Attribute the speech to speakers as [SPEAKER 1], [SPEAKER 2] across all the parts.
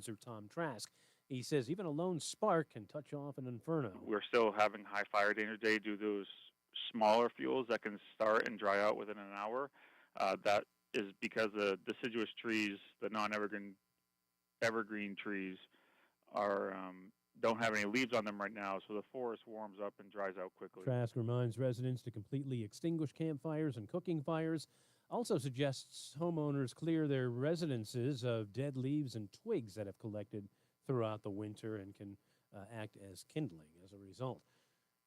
[SPEAKER 1] supervisor Tom Trask. He says even a lone spark can touch off an inferno.
[SPEAKER 2] We're still having high fire danger day due to those smaller fuels that can start and dry out within an hour. That is because the deciduous trees, the evergreen trees, are don't have any leaves on them right now, so the forest warms up and dries out quickly.
[SPEAKER 1] Trask reminds residents to completely extinguish campfires and cooking fires. Also suggests homeowners clear their residences of dead leaves and twigs that have collected throughout the winter and can act as kindling as a result.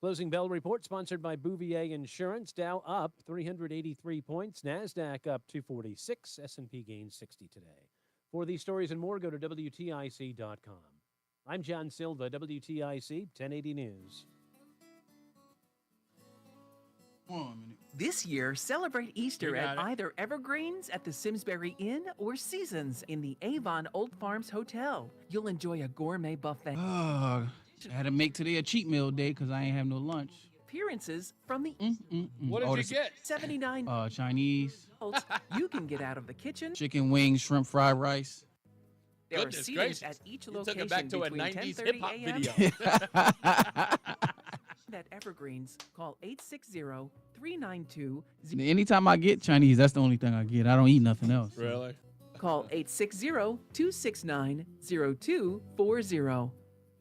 [SPEAKER 1] Closing bell report sponsored by Bouvier Insurance. Dow up 383 points. NASDAQ up 246. S&P gained 60 today. For these stories and more, go to WTIC.com. I'm John Silva, WTIC 1080 News.
[SPEAKER 3] This year, celebrate Easter at either Evergreens at the Simsbury Inn or Seasons in the Avon Old Farms Hotel. You'll enjoy a gourmet buffet.
[SPEAKER 4] I had to make today a cheat meal day because I ain't have no lunch.
[SPEAKER 3] Appearances from the
[SPEAKER 5] What did you get?
[SPEAKER 3] 79
[SPEAKER 4] Chinese.
[SPEAKER 3] You can get out of the kitchen.
[SPEAKER 4] Chicken wings, shrimp fried rice.
[SPEAKER 3] There are
[SPEAKER 5] Goodness
[SPEAKER 3] seatings
[SPEAKER 5] gracious.
[SPEAKER 3] at each
[SPEAKER 5] You
[SPEAKER 3] location
[SPEAKER 5] took it back to a
[SPEAKER 3] between
[SPEAKER 5] 90s
[SPEAKER 3] 10:30
[SPEAKER 5] hip-hop
[SPEAKER 3] a.m.
[SPEAKER 5] video.
[SPEAKER 3] At Evergreens, call 860-392.
[SPEAKER 4] Anytime I get Chinese, that's the only thing I get. I don't eat nothing else.
[SPEAKER 5] Really?
[SPEAKER 3] Call 860-269-0240.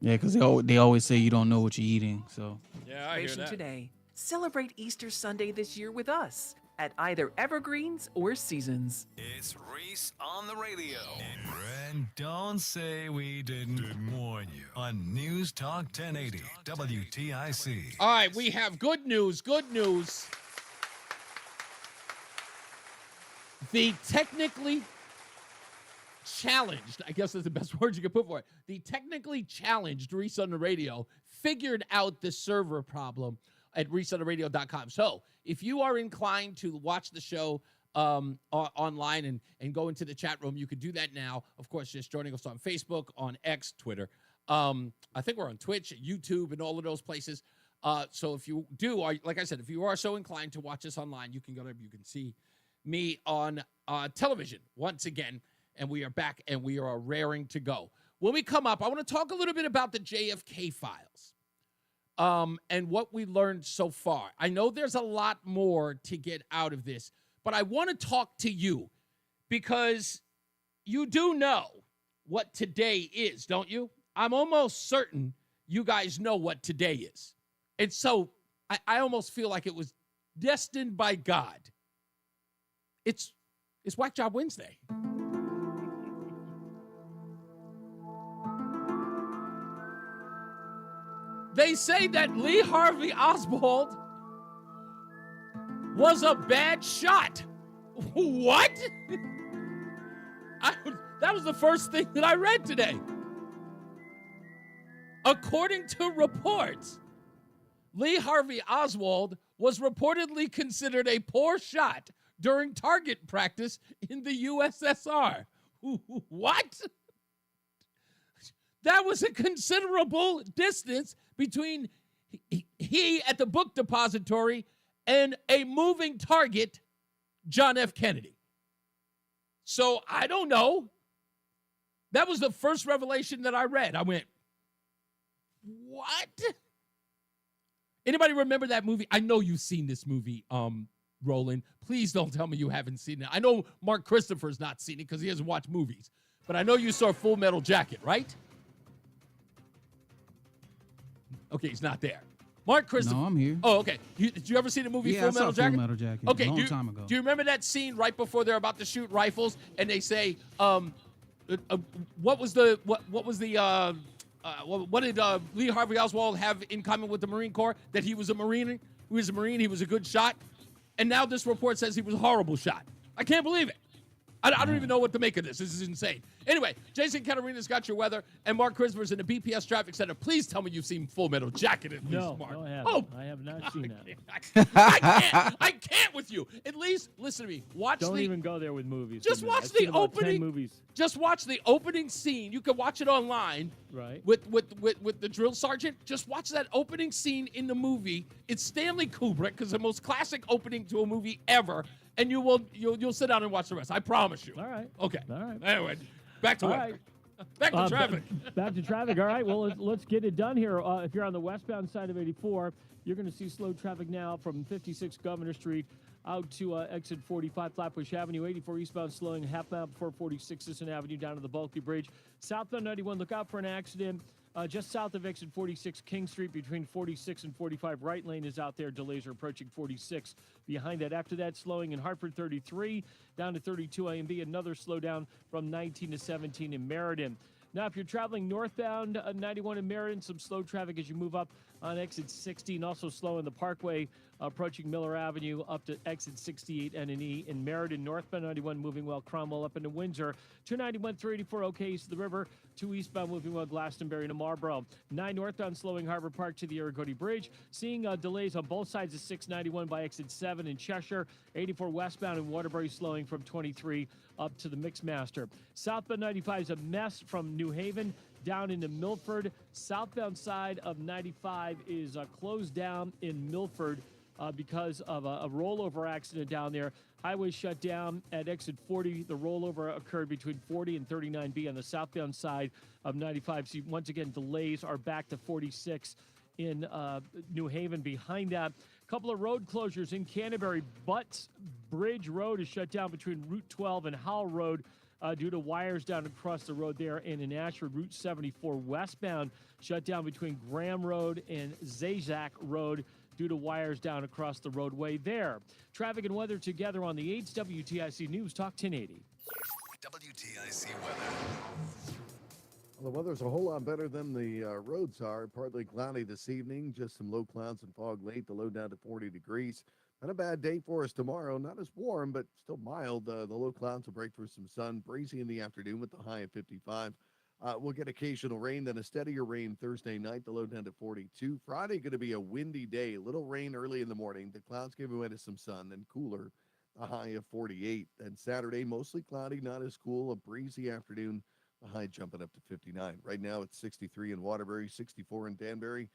[SPEAKER 4] Yeah, because they always say you don't know what you're eating. So
[SPEAKER 5] Yeah, I hear
[SPEAKER 3] Celebration
[SPEAKER 5] that.
[SPEAKER 3] today. Celebrate Easter Sunday this year with us at either Evergreens or Seasons.
[SPEAKER 6] It's Reese on the radio. And don't say we didn't warn you on NewsTalk 1080 WTIC.
[SPEAKER 5] All right, we have good news. Good news. The technically challenged, I guess is the best word you could put for it. The technically challenged Reese on the Radio figured out the server problem at reseontheradio.com. So if you are inclined to watch the show online and go into the chat room, you can do that now. Of course, just joining us on Facebook, on X, Twitter. I think we're on Twitch, YouTube, and all of those places. So if you do, like I said, if you are so inclined to watch us online, you can go there. You can see me on television once again. And we are back, and we are raring to go. When we come up, I want to talk a little bit about the JFK files. And what we learned so far. I know there's a lot more to get out of this, but I want to talk to you because you do know what today is, don't you? I'm almost certain you guys know what today is. And so I almost feel like it was destined by God. It's Whack Job Wednesday. They say that Lee Harvey Oswald was a bad shot. What? That was the first thing that I read today. According to reports, Lee Harvey Oswald was reportedly considered a poor shot during target practice in the USSR. What? That was a considerable distance between he at the book depository and a moving target, John F. Kennedy. So I don't know. That was the first revelation that I read. I went, what? Anybody remember that movie? I know you've seen this movie, Roland. Please don't tell me you haven't seen it. I know Mark Christopher's not seen it because he doesn't watch movies. But I know you saw Full Metal Jacket, right? Okay, he's not there. Mark Christopher.
[SPEAKER 4] No, I'm here.
[SPEAKER 5] Oh, okay. Did you ever see the movie Full Metal Jacket?
[SPEAKER 4] Full Metal Jacket.
[SPEAKER 5] Okay,
[SPEAKER 4] a long time ago.
[SPEAKER 5] Do you remember that scene right before they're about to shoot rifles and they say, what did Lee Harvey Oswald have in common with the Marine Corps? That he was a Marine. He was a Marine. He was a good shot. And now this report says he was a horrible shot. I can't believe it. I don't even know what to make of this. This is insane. Anyway, Jason Caterina's got your weather, and Mark Christopher's in the BPS Traffic Center. Please tell me you've seen Full Metal Jacket at least, Mark.
[SPEAKER 1] No, I haven't.
[SPEAKER 5] Oh,
[SPEAKER 1] I have not seen that.
[SPEAKER 5] I can't with you. At least, listen to me.
[SPEAKER 1] Don't even go there with movies.
[SPEAKER 5] Just
[SPEAKER 1] for me.
[SPEAKER 5] watch
[SPEAKER 1] I've
[SPEAKER 5] the
[SPEAKER 1] seen about 10
[SPEAKER 5] opening.
[SPEAKER 1] movies.
[SPEAKER 5] Just watch the opening scene. You can watch it online.
[SPEAKER 1] Right.
[SPEAKER 5] With the drill sergeant. Just watch that opening scene in the movie. It's Stanley Kubrick, because the most classic opening to a movie ever. And you'll sit down and watch the rest. I promise you.
[SPEAKER 1] All right.
[SPEAKER 5] Okay.
[SPEAKER 1] All right.
[SPEAKER 5] Anyway, back to
[SPEAKER 1] All
[SPEAKER 5] work.
[SPEAKER 1] right.
[SPEAKER 5] Back to traffic.
[SPEAKER 1] Back to traffic. All right, well, let's get it done here. If you're on the westbound side of 84, you're going to see slow traffic now from 56 Governor Street out to exit 45 Flatbush Avenue. 84 eastbound slowing half mile before 46 Sisson Avenue down to the Bulky Bridge. Southbound 91, look out for an accident. Just south of exit 46 King Street between 46 and 45. Right lane is out there. Delays are approaching 46 behind that. After that, slowing in Hartford 33 down to 32 A&B. Another slowdown from 19 to 17 in Meriden. Now, if you're traveling northbound 91 in Meriden, some slow traffic as you move up on exit 60, and also slow in the Parkway approaching Miller Avenue up to exit 68 N&E in Meriden. Northbound 91 moving well, Cromwell up into Windsor. 291 384 OK east of the river. 2 eastbound moving well, Glastonbury to Marlborough. 9 northbound slowing Harbor Park to the Aragodi Bridge. Seeing delays on both sides of 691 by exit 7 in Cheshire. 84 westbound in Waterbury slowing from 23 up to the Mixmaster. Southbound 95 is a mess from New Haven down into Milford. Southbound side of 95 is closed down in Milford because of a rollover accident down there. Highway shut down at exit 40. The rollover occurred between 40 and 39B on the southbound side of 95. So once again, delays are back to 46 in New Haven. Behind that, a couple of road closures in Canterbury. Butts Bridge Road is shut down between Route 12 and Howell Road due to wires down across the road there. And in Ashford, Route 74 westbound shut down between Graham Road and Zazac Road due to wires down across the roadway there. Traffic and weather together on the 8's WTIC News Talk 1080.
[SPEAKER 6] WTIC weather.
[SPEAKER 7] Well, the weather's a whole lot better than the roads are. Partly cloudy this evening, just some low clouds and fog late, the low down to 40 degrees. Not a bad day for us tomorrow. Not as warm, but still mild. The low clouds will break through some sun. Breezy in the afternoon with the high of 55. We'll get occasional rain, then a steadier rain Thursday night, the low down to 42. Friday going to be a windy day. A little rain early in the morning. The clouds give way to some sun, then cooler, a high of 48. Then Saturday, mostly cloudy, not as cool. A breezy afternoon, the high jumping up to 59. Right now it's 63 in Waterbury, 64 in Danbury,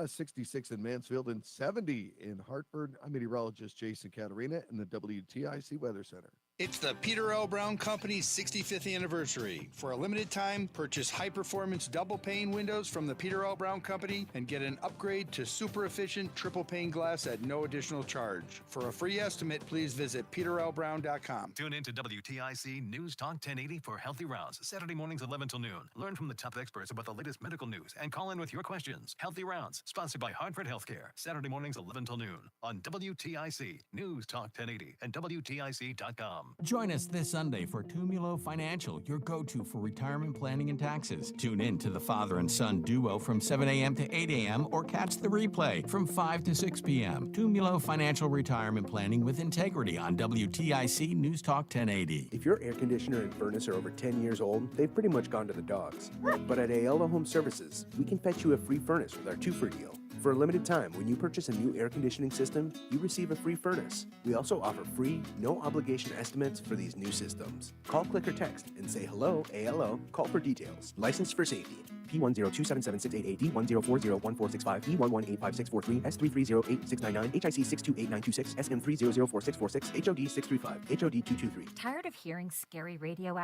[SPEAKER 7] 66 in Mansfield, and 70 in Hartford. I'm meteorologist Jason Caterina in the WTIC Weather Center.
[SPEAKER 8] It's the Peter L. Brown Company's 65th anniversary. For a limited time, purchase high-performance double-pane windows from the Peter L. Brown Company and get an upgrade to super-efficient triple-pane glass at no additional charge. For a free estimate, please visit peterlbrown.com.
[SPEAKER 6] Tune in to WTIC News Talk 1080 for Healthy Rounds, Saturday mornings 11 till noon. Learn from the top experts about the latest medical news and call in with your questions. Healthy Rounds, sponsored by Hartford Healthcare, Saturday mornings 11 till noon on WTIC News Talk 1080 and WTIC.com.
[SPEAKER 9] Join us this Sunday for Tumulo Financial, your go-to for retirement planning and taxes. Tune in to the father and son duo from 7 a.m. to 8 a.m. or catch the replay from 5 to 6 p.m. Tumulo Financial Retirement Planning with Integrity on WTIC News Talk 1080.
[SPEAKER 10] If your air conditioner and furnace are over 10 years old, they've pretty much gone to the dogs. But at Ayala Home Services, we can fetch you a free furnace with our 2-for deal. For a limited time, when you purchase a new air conditioning system, you receive a free furnace. We also offer free, no-obligation estimates for these new systems. Call, click, or text and say hello, ALO. Call for details. Licensed for safety. P102776688, D104014665, D1185643, S3308699, HIC628926, SM3004646, HOD635, HOD223.
[SPEAKER 11] Tired of hearing scary radio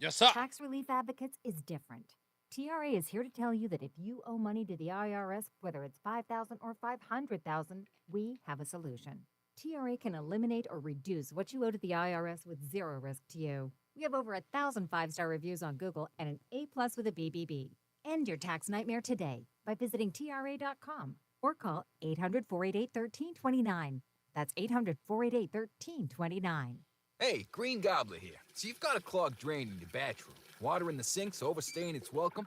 [SPEAKER 5] Yes, sir.
[SPEAKER 11] Tax Relief Advocates is different. TRA is here to tell you that if you owe money to the IRS, whether it's $5,000 or $500,000, we have a solution. TRA can eliminate or reduce what you owe to the IRS with zero risk to you. We have over 1,000 5-star reviews on Google and an A+ with a BBB. End your tax nightmare today by visiting TRA.com or call 800-488-1329. That's 800-488-1329.
[SPEAKER 12] Hey, Green Gobbler here. So you've got a clogged drain in your bathroom. Water in the sink's overstaying its welcome.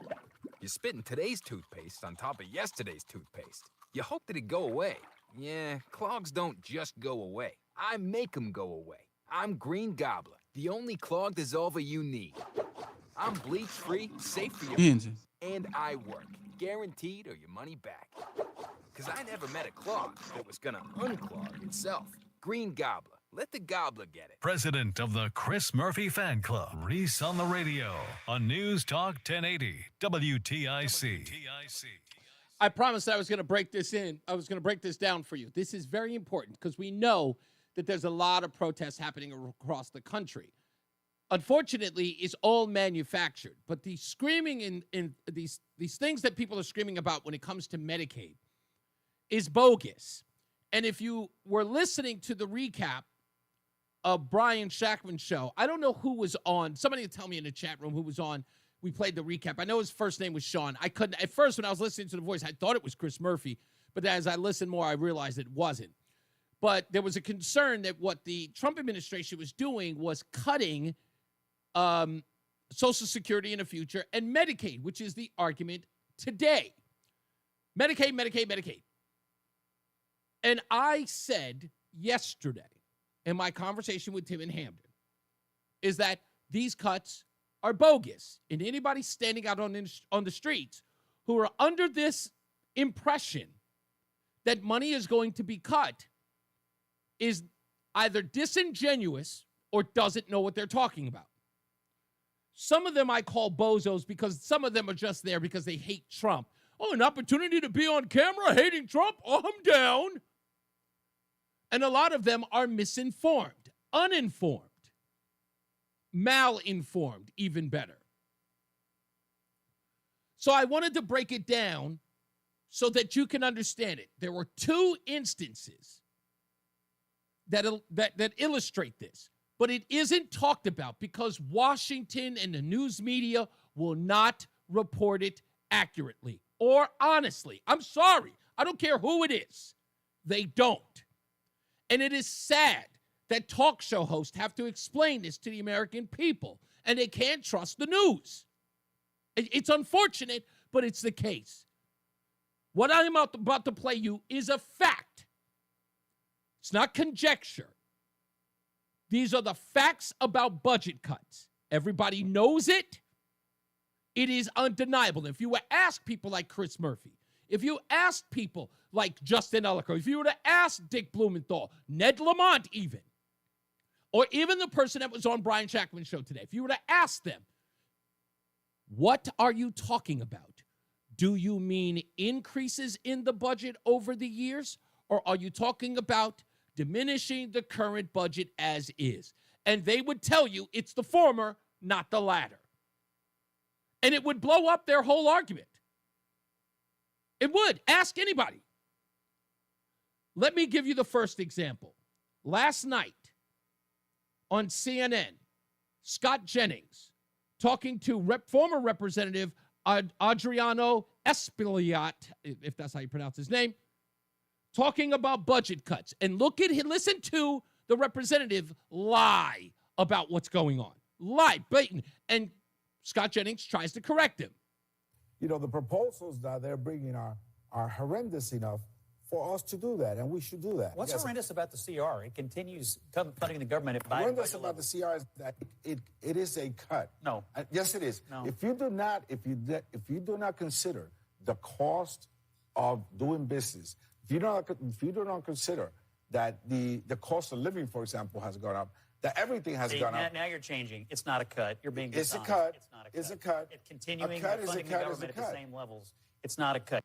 [SPEAKER 12] You're spitting today's toothpaste on top of yesterday's toothpaste. You hope that it'd go away. Yeah, clogs don't just go away. I make them go away. I'm Green Gobbler, the only clog dissolver you need. I'm bleach-free, safe for your... And I work, guaranteed or your money back. Because I never met a clog that was gonna unclog itself. Green Gobbler. Let the gobbler get it.
[SPEAKER 6] President of the Chris Murphy Fan Club, Reese on the Radio on News Talk 1080 WTIC.
[SPEAKER 5] I promised I was going to break this in. I was going to break this down for you. This is very important because we know that there's a lot of protests happening across the country. unfortunately, is all manufactured. But the screaming in these things that people are screaming about when it comes to Medicaid is bogus. And if you were listening to the recap of Brian Shackman's show, I don't know who was on. Somebody tell me in the chat room who was on. We played the recap. I know his first name was Sean. I couldn't, at first when I was listening to the voice, I thought it was Chris Murphy. But as I listened more, I realized it wasn't. But there was a concern that what the Trump administration was doing was cutting Social Security in the future and Medicaid, which is the argument today. Medicaid, Medicaid, Medicaid. And I said yesterday in my conversation with Tim in Hamden is that these cuts are bogus. And anybody standing out on the streets who are under this impression that money is going to be cut is either disingenuous or doesn't know what they're talking about. Some of them I call bozos because some of them are just there because they hate Trump. Oh, an opportunity to be on camera hating Trump? Oh, I'm down. And a lot of them are misinformed, uninformed, malinformed, even better. So I wanted to break it down so that you can understand it. There were two instances that illustrate this, but it isn't talked about because Washington and the news media will not report it accurately or honestly. I'm sorry. I don't care who it is. They don't. And it is sad that talk show hosts have to explain this to the American people, and they can't trust the news. It's unfortunate, but it's the case. What I'm about to play you is a fact. It's not conjecture. These are the facts about budget cuts. Everybody knows it. It is undeniable. If you were to ask people like Chris Murphy, if you asked people like Justin Ellicoe, if you were to ask Dick Blumenthal, Ned Lamont even, or even the person that was on Brian Shackman's show today, if you were to ask them, what are you talking about? Do you mean increases in the budget over the years, or are you talking about diminishing the current budget as is? And they would tell you it's the former, not the latter. And it would blow up their whole argument. It would. Ask anybody. Let me give you the first example. Last night on CNN, Scott Jennings talking to former Representative Adriano Espaillat, if that's how you pronounce his name, talking about budget cuts. And listen to the representative lie about what's going on. Lie, blatant. And Scott Jennings tries to correct him.
[SPEAKER 13] You know, the proposals that they're bringing are horrendous enough for us to do that, and we should do that.
[SPEAKER 14] What's horrendous about the CR? It continues cutting the government at Biden.
[SPEAKER 13] Horrendous about the CR is that it is a cut.
[SPEAKER 14] No.
[SPEAKER 13] Yes, it is.
[SPEAKER 14] No.
[SPEAKER 13] If you do not consider the cost of doing business, if you do not consider that the cost of living, for example, has gone up, that everything has gone up.
[SPEAKER 14] Now you're changing. It's not a cut. You're being
[SPEAKER 13] dishonest.
[SPEAKER 14] It's a cut.
[SPEAKER 13] It's not a cut. It's a cut.
[SPEAKER 14] It's continuing funding the government at the same levels. It's not a cut.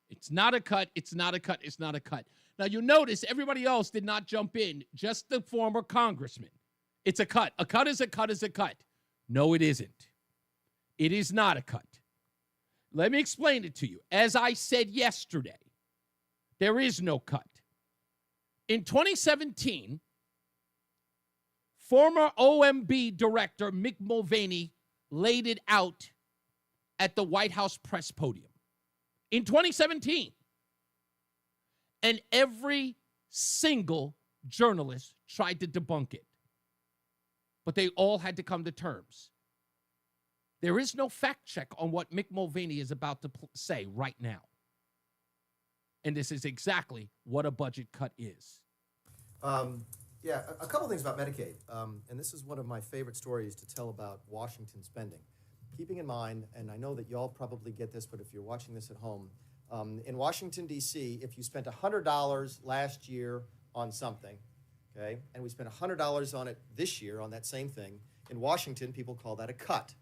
[SPEAKER 5] It's not a cut. It's not a cut. It's not a cut. Now, you notice everybody else did not jump in, just the former congressman. It's a cut. A cut is a cut is a cut. No, it isn't. It is not a cut. Let me explain it to you. As I said yesterday, there is no cut. In 2017, former OMB director Mick Mulvaney laid it out at the White House press podium. In 2017. And every single journalist tried to debunk it. But they all had to come to terms. There is no fact check on what Mick Mulvaney is about to say right now. And this is exactly what a budget cut is.
[SPEAKER 15] Yeah, a couple things about Medicaid. And this is one of my favorite stories to tell about Washington spending. Keeping in mind, and I know that y'all probably get this, but if you're watching this at home, in Washington, D.C., if you spent $100 last year on something, okay, and we spent $100 on it this year on that same thing, in Washington, people call that a cut,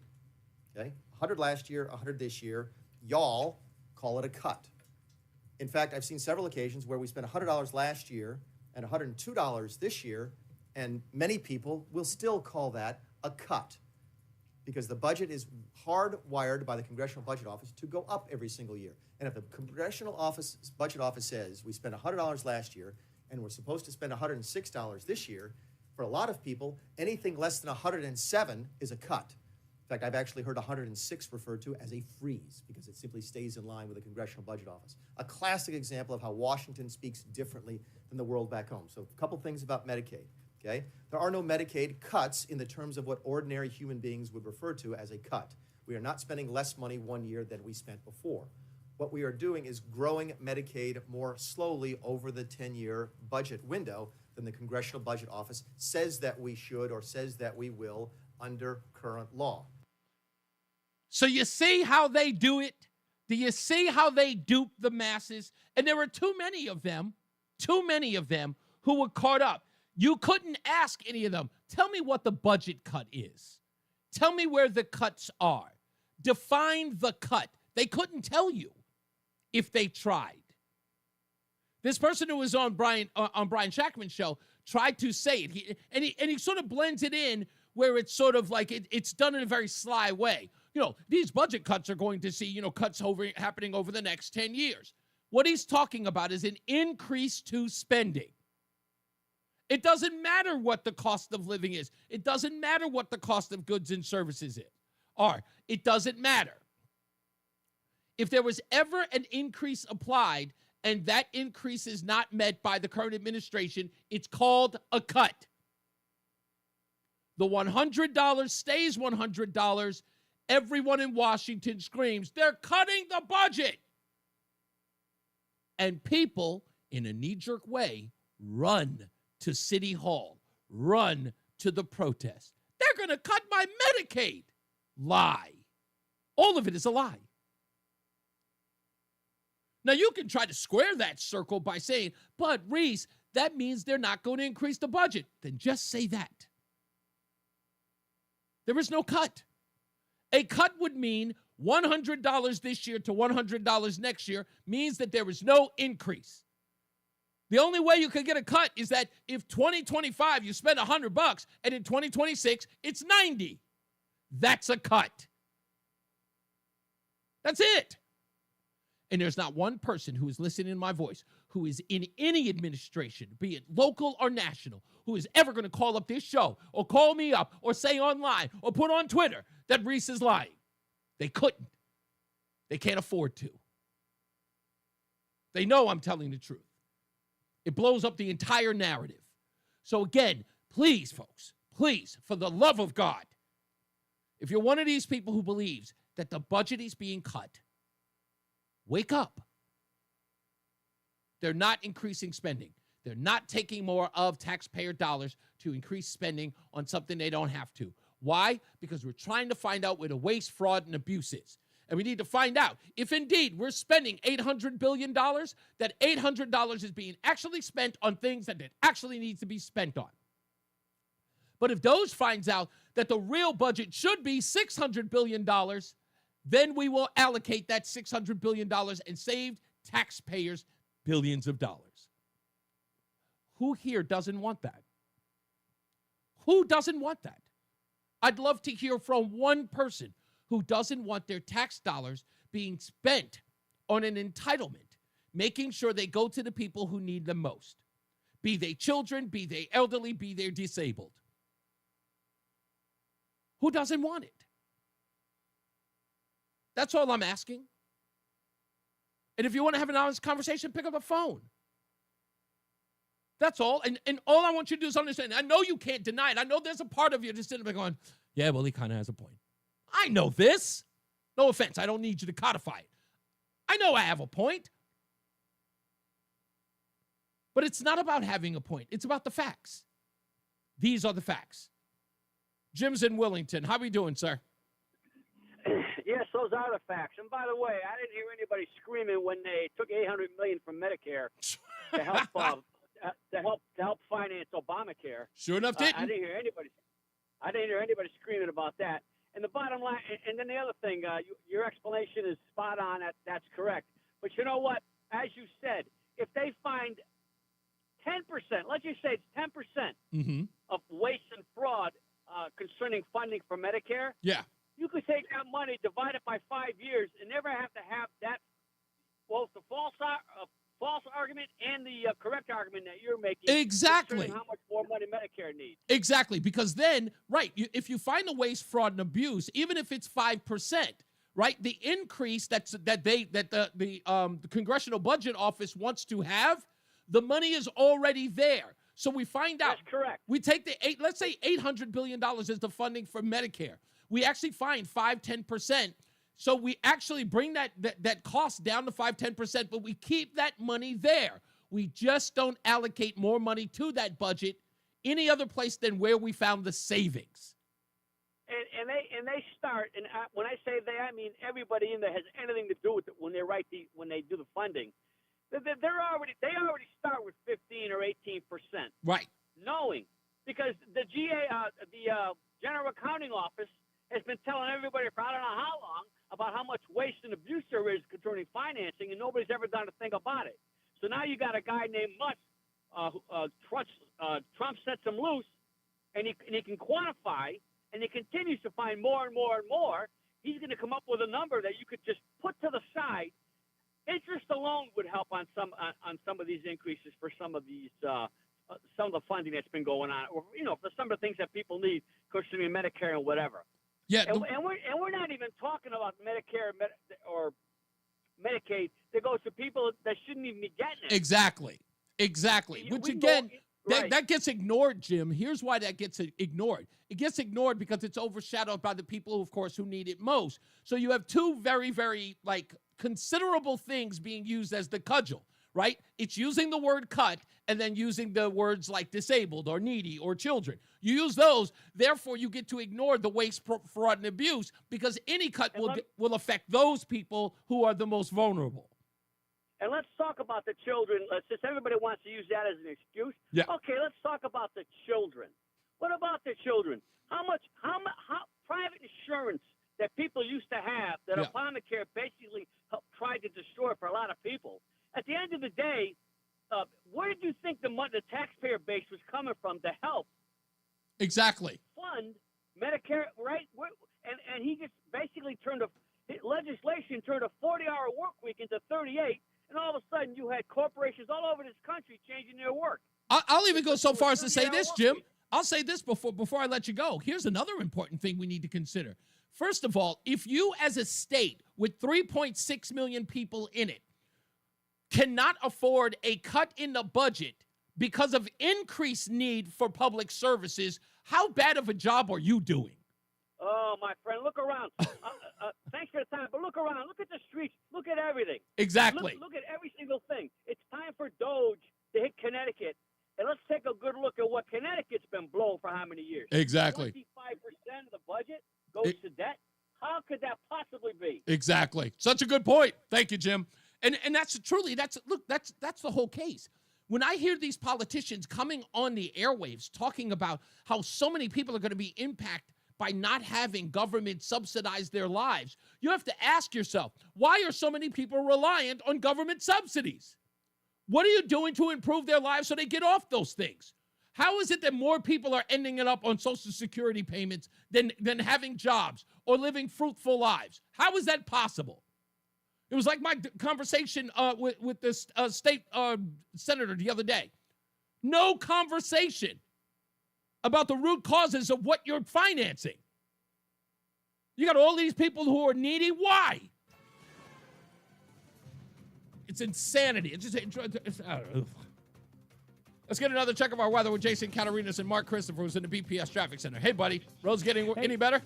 [SPEAKER 15] okay? 100 last year, 100 this year. Y'all call it a cut. In fact, I've seen several occasions where we spent $100 last year and $102 this year, and many people will still call that a cut, because the budget is hardwired by the Congressional Budget Office to go up every single year. And if the Congressional Budget Office says we spent $100 last year and we're supposed to spend $106 this year, for a lot of people, anything less than 107 is a cut. In fact, I've actually heard 106 referred to as a freeze because it simply stays in line with the Congressional Budget Office. A classic example of how Washington speaks differently than the world back home. So a couple things about Medicaid, okay? There are no Medicaid cuts in the terms of what ordinary human beings would refer to as a cut. We are not spending less money one year than we spent before. What we are doing is growing Medicaid more slowly over the 10-year budget window than the Congressional Budget Office says that we should or says that we will under current law.
[SPEAKER 5] So you see how they do it? Do you see how they dupe the masses? And there were too many of them who were caught up. You couldn't ask any of them, tell me what the budget cut is. Tell me where the cuts are. Define the cut. They couldn't tell you if they tried. This person who was on Brian Shackman's show tried to say it. He sort of blends it in where it's sort of like it's done in a very sly way. You know, these budget cuts are going to see, you know, cuts happening over the next 10 years. What he's talking about is an increase to spending. It doesn't matter what the cost of living is. It doesn't matter what the cost of goods and services are. It doesn't matter. If there was ever an increase applied and that increase is not met by the current administration, it's called a cut. The $100 stays $100. Everyone in Washington screams, they're cutting the budget. And people, in a knee-jerk way, run to City Hall, run to the protest. They're going to cut my Medicaid. Lie. All of it is a lie. Now, you can try to square that circle by saying, but Reese, that means they're not going to increase the budget. Then just say that. There is no cut. A cut would mean $100 this year to $100 next year means that there is no increase. The only way you could get a cut is that if 2025 you spend $100 and in 2026 it's 90. That's a cut. That's it. And there's not one person who is listening to my voice who is in any administration, be it local or national, who is ever going to call up this show or call me up or say online or put on Twitter that Reese is lying. They couldn't. They can't afford to. They know I'm telling the truth. It blows up the entire narrative. So again, please, folks, please, for the love of God, if you're one of these people who believes that the budget is being cut, wake up. They're not increasing spending. They're not taking more of taxpayer dollars to increase spending on something they don't have to. Why? Because we're trying to find out where the waste, fraud, and abuse is. And we need to find out if indeed we're spending $800 billion, that $800 is being actually spent on things that it actually needs to be spent on. But if DOGE finds out that the real budget should be $600 billion, then we will allocate that $600 billion and save taxpayers billions of dollars. Who here doesn't want that? Who doesn't want that? I'd love to hear from one person who doesn't want their tax dollars being spent on an entitlement, making sure they go to the people who need them most, be they children, be they elderly, be they disabled. Who doesn't want it? That's all I'm asking. And if you want to have an honest conversation, pick up the phone. That's all. And all I want you to do is understand. I know you can't deny it. I know there's a part of you that's sitting there going, yeah, well, he kind of has a point. I know this. No offense. I don't need you to codify it. I know I have a point. But it's not about having a point. It's about the facts. These are the facts. Jim's in Wellington. How we doing, sir?
[SPEAKER 16] Yes, those are the facts. And by the way, I didn't hear anybody screaming when they took $800 million from Medicare to help finance Obamacare.
[SPEAKER 5] Sure enough, didn't.
[SPEAKER 16] I didn't hear anybody screaming about that. And the bottom line, and then the other thing, your explanation is spot on. That's correct. But you know what? As you said, if they find 10%, let's just say it's 10% of waste and fraud concerning funding for Medicare.
[SPEAKER 5] Yeah.
[SPEAKER 16] You could take that money, divide it by 5 years, and never have to have that, both the false argument and the correct argument that you're making.
[SPEAKER 5] Exactly.
[SPEAKER 16] Concerning how much more money Medicare needs.
[SPEAKER 5] Exactly, because then, right, if you find a waste, fraud, and abuse, even if it's 5%, right, the increase that the Congressional Budget Office wants to have, the money is already there. So we find out.
[SPEAKER 16] That's correct.
[SPEAKER 5] We take let's say $800 billion is the funding for Medicare. We actually find 5-10%. So we actually bring that cost down to 5-10%, but we keep that money there. We just don't allocate more money to that budget any other place than where we found the savings.
[SPEAKER 16] And they start, and when I say they, I mean everybody in there has anything to do with it when they do the funding. They already start with 15 or 18%.
[SPEAKER 5] Right.
[SPEAKER 16] Knowing, because the General Accounting Office has been telling everybody for I don't know how long about how much waste and abuse there is concerning financing, and nobody's ever done a thing about it. So now you got a guy named Musk. Trump sets him loose, and he can quantify, and he continues to find more and more and more. He's going to come up with a number that you could just put to the side. Interest alone would help on some of these increases for some of the funding that's been going on, or for some of the things that people need, concerning Medicare and whatever.
[SPEAKER 5] Yeah,
[SPEAKER 16] and we're not even talking about Medicare or Medicaid that goes to people that shouldn't even be getting it.
[SPEAKER 5] Exactly. Which again,
[SPEAKER 16] right.
[SPEAKER 5] that gets ignored, Jim. Here's why that gets ignored. It gets ignored because it's overshadowed by the people, of course, who need it most. So you have two very, very considerable things being used as the cudgel, right? It's using the word cut and then using the words like disabled or needy or children. You use those, therefore you get to ignore the waste, fraud, and abuse, because any cut will affect those people who are the most vulnerable.
[SPEAKER 16] And let's talk about the children. Since everybody wants to use that as an excuse.
[SPEAKER 5] Yeah.
[SPEAKER 16] Okay, let's talk about the children. What about the children? How private insurance that people used to have that Obamacare basically tried to destroy for a lot of people? At the end of the day, where did you think the taxpayer base was coming from to help?
[SPEAKER 5] Exactly.
[SPEAKER 16] Fund Medicare, right? And he just basically legislation turned a 40-hour work week into 38, and all of a sudden you had corporations all over this country changing their work.
[SPEAKER 5] I'll even go so far as to say this, Jim. I'll say this before I let you go. Here's another important thing we need to consider. First of all, if you as a state with 3.6 million people in it cannot afford a cut in the budget because of increased need for public services, how bad of a job are you doing?
[SPEAKER 16] Oh, my friend, look around. Thanks for the time, but look around. Look at the streets. Look at everything.
[SPEAKER 5] Exactly.
[SPEAKER 16] Look at every single thing. It's time for Doge to hit Connecticut. And let's take a good look at what Connecticut's been blown for how many years?
[SPEAKER 5] Exactly.
[SPEAKER 16] 25% of the budget goes to debt. How could that possibly be?
[SPEAKER 5] Exactly. Such a good point. Thank you, Jim. And that's the whole case. When I hear these politicians coming on the airwaves talking about how so many people are going to be impacted by not having government subsidize their lives, you have to ask yourself, why are so many people reliant on government subsidies? What are you doing to improve their lives so they get off those things? How is it that more people are ending up on Social Security payments than having jobs or living fruitful lives? How is that possible? It was like my conversation with this state senator the other day. No conversation about the root causes of what you're financing. You got all these people who are needy. Why? It's insanity. Let's get another check of our weather with Jason Catarinas and Mark Christopher, who's in the BPS Traffic Center. Hey, buddy. Road's getting any better?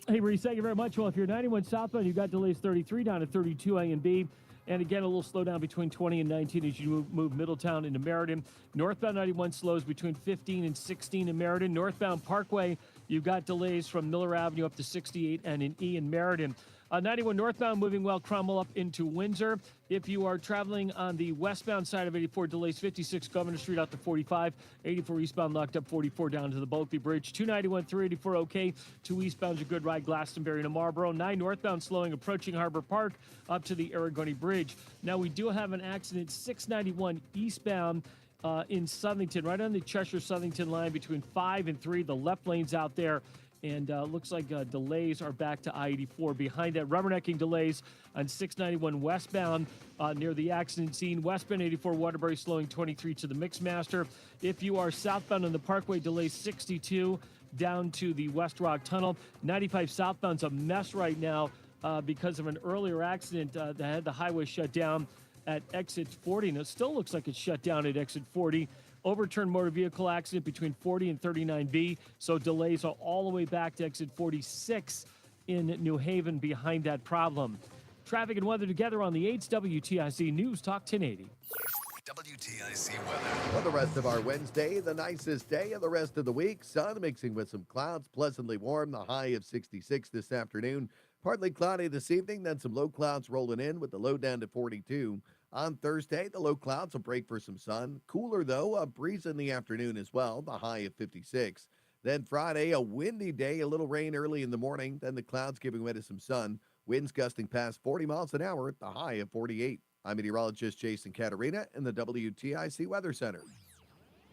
[SPEAKER 1] Hey, Reese, thank you very much. Well, if you're 91 southbound, you've got delays 33 down to 32 A and B. And again, a little slowdown between 20 and 19 as you move Middletown into Meriden. Northbound 91 slows between 15 and 16 in Meriden. Northbound Parkway, you've got delays from Miller Avenue up to 68 and in E in Meriden. 91 northbound moving well, Cromwell up into Windsor. If you are traveling on the westbound side of 84, delays 56 Governor Street out to 45. 84 eastbound locked up, 44 down to the Bulkley Bridge. 291, 384 okay. 2 eastbound's a good ride, Glastonbury to Marlboro. 9 northbound slowing, approaching Harbor Park up to the Aragoni Bridge. Now we do have an accident, 691 eastbound in Southington, right on the Cheshire-Southington line between 5 and 3. The left lane's out there, and looks like delays are back to I-84. Behind that, rubbernecking delays on 691 westbound near the accident scene. Westbound 84 Waterbury slowing 23 to the Mixmaster. If you are southbound on the Parkway, delays 62 down to the West Rock Tunnel. 95 southbound's a mess right now because of an earlier accident that had the highway shut down at exit 40, and it still looks like it's shut down at exit 40. Overturned motor vehicle accident between 40 and 39B, so delays are all the way back to exit 46 in New Haven behind that problem. Traffic and weather together on the 8's WTIC News Talk 1080.
[SPEAKER 6] WTIC weather.
[SPEAKER 7] For the rest of our Wednesday, the nicest day of the rest of the week. Sun mixing with some clouds, pleasantly warm, the high of 66 this afternoon. Partly cloudy this evening, then some low clouds rolling in with the low down to 42. On Thursday, the low clouds will break for some sun. Cooler, though, a breeze in the afternoon as well, the high of 56. Then Friday, a windy day, a little rain early in the morning, then the clouds giving way to some sun. Winds gusting past 40 miles an hour at the high of 48. I'm meteorologist Jason Caterina in the WTIC Weather Center.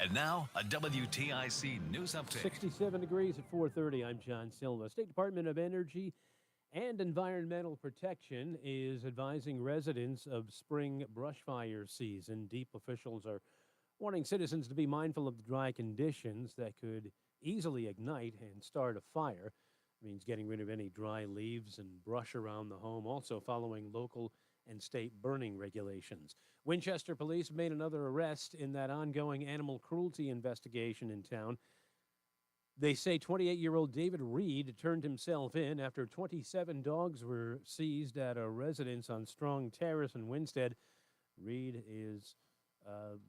[SPEAKER 6] And now, a WTIC news update.
[SPEAKER 1] 67 degrees at 4:30. I'm John Silva. State Department of Energy and Environmental Protection is advising residents of spring brush fire season. DEEP officials are warning citizens to be mindful of the dry conditions that could easily ignite and start a fire. It means getting rid of any dry leaves and brush around the home, also following local and state burning regulations. Winchester police made another arrest in that ongoing animal cruelty investigation in town. They say 28-year-old David Reed turned himself in after 27 dogs were seized at a residence on Strong Terrace in Winstead. Reed is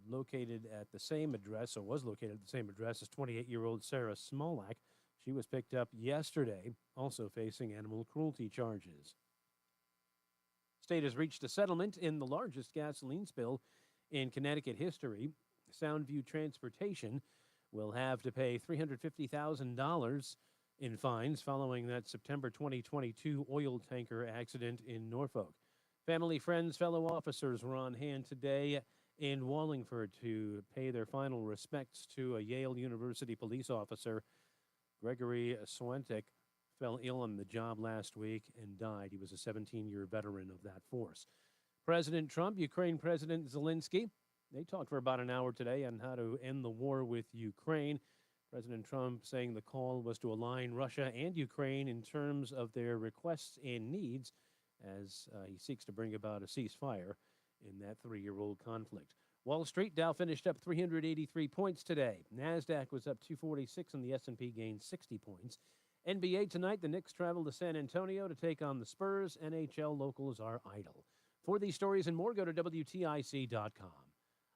[SPEAKER 1] located at the same address, or was located at the same address as 28-year-old Sarah Smolak. She was picked up yesterday, also facing animal cruelty charges. State has reached a settlement in the largest gasoline spill in Connecticut history. Soundview Transportation will have to pay $350,000 in fines following that September 2022 oil tanker accident in Norfolk. Family, friends, fellow officers were on hand today in Wallingford to pay their final respects to a Yale University police officer. Gregory Swentek fell ill on the job last week and died. He was a 17-year veteran of that force. President Trump, Ukraine President Zelensky, they talked for about an hour today on how to end the war with Ukraine. President Trump saying the call was to align Russia and Ukraine in terms of their requests and needs as he seeks to bring about a ceasefire in that three-year-old conflict. Wall Street, Dow finished up 383 points today. NASDAQ was up 246 and the S&P gained 60 points. NBA tonight, the Knicks travel to San Antonio to take on the Spurs. NHL locals are idle. For these stories and more, go to WTIC.com.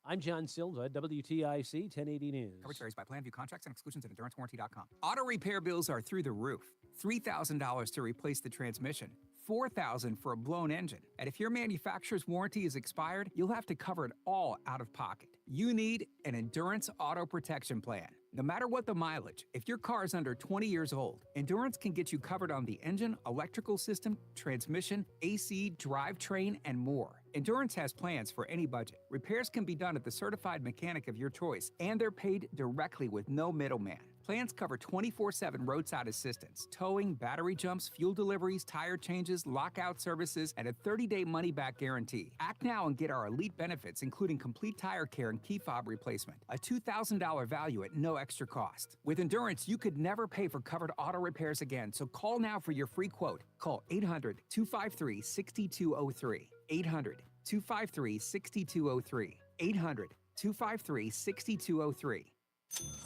[SPEAKER 1] I'm John Silva, WTIC 1080 News.
[SPEAKER 17] Coverage varies by plan, view contracts and exclusions at endurancewarranty.com. Auto repair bills are through the roof. $3,000 to replace the transmission. $4,000 for a blown engine. And if your manufacturer's warranty is expired, you'll have to cover it all out of pocket. You need an Endurance Auto Protection Plan. No matter what the mileage, if your car is under 20 years old, Endurance can get you covered on the engine, electrical system, transmission, AC, drivetrain, and more. Endurance has plans for any budget. Repairs can be done at the certified mechanic of your choice, and they're paid directly with no middleman. Plans cover 24/7 roadside assistance, towing, battery jumps, fuel deliveries, tire changes, lockout services, and a 30-day money-back guarantee. Act now and get our elite benefits, including complete tire care and key fob replacement. A $2,000 value at no extra cost. With Endurance, you could never pay for covered auto repairs again, so call now for your free quote. Call 800-253-6203. 800-253-6203. 800-253-6203.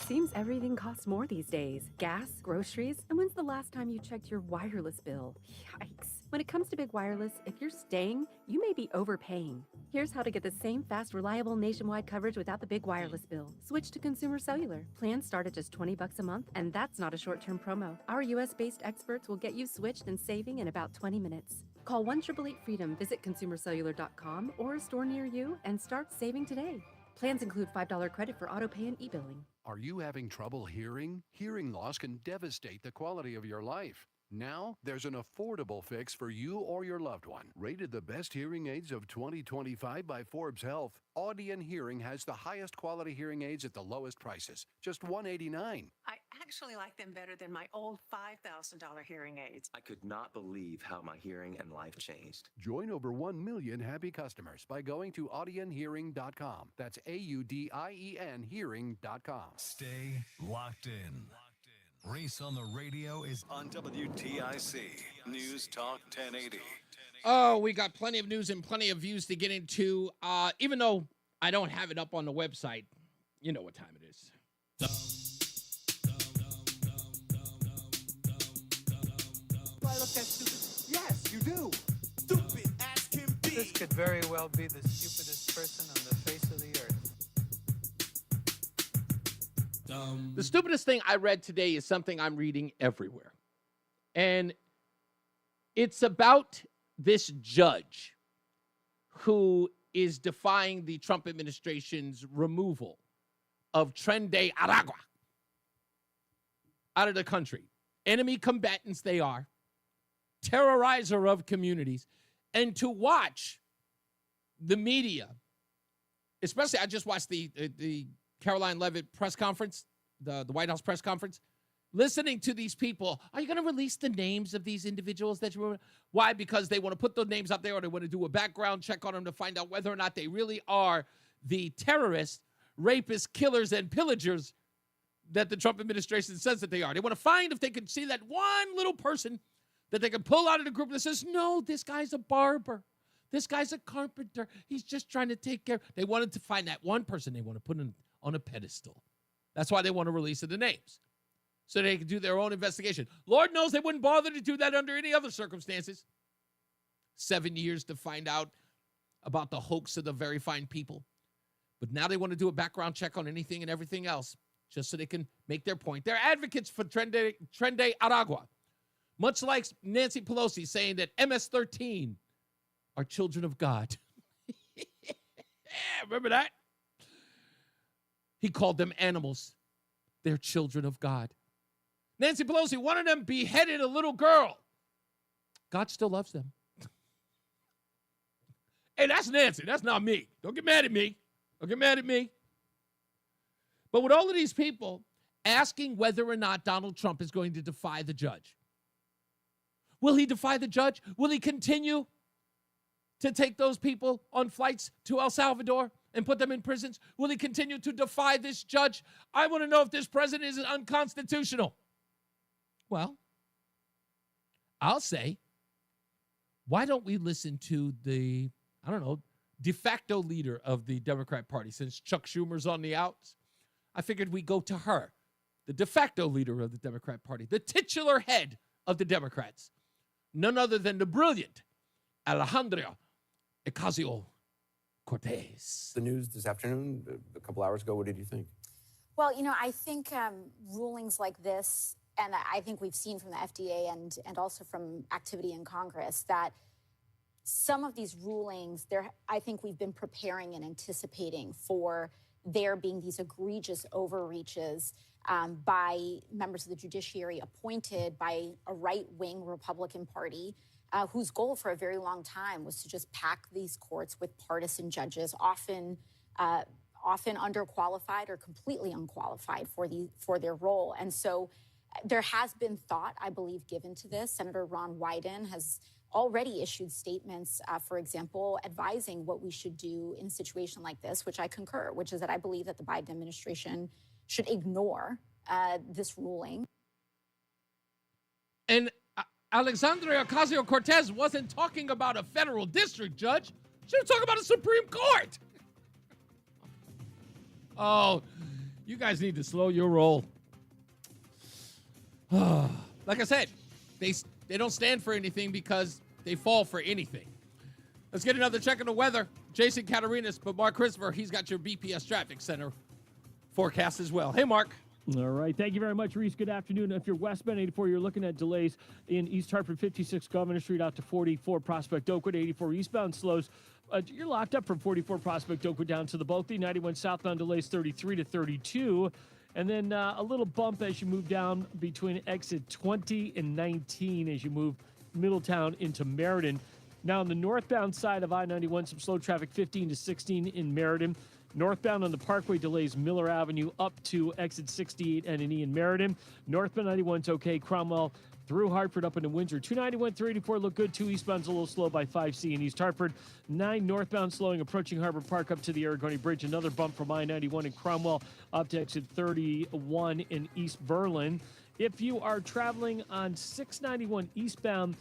[SPEAKER 18] Seems everything costs more these days. Gas, groceries, and when's the last time you checked your wireless bill? Yikes. When it comes to big wireless, if you're staying, you may be overpaying. Here's how to get the same fast, reliable nationwide coverage without the big wireless bill. Switch to Consumer Cellular. Plans start at just $20 a month, and that's not a short-term promo. Our U.S.-based experts will get you switched and saving in about 20 minutes. Call 1-888-FREEDOM, visit consumercellular.com or a store near you, and start saving today. Plans include $5 credit for auto pay and e-billing.
[SPEAKER 19] Are you having trouble hearing? Hearing loss can devastate the quality of your life. Now, there's an affordable fix for you or your loved one. Rated the best hearing aids of 2025 by Forbes Health, Audion Hearing has the highest quality hearing aids at the lowest prices, just $189.
[SPEAKER 20] I actually like them better than my old $5,000 hearing aids.
[SPEAKER 21] I could not believe how my hearing and life changed.
[SPEAKER 19] Join over 1 million happy customers by going to audionhearing.com. That's AUDIEN hearing.com.
[SPEAKER 6] Stay locked in. Reese on the Radio is on WTIC News Talk 1080.
[SPEAKER 5] Oh, we got plenty of news and plenty of views to get into. Even though I don't have it up on the website, you know what time it is.
[SPEAKER 22] Do I look that stupid? Yes, you do. Stupid as can be. This could very well be the stupidest person on the face of the earth.
[SPEAKER 5] The stupidest thing I read today is something I'm reading everywhere. And it's about this judge who is defying the Trump administration's removal of Tren de Aragua out of the country. Enemy combatants they are, terrorizer of communities, and to watch the media, especially I just watched the Caroline Leavitt press conference, the White House press conference, listening to these people. Are you going to release the names of these individuals that you were? Why? Because they want to put those names up there, or they want to do a background check on them to find out whether or not they really are the terrorists, rapists, killers, and pillagers that the Trump administration says that they are. They want to find if they can see that one little person that they can pull out of the group that says, no, this guy's a barber. This guy's a carpenter. He's just trying to take care. They wanted to find that one person they want to put on a pedestal. That's why they want to release the names, so they can do their own investigation. Lord knows they wouldn't bother to do that under any other circumstances. 7 years to find out about the hoax of the very fine people. But now they want to do a background check on anything and everything else, just so they can make their point. They're advocates for Tren de Aragua, much like Nancy Pelosi saying that MS-13 are children of God. Yeah, remember that? He called them animals. They're children of God. Nancy Pelosi, one of them beheaded a little girl. God still loves them. Hey, that's Nancy. That's not me. Don't get mad at me. Don't get mad at me. But with all of these people asking whether or not Donald Trump is going to defy the judge, will he defy the judge? Will he continue to take those people on flights to El Salvador and put them in prisons? Will he continue to defy this judge? I want to know if this president is unconstitutional. Well, I'll say, why don't we listen to the, de facto leader of the Democrat Party, since Chuck Schumer's on the outs? I figured we go to her, the de facto leader of the Democrat Party, the titular head of the Democrats, none other than the brilliant Alejandro Ocasio-Cortez.
[SPEAKER 10] The news this afternoon, a couple hours ago, what did you think?
[SPEAKER 23] Well, I think rulings like this, and I think we've seen from the FDA and also from activity in Congress, that some of these rulings, I think we've been preparing and anticipating for there being these egregious overreaches by members of the judiciary appointed by a right-wing Republican Party whose goal for a very long time was to just pack these courts with partisan judges, often underqualified or completely unqualified for their role. And so there has been thought, I believe, given to this. Senator Ron Wyden has already issued statements, for example, advising what we should do in a situation like this, which I concur, which is that I believe that the Biden administration should ignore this ruling.
[SPEAKER 5] And Alexandria Ocasio-Cortez wasn't talking about a federal district judge. She was talking about a Supreme Court. Oh, you guys need to slow your roll. Like I said, they don't stand for anything because they fall for anything. Let's get another check on the weather. Jason Catarinas, but Mark Christopher, he's got your BPS Traffic Center forecast as well. Hey, Mark.
[SPEAKER 24] All right. Thank you very much, Reese. Good afternoon. If you're westbound 84, you're looking at delays in East Hartford, 56 Governor Street out to 44 Prospect Oakwood, 84 eastbound slows. You're locked up from 44 Prospect Oakwood down to the Bulkley. 91 southbound delays 33 to 32. And then a little bump as you move down between exit 20 and 19 as you move Middletown into Meriden. Now, on the northbound side of I-91, some slow traffic 15 to 16 in Meriden. Northbound on the Parkway delays Miller Avenue up to exit 68 N&E in Meriden. Northbound 91's okay. Cromwell through Hartford up into Windsor. 291, 384 look good. 2 eastbound's a little slow by 5C in East Hartford. 9 northbound slowing approaching Harbor Park up to the Aragoni Bridge. Another bump from I-91 in Cromwell up to exit 31 in East Berlin. If you are traveling on 691 eastbound,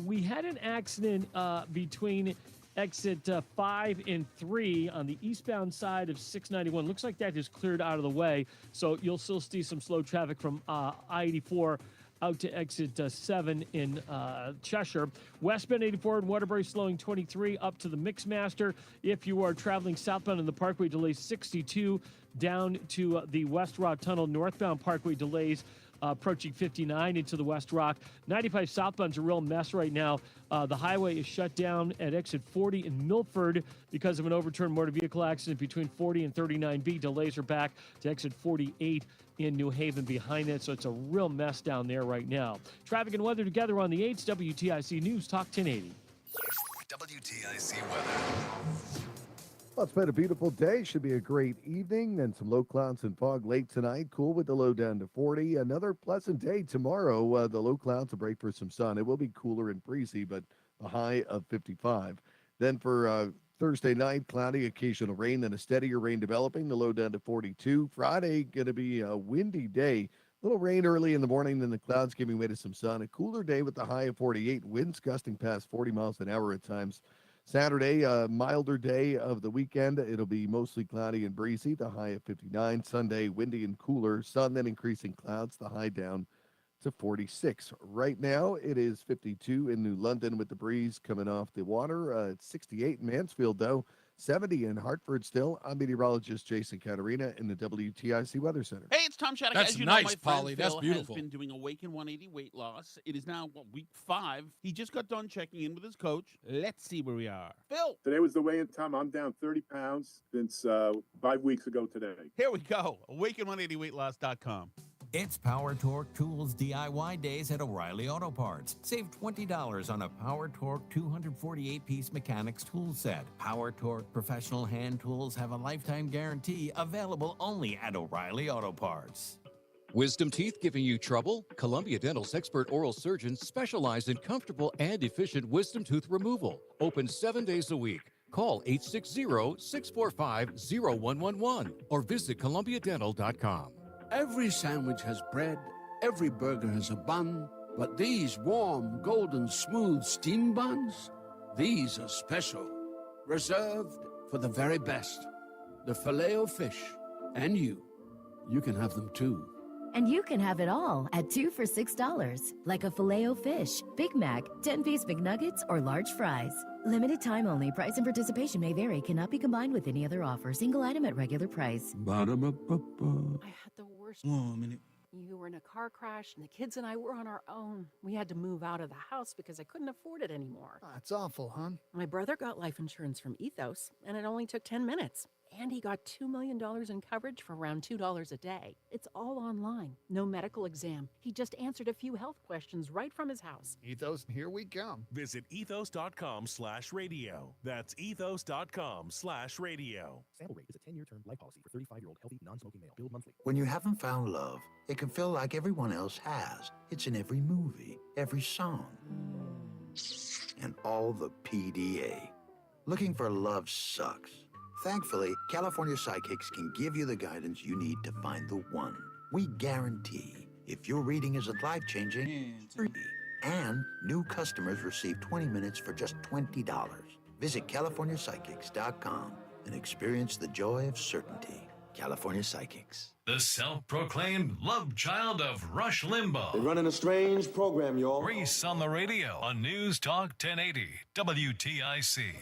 [SPEAKER 24] we had an accident between exit 5 and 3 on the eastbound side of 691. Looks like that is cleared out of the way, so you'll still see some slow traffic from I-84 out to exit 7 in Cheshire. Westbound 84 in Waterbury slowing 23 up to the Mixmaster. If you are traveling southbound in the Parkway, delays 62 down to the West Rock Tunnel. Northbound Parkway delays approaching 59 into the West Rock. 95 southbound's a real mess right now. The highway is shut down at exit 40 in Milford because of an overturned motor vehicle accident between 40 and 39B. Delays are back to exit 48 in New Haven behind that, so it's a real mess down there right now. Traffic and weather together on the 8th. WTIC News Talk 1080.
[SPEAKER 6] WTIC weather.
[SPEAKER 7] Well, it's been a beautiful day. Should be a great evening and some low clouds and fog late tonight. Cool with the low down to 40. Another pleasant day tomorrow. The low clouds will break for some sun. It will be cooler and breezy, but a high of 55. Then for Thursday night, cloudy, occasional rain, then a steadier rain developing. The low down to 42. Friday, going to be a windy day. Little rain early in the morning, then the clouds giving way to some sun. A cooler day with the high of 48. Winds gusting past 40 miles an hour at times. Saturday, a milder day of the weekend. It'll be mostly cloudy and breezy, the high of 59. Sunday, windy and cooler. Sun, then increasing clouds, the high down to 46. Right now, it is 52 in New London with the breeze coming off the water. It's 68 in Mansfield, though. 70 in Hartford still. I'm meteorologist Jason Caterina in the WTIC Weather Center.
[SPEAKER 2] Hey, it's Tom Shattuck.
[SPEAKER 5] That's
[SPEAKER 2] As you
[SPEAKER 5] nice,
[SPEAKER 2] know, my
[SPEAKER 5] Polly.
[SPEAKER 2] friend
[SPEAKER 5] That's
[SPEAKER 2] Phil
[SPEAKER 5] beautiful.
[SPEAKER 2] has been doing Awaken 180 weight loss. It is now, week 5. He just got done checking in with his coach. Let's see where we are. Phil.
[SPEAKER 3] Today was the weigh-in time. I'm down 30 pounds since 5 weeks ago today.
[SPEAKER 2] Here we go. Awaken180weightloss.com.
[SPEAKER 9] It's Power Torque Tools DIY days at O'Reilly Auto Parts. Save $20 on a Power Torque 248-piece mechanics tool set. Power Torque professional hand tools have a lifetime guarantee, available only at O'Reilly Auto Parts.
[SPEAKER 4] Wisdom teeth giving you trouble? Columbia Dental's expert oral surgeons specialize in comfortable and efficient wisdom tooth removal. Open 7 days a week. Call 860-645-0111 or visit columbiadental.com.
[SPEAKER 8] Every sandwich has bread, every burger has a bun, but these warm, golden, smooth steam buns, these are special, reserved for the very best. The Filet-O-Fish, and you can have them too.
[SPEAKER 25] And you can have it all at 2 for $6, like a Filet-O-Fish, Big Mac, 10-piece McNuggets, or large fries. Limited time only. Price and participation may vary. Cannot be combined with any other offer. Single item at regular price.
[SPEAKER 8] Ba-da-ba-ba-ba.
[SPEAKER 26] I had the worst.
[SPEAKER 8] Oh, a minute.
[SPEAKER 26] You were in a car crash, and the kids and I were on our own. We had to move out of the house because I couldn't afford it anymore.
[SPEAKER 27] That's awful, hon.
[SPEAKER 26] My brother got life insurance from Ethos, and it only took 10 minutes. And he got $2 million in coverage for around $2 a day. It's all online. No medical exam. He just answered a few health questions right from his house.
[SPEAKER 27] Ethos, here we come.
[SPEAKER 28] Visit ethos.com/radio. That's ethos.com/radio.
[SPEAKER 29] Sample rate is a 10-year term life policy for 35-year-old healthy, non-smoking male. Billed monthly.
[SPEAKER 30] When you haven't found love, it can feel like everyone else has. It's in every movie, every song, and all the PDA. Looking for love sucks. Thankfully, California Psychics can give you the guidance you need to find the one. We guarantee if your reading isn't life-changing, and new customers receive 20 minutes for just $20. Visit CaliforniaPsychics.com and experience the joy of certainty. California Psychics.
[SPEAKER 6] The self-proclaimed love child of Rush Limbaugh.
[SPEAKER 31] They're running a strange program, y'all.
[SPEAKER 6] Reese on the radio on News Talk 1080 WTIC.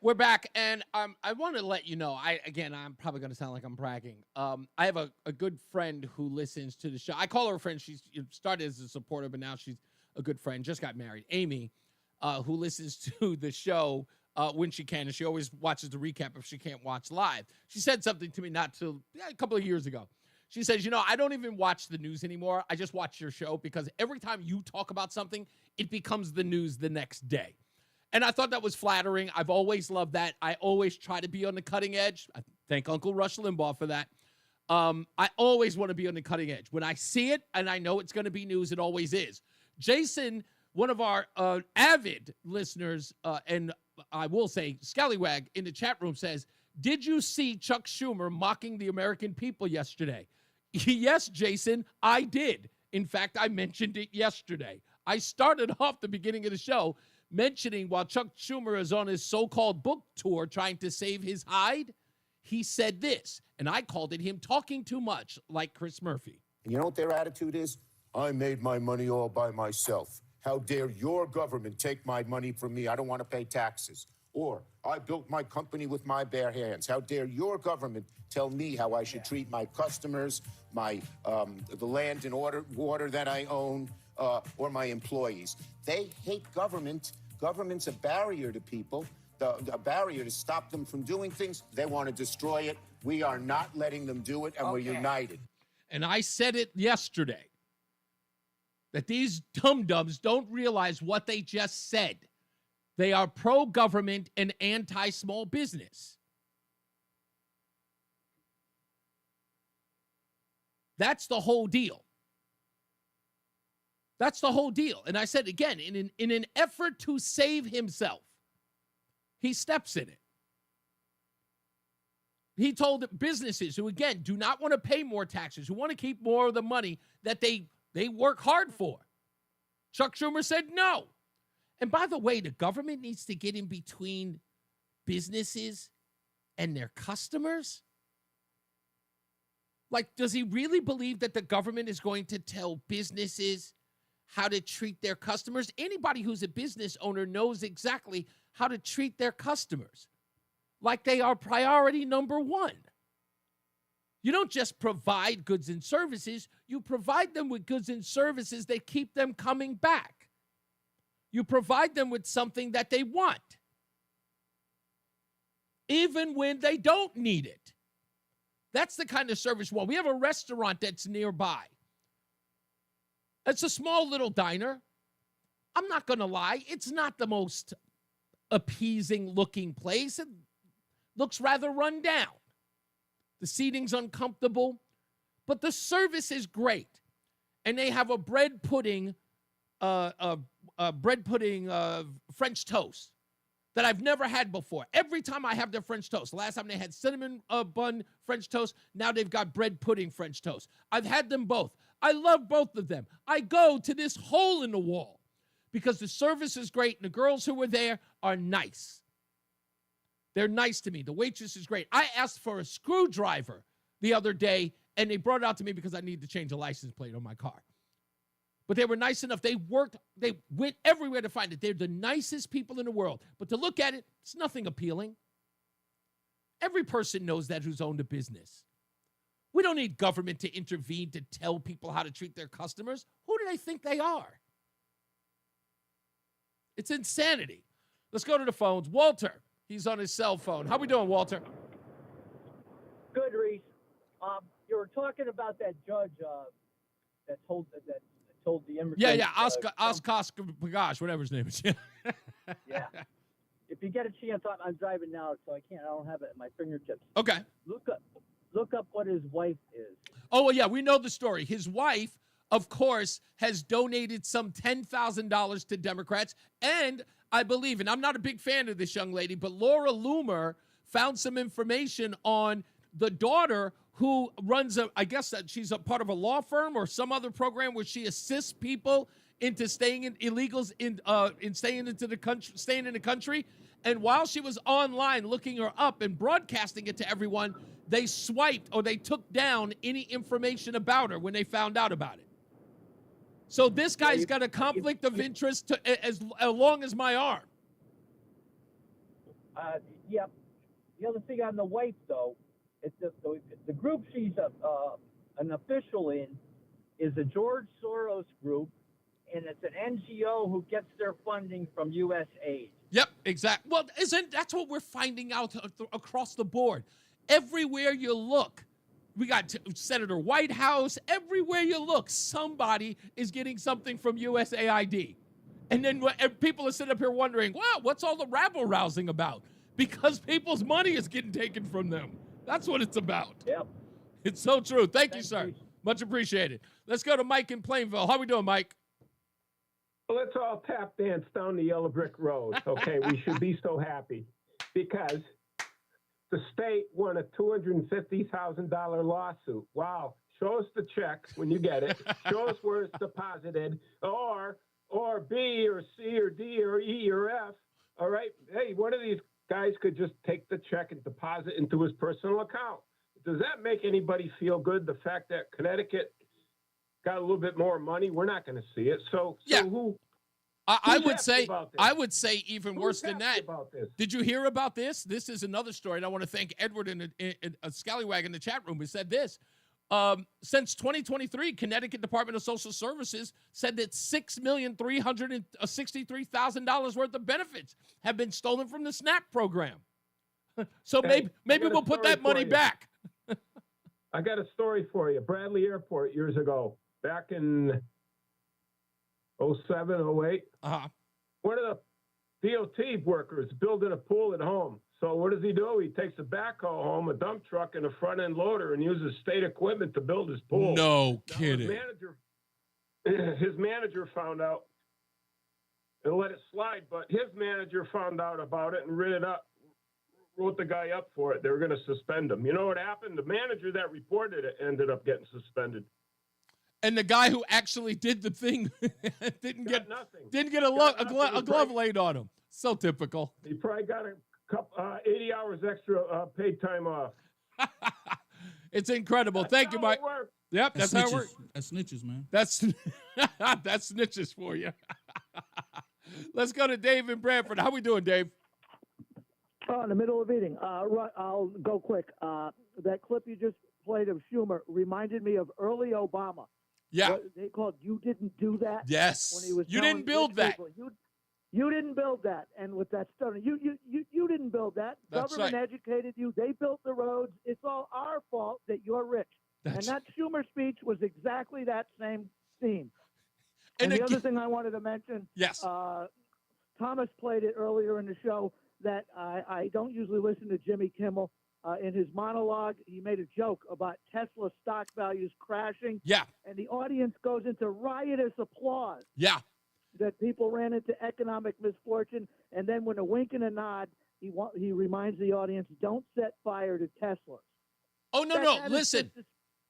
[SPEAKER 5] We're back, and I want to let you know, I'm probably going to sound like I'm bragging. I have a good friend who listens to the show. I call her a friend. She's started as a supporter, but now she's a good friend. Just got married. Amy, who listens to the show when she can, and she always watches the recap if she can't watch live. She said something to me a couple of years ago. She says, I don't even watch the news anymore. I just watch your show because every time you talk about something, it becomes the news the next day. And I thought that was flattering. I've always loved that. I always try to be on the cutting edge. I thank Uncle Rush Limbaugh for that. I always want to be on the cutting edge. When I see it and I know it's going to be news, it always is. Jason, one of our avid listeners, and I will say Scallywag in the chat room says, did you see Chuck Schumer mocking the American people yesterday? Yes, Jason, I did. In fact, I mentioned it yesterday. I started off the beginning of the show mentioning while Chuck Schumer is on his so-called book tour trying to save his hide, he said this, and I called it him talking too much like Chris Murphy.
[SPEAKER 1] You know what their attitude is? I made my money all by myself. How dare your government take my money from me? I don't want to pay taxes. Or I built my company with my bare hands. How dare your government tell me how I should treat my customers, the land and water that I own, or my employees. They hate government. Government's a barrier to people, a barrier to stop them from doing things. They want to destroy it. We are not letting them do it, and we're united.
[SPEAKER 5] And I said it yesterday, that these dum-dums don't realize what they just said. They are pro-government and anti-small business. That's the whole deal. That's the whole deal. And I said again, in an effort to save himself, he steps in it. He told businesses who, again, do not want to pay more taxes, who want to keep more of the money that they work hard for. Chuck Schumer said no. And by the way, the government needs to get in between businesses and their customers. Like, does he really believe that the government is going to tell businesses how to treat their customers? Anybody who's a business owner knows exactly how to treat their customers, like they are priority number one. You don't just provide goods and services, you provide them with goods and services that keep them coming back. You provide them with something that they want, even when they don't need it. That's the kind of service we want. We have a restaurant that's nearby. It's a small little diner. I'm not going to lie, it's not the most appeasing looking place. It looks rather run down. The seating's uncomfortable, but the service is great. And they have a bread pudding French toast that I've never had before. Every time I have their French toast, last time they had cinnamon bun French toast, now they've got bread pudding French toast. I've had them both. I love both of them. I go to this hole in the wall because the service is great and the girls who were there are nice. They're nice to me. The waitress is great. I asked for a screwdriver the other day, and they brought it out to me because I need to change a license plate on my car. But they were nice enough. They went everywhere to find it. They're the nicest people in the world. But to look at it, it's nothing appealing. Every person knows that who's owned a business. We don't need government to intervene to tell people how to treat their customers. Who do they think they are? It's insanity. Let's go to the phones. Walter, he's on his cell phone. How we doing, Walter?
[SPEAKER 11] Good, Reese. You were talking about that judge that told the immigrants.
[SPEAKER 5] Yeah, Oscar Pagash, whatever his name is.
[SPEAKER 11] Yeah. If you get a chance, I'm driving now, so I don't have it at my fingertips.
[SPEAKER 5] Okay.
[SPEAKER 11] Look up what his wife is.
[SPEAKER 5] Oh, well, yeah, we know the story. His wife, of course, has donated some $10,000 to Democrats. And I believe, and I'm not a big fan of this young lady, but Laura Loomer found some information on the daughter who runs I guess that she's a part of a law firm or some other program where she assists people into staying in illegals in staying in the country. And while she was online looking her up and broadcasting it to everyone, they swiped or they took down any information about her when they found out about it. So this guy's got a conflict of interest as long as my arm.
[SPEAKER 11] Yeah. The other thing on the wife, though, it's the group she's an official in is a George Soros group, and it's an NGO who gets their funding from U.S. aid.
[SPEAKER 5] Yep, exactly. Well, that's what we're finding out across the board. Everywhere you look, We got Senator Whitehouse. Everywhere you look, somebody is getting something from USAID. And then people are sitting up here wondering, wow, what's all the rabble-rousing about? Because people's money is getting taken from them. That's what it's about.
[SPEAKER 11] Yep.
[SPEAKER 5] It's so true. Thank you, sir. Much appreciated. Let's go to Mike in Plainville. How we doing, Mike?
[SPEAKER 12] Well, let's all tap dance down the yellow brick road. Okay, we should be so happy because the state won a $250,000 lawsuit. Wow. Show us the check when you get it. Show us where it's deposited, or B or C or D or E or F. All right. Hey, one of these guys could just take the check and deposit into his personal account. Does that make anybody feel good? The fact that Connecticut got a little bit more money, we're not going to see it. So who?
[SPEAKER 5] I would say even worse than that.
[SPEAKER 12] About this?
[SPEAKER 5] Did you hear about this? This is another story, and I want to thank Edward in a Scallywag in the chat room who said this. Since 2023, Connecticut Department of Social Services said that $6,363,000 worth of benefits have been stolen from the SNAP program. So maybe we'll put that money back.
[SPEAKER 12] I got a story for you. Bradley Airport years ago, back in 07, 08. One of the DOT workers building a pool at home. So what does he do? He takes a backhoe home, a dump truck, and a front-end loader, and uses state equipment to build his pool.
[SPEAKER 5] No kidding.
[SPEAKER 12] His manager found out and let it slide, but his manager found out about it and wrote the guy up for it. They were going to suspend him. You know what happened? The manager that reported it ended up getting suspended.
[SPEAKER 5] And the guy who actually did the thing didn't get a glove laid on him. So typical.
[SPEAKER 12] He probably got a couple 80 hours extra paid time off.
[SPEAKER 5] It's incredible. Thank you, Mike. Yep, that's how it works.
[SPEAKER 13] That's snitches, man.
[SPEAKER 5] That's snitches for you. Let's go to Dave in Brantford. How we doing, Dave?
[SPEAKER 14] Oh, in the middle of eating. I'll go quick. That clip you just played of Schumer reminded me of early Obama.
[SPEAKER 5] Yeah.
[SPEAKER 14] What they called "You Didn't Do That."
[SPEAKER 5] Yes.
[SPEAKER 14] When he was
[SPEAKER 5] You didn't build that.
[SPEAKER 14] You didn't build that. And with that stuff, you didn't build that.
[SPEAKER 5] That's
[SPEAKER 14] Government
[SPEAKER 5] right.
[SPEAKER 14] educated you. They built the roads. It's all our fault that you're rich. And that Schumer speech was exactly that same theme. And the other thing I wanted to mention,
[SPEAKER 5] yes,
[SPEAKER 14] Thomas played it earlier in the show, that I don't usually listen to Jimmy Kimmel. In his monologue, he made a joke about Tesla stock values crashing.
[SPEAKER 5] Yeah.
[SPEAKER 14] And the audience goes into riotous applause.
[SPEAKER 5] Yeah.
[SPEAKER 14] That people ran into economic misfortune. And then with a wink and a nod, he reminds the audience, don't set fire to Tesla.
[SPEAKER 5] Oh, no. Listen.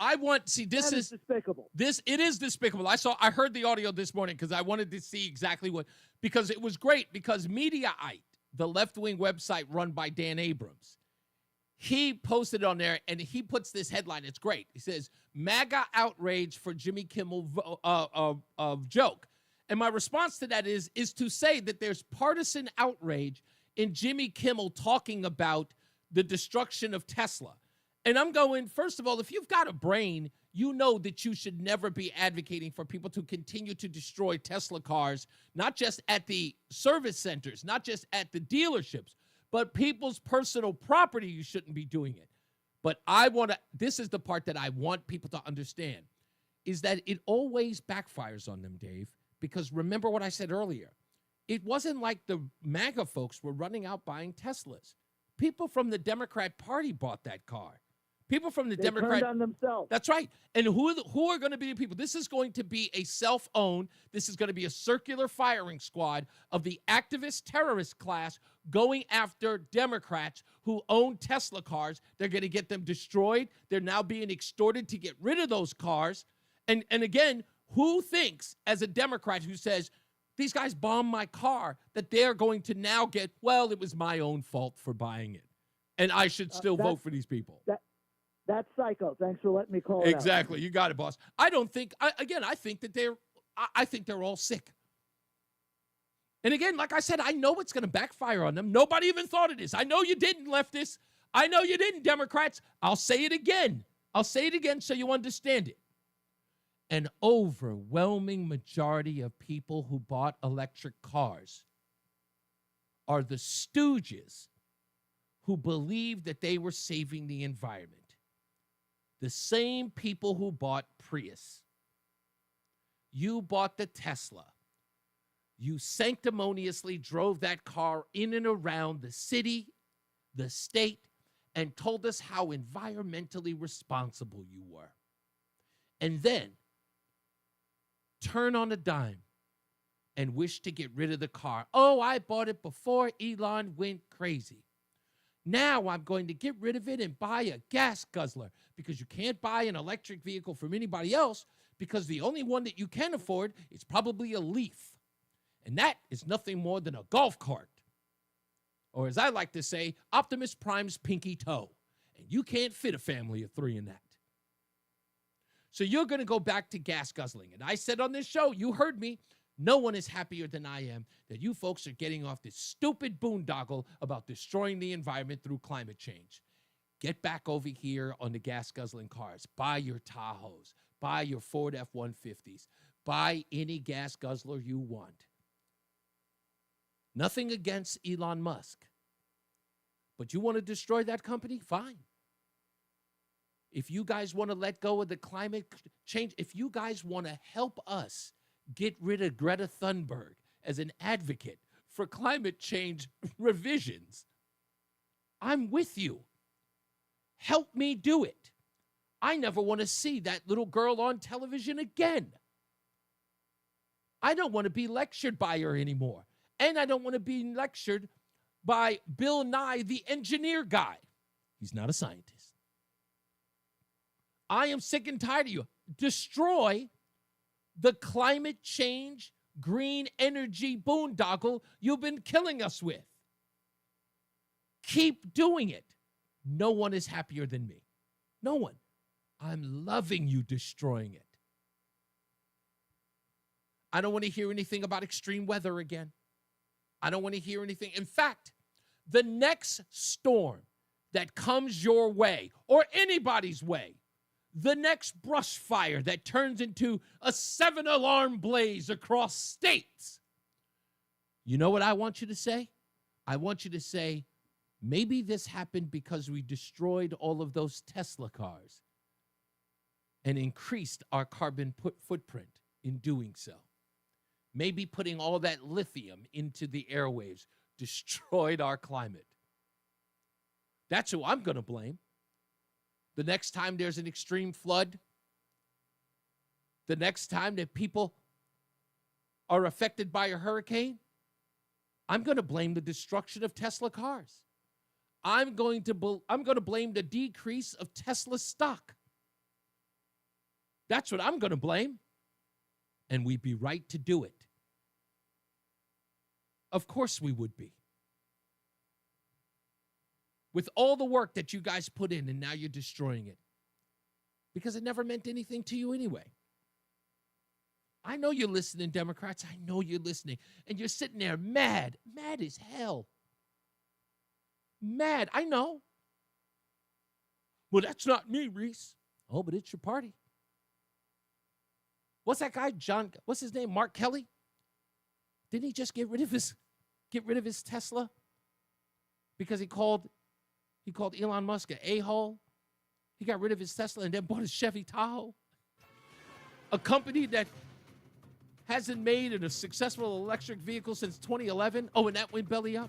[SPEAKER 5] This is
[SPEAKER 14] despicable.
[SPEAKER 5] It is despicable. I heard the audio this morning because I wanted to see exactly because it was great, because Mediaite, the left-wing website run by Dan Abrams, he posted on there and he puts this headline. It's great. He says, MAGA outrage for Jimmy Kimmel joke. And my response to that is to say that there's partisan outrage in Jimmy Kimmel talking about the destruction of Tesla. And I'm going, first of all, if you've got a brain, you know that you should never be advocating for people to continue to destroy Tesla cars, not just at the service centers, not just at the dealerships, but people's personal property. You shouldn't be doing it. But this is the part that I want people to understand, is that it always backfires on them, Dave, because remember what I said earlier. It wasn't like the MAGA folks were running out buying Teslas. People from the Democrat Party bought that car. People from the Democrat
[SPEAKER 14] turned on themselves.
[SPEAKER 5] That's right. And who are going to be the people? This is going to be a self-owned. This is going to be a circular firing squad of the activist terrorist class going after Democrats who own Tesla cars. They're going to get them destroyed. They're now being extorted to get rid of those cars. And again, who thinks as a Democrat who says, these guys bombed my car, that they're going to now get, well, it was my own fault for buying it, and I should still vote for these people.
[SPEAKER 14] That's psycho. Thanks for letting me call it out.
[SPEAKER 5] Exactly. You got it, boss. I think that I think they're all sick. And again, like I said, I know it's going to backfire on them. Nobody even thought of this. I know you didn't, leftists. I know you didn't, Democrats. I'll say it again. So you understand it. An overwhelming majority of people who bought electric cars are the stooges who believed that they were saving the environment. The same people who bought Prius. You bought the Tesla. You sanctimoniously drove that car in and around the city, the state, and told us how environmentally responsible you were. And then turn on a dime and wish to get rid of the car. Oh, I bought it before Elon went crazy. Now I'm going to get rid of it and buy a gas guzzler, because you can't buy an electric vehicle from anybody else, because the only one that you can afford is probably a Leaf. And that is nothing more than a golf cart. Or as I like to say, Optimus Prime's pinky toe. And you can't fit a family of 3 in that. So you're going to go back to gas guzzling. And I said on this show, you heard me, no one is happier than I am that you folks are getting off this stupid boondoggle about destroying the environment through climate change. Get back over here on the gas guzzling cars. Buy your Tahoes. Buy your Ford F-150s. Buy any gas guzzler you want. Nothing against Elon Musk. But you want to destroy that company? Fine. If you guys want to let go of the climate change, if you guys want to help us get rid of Greta Thunberg as an advocate for climate change revisions, I'm with you. Help me do it. I never want to see that little girl on television again. I don't want to be lectured by her anymore. And I don't want to be lectured by Bill Nye, the engineer guy. He's not a scientist. I am sick and tired of you. Destroy the climate change, green energy boondoggle you've been killing us with. Keep doing it. No one is happier than me. No one. I'm loving you destroying it. I don't want to hear anything about extreme weather again. I don't want to hear anything. In fact, the next storm that comes your way or anybody's way, the next brush fire that turns into a 7-alarm blaze across states, you know what I want you to say? I want you to say, maybe this happened because we destroyed all of those Tesla cars and increased our carbon footprint in doing so. Maybe putting all that lithium into the airwaves destroyed our climate. That's who I'm going to blame. The next time there's an extreme flood, the next time that people are affected by a hurricane, I'm going to blame the destruction of Tesla cars. I'm going to blame the decrease of Tesla stock. That's what I'm going to blame. And we'd be right to do it. Of course we would be. With all the work that you guys put in, and now you're destroying it. Because it never meant anything to you anyway. I know you're listening, Democrats. I know you're listening. And you're sitting there mad. Mad as hell. Mad. I know. Well, that's not me, Reese. Oh, but it's your party. What's that guy, what's his name, Mark Kelly? Didn't he just get rid of his Tesla? Because he called Elon Musk an a-hole. He got rid of his Tesla and then bought a Chevy Tahoe. A company that hasn't made a successful electric vehicle since 2011. Oh, and that went belly up.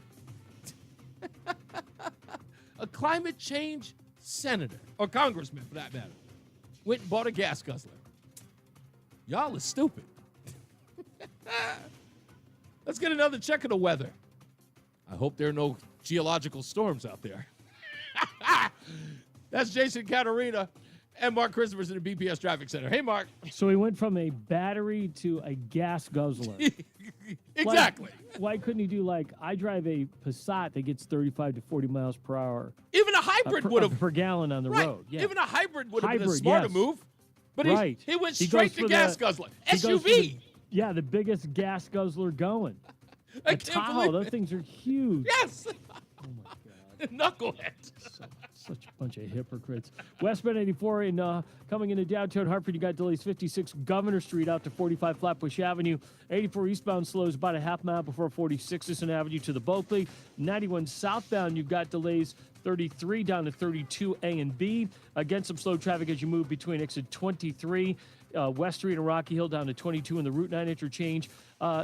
[SPEAKER 5] A climate change senator, or congressman for that matter, went and bought a gas guzzler. Y'all are stupid. Let's get another check of the weather. I hope there are no geological storms out there. That's Jason Caterina and Mark Christopher's in the BPS Traffic Center. Hey, Mark.
[SPEAKER 24] So he went from a battery to a gas guzzler.
[SPEAKER 5] Exactly.
[SPEAKER 24] Why couldn't he do I drive a Passat that gets 35 to 40 miles per hour.
[SPEAKER 5] Even a hybrid would have.
[SPEAKER 24] Per gallon on the road. Yeah.
[SPEAKER 5] Even a hybrid would have been a smarter move. But he went straight to gas guzzler. SUV.
[SPEAKER 24] The biggest gas guzzler going.
[SPEAKER 5] I
[SPEAKER 24] a
[SPEAKER 5] can't
[SPEAKER 24] Tahoe,
[SPEAKER 5] believe
[SPEAKER 24] those things are huge.
[SPEAKER 5] Yes.
[SPEAKER 24] Oh, my God.
[SPEAKER 5] Knucklehead.
[SPEAKER 24] Such a bunch of hypocrites. Westbound 84 in coming into downtown Hartford, you got delays 56 Governor Street out to 45 Flatbush Avenue. 84 eastbound slows about a half mile before 46 Sisson Avenue to the Bulkley. 91 southbound, you've got delays 33 down to 32 A and B. Again, some slow traffic as you move between exit 23 West Street and Rocky Hill down to 22 in the Route 9 interchange.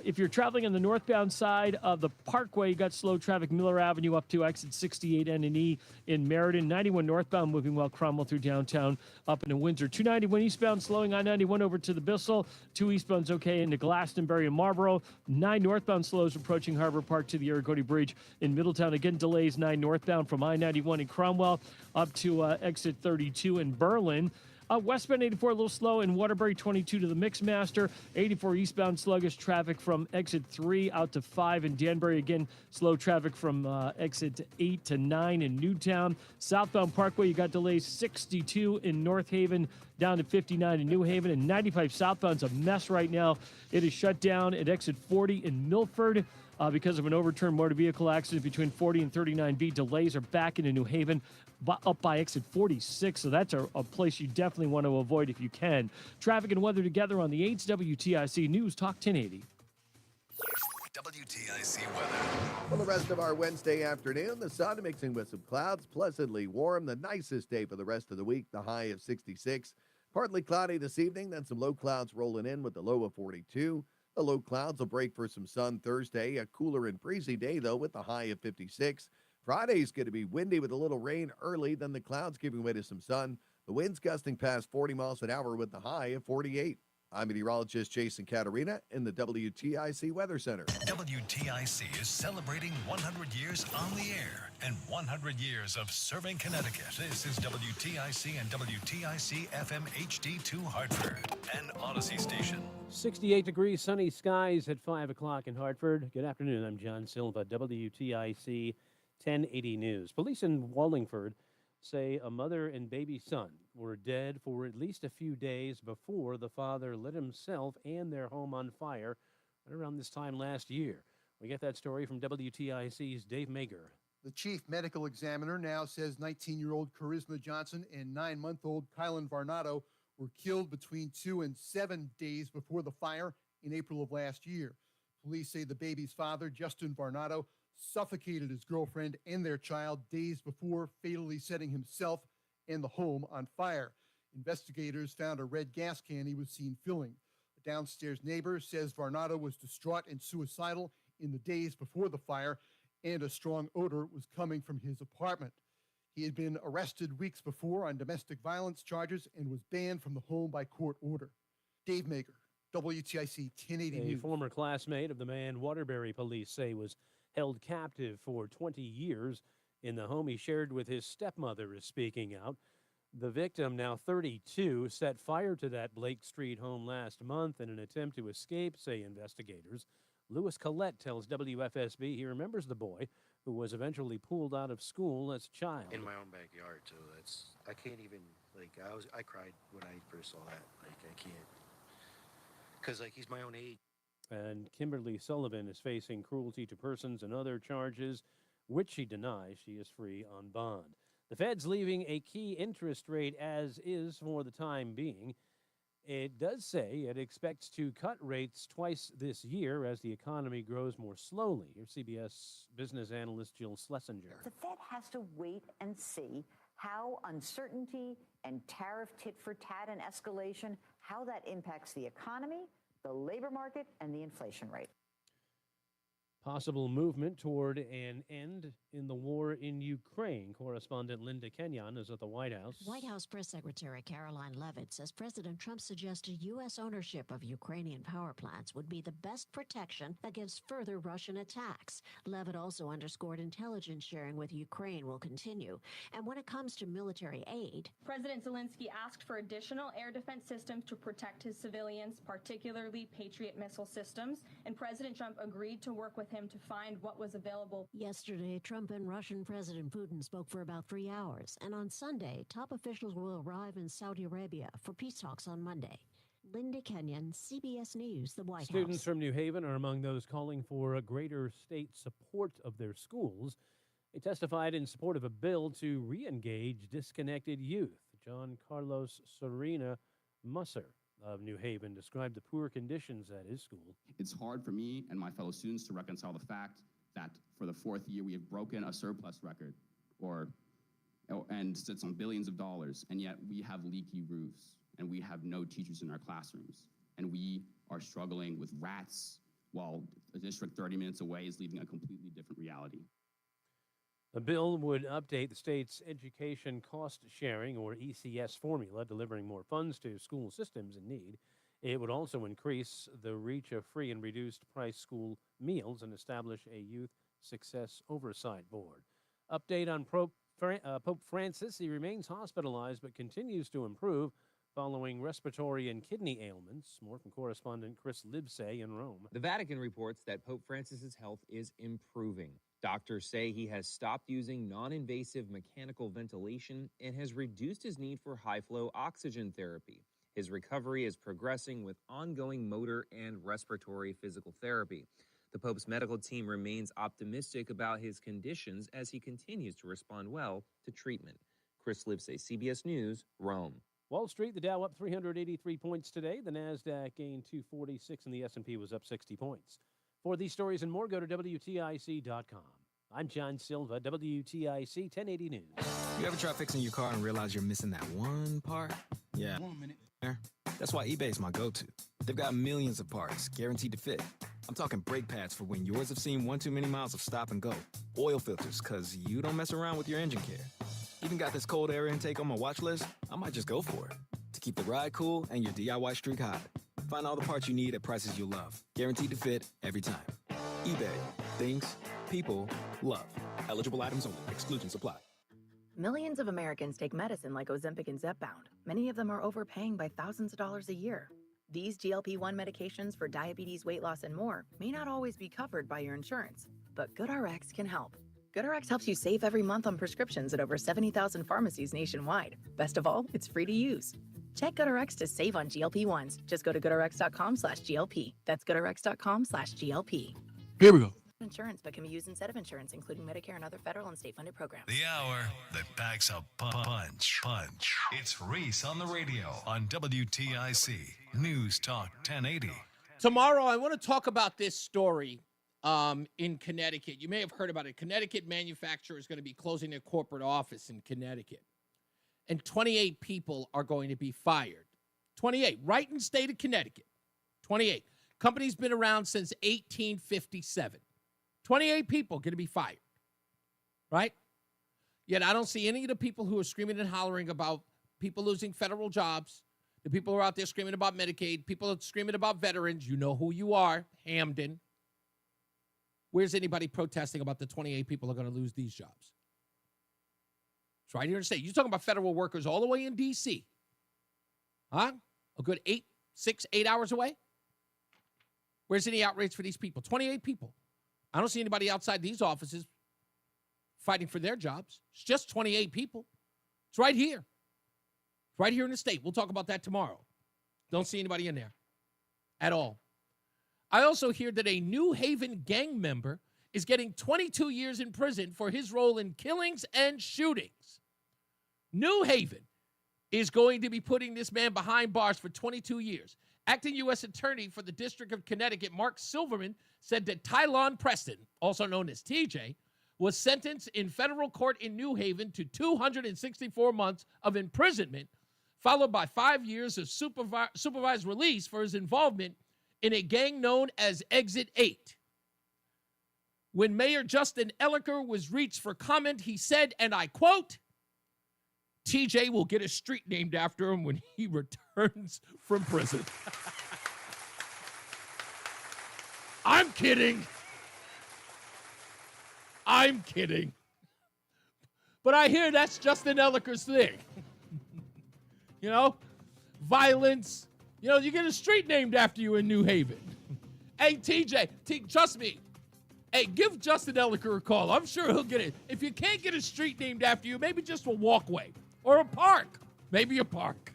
[SPEAKER 24] If you're traveling on the northbound side of the Parkway, you got slow traffic Miller Avenue up to exit 68 N and E in Meriden. 91 northbound moving well Cromwell through downtown up into Windsor. 291 eastbound slowing I-91 over to the Bissell. 2 eastbound's okay into Glastonbury and Marlboro. 9 northbound slows approaching Harbor Park to the Aragodi Bridge in Middletown. Again, delays 9 northbound from I-91 in Cromwell up to exit 32 in Berlin. Westbound 84 a little slow in Waterbury, 22 to the Mixmaster. 84 eastbound sluggish traffic from exit 3 out to 5 in Danbury. Again, slow traffic from exit 8 to 9 in Newtown. Southbound Parkway, you got delays 62 in North Haven down to 59 in New Haven. And 95 southbound's a mess right now. It is shut down at exit 40 in Milford. Because of an overturned motor vehicle accident between 40 and 39B. Delays are back into New Haven, up by exit 46. So that's a place you definitely want to avoid if you can. Traffic and weather together on the 8's WTIC News Talk 1080.
[SPEAKER 6] WTIC weather.
[SPEAKER 7] For the rest of our Wednesday afternoon, the sun mixing with some clouds, pleasantly warm. The nicest day for the rest of the week, the high of 66. Partly cloudy this evening, then some low clouds rolling in with the low of 42. The low clouds will break for some sun Thursday. A cooler and breezy day, though, with the high of 56. Friday's going to be windy with a little rain early, then the clouds giving way to some sun. The winds gusting past 40 miles an hour with the high of 48. I'm meteorologist Jason Caterina in the WTIC Weather Center.
[SPEAKER 6] WTIC is celebrating 100 years on the air and 100 years of serving Connecticut. This is WTIC and WTIC FM HD2 Hartford, an Odyssey station.
[SPEAKER 10] 68 degrees, sunny skies at 5 o'clock in Hartford. Good afternoon. I'm John Silva, WTIC 1080 News. Police in Wallingford say a mother and baby son were dead for at least a few days before the father lit himself and their home on fire right around this time last year. We get that story from WTIC's Dave Mager.
[SPEAKER 13] The chief medical examiner now says 19-year-old Charisma Johnson and 9-month-old Kylan Varnado were killed between 2 and 7 days before the fire in April of last year. Police say the baby's father, Justin Varnado, suffocated his girlfriend and their child days before fatally setting himself and the home on fire. Investigators found a red gas can he was seen filling. A downstairs neighbor says Varnado was distraught and suicidal in the days before the fire, and a strong odor was coming from his apartment. He had been arrested weeks before on domestic violence charges and was banned from the home by court order. Dave Mager, WTIC 1080 News.
[SPEAKER 10] A former classmate of the man Waterbury police say was held captive for 20 years in the home he shared with his stepmother is speaking out. The victim, now 32, set fire to that Blake Street home last month in an attempt to escape, say investigators. Louis Collette tells WFSB he remembers the boy who was eventually pulled out of school as a child.
[SPEAKER 15] In my own backyard, so I can't even, I cried when I first saw that. I can't, because he's my own age.
[SPEAKER 10] And Kimberly Sullivan is facing cruelty to persons and other charges, which she denies. She is free on bond. The Fed's leaving a key interest rate as is for the time being. It does say it expects to cut rates twice this year as the economy grows more slowly. Here's CBS business analyst Jill Schlesinger.
[SPEAKER 16] The Fed has to wait and see how uncertainty and tariff tit-for-tat and escalation, how that impacts the economy, the labor market, and the inflation rate.
[SPEAKER 10] Possible movement toward an end in the war in Ukraine. Correspondent Linda Kenyon is at the White House.
[SPEAKER 17] White House Press Secretary Caroline Leavitt says President Trump suggested U.S. ownership of Ukrainian power plants would be the best protection against further Russian attacks. Leavitt also underscored intelligence sharing with Ukraine will continue. And when it comes to military aid,
[SPEAKER 18] President Zelensky asked for additional air defense systems to protect his civilians, particularly Patriot missile systems, and President Trump agreed to work with him to find what was available.
[SPEAKER 17] Yesterday, Trump and Russian President Putin spoke for about 3 hours, and on Sunday, top officials will arrive in Saudi Arabia for peace talks on Monday. Linda Kenyon, CBS News, the White House.
[SPEAKER 10] Students from New Haven are among those calling for a greater state support of their schools He testified in support of a bill to re-engage disconnected youth. John Carlos Serena Musser of New Haven described the poor conditions at his school.
[SPEAKER 2] It's hard for me and my fellow students to reconcile the fact that for the fourth year we have broken a surplus record and sits on billions of dollars, and yet we have leaky roofs and we have no teachers in our classrooms, and we are struggling with rats while a district 30 minutes away is leaving a completely different reality.
[SPEAKER 10] The bill would update the state's education cost sharing, or ECS, formula, delivering more funds to school systems in need. It would also increase the reach of free and reduced price school meals and establish a youth success oversight board. Update on Pope Francis. He remains hospitalized but continues to improve following respiratory and kidney ailments. More from correspondent Chris Livesay in Rome.
[SPEAKER 3] The Vatican reports that Pope Francis's health is improving. Doctors say he has stopped using non-invasive mechanical ventilation and has reduced his need for high-flow oxygen therapy. His recovery is progressing with ongoing motor and respiratory physical therapy. The Pope's medical team remains optimistic about his conditions as he continues to respond well to treatment. Chris Livesay, CBS News, Rome.
[SPEAKER 10] Wall Street, the Dow up 383 points today. The NASDAQ gained 246 and the S&P was up 60 points. For these stories and more, go to WTIC.com. I'm John Silva, WTIC 1080 News.
[SPEAKER 4] You ever try fixing your car and realize you're missing that one part? Yeah. 1 minute. That's why eBay's my go-to. They've got millions of parts, guaranteed to fit. I'm talking brake pads for when yours have seen one too many miles of stop and go. Oil filters, because you don't mess around with your engine care. Even got this cold air intake on my watch list. I might just go for it. To keep the ride cool and your DIY streak high. Find all the parts you need at prices you'll love. Guaranteed to fit every time. eBay. Things people love. Eligible items only. Exclusions apply.
[SPEAKER 9] Millions of Americans take medicine like Ozempic and Zepbound. Many of them are overpaying by thousands of dollars a year. These GLP-1 medications for diabetes, weight loss, and more may not always be covered by your insurance, but GoodRx can help. GoodRx helps you save every month on prescriptions at over 70,000 pharmacies nationwide. Best of all, it's free to use. Check GoodRx to save on GLP-1s. Just go to GoodRx.com/GLP. That's GoodRx.com/GLP.
[SPEAKER 6] Here we go.
[SPEAKER 9] Insurance, but can be used instead of insurance, including Medicare and other federal and state-funded programs.
[SPEAKER 6] The hour that packs a punch. It's Reese on the Radio on WTIC News Talk 1080.
[SPEAKER 5] Tomorrow, I want to talk about this story in Connecticut. You may have heard about it. Connecticut manufacturer is going to be closing their corporate office in Connecticut. And 28 people are going to be fired. 28, right in the state of Connecticut. 28. Company's been around since 1857. 28 people going to be fired, right? Yet I don't see any of the people who are screaming and hollering about people losing federal jobs, the people who are out there screaming about Medicaid, people are screaming about veterans. You know who you are, Hamden. Where's anybody protesting about the 28 people who are going to lose these jobs? It's right here in the state. You're talking about federal workers all the way in D.C. Huh? A good 6, 8 hours away? Where's any outrage for these people? 28 people. I don't see anybody outside these offices fighting for their jobs. It's just 28 people. It's right here. It's right here in the state. We'll talk about that tomorrow. Don't see anybody in there at all. I also hear that a New Haven gang member is getting 22 years in prison for his role in killings and shootings. New Haven is going to be putting this man behind bars for 22 years. Acting U.S. Attorney for the District of Connecticut, Mark Silverman, said that Tylon Preston, also known as TJ, was sentenced in federal court in New Haven to 264 months of imprisonment, followed by 5 years of supervised release for his involvement in a gang known as Exit 8. When Mayor Justin Elliker was reached for comment, he said, and I quote, TJ will get a street named after him when he returns from prison. I'm kidding. I'm kidding. But I hear that's Justin Elliker's thing. You know, violence. You know, you get a street named after you in New Haven. Hey, TJ, trust me. Hey, give Justin Elliker a call. I'm sure he'll get it. If you can't get a street named after you, maybe just a walkway or a park. Maybe a park.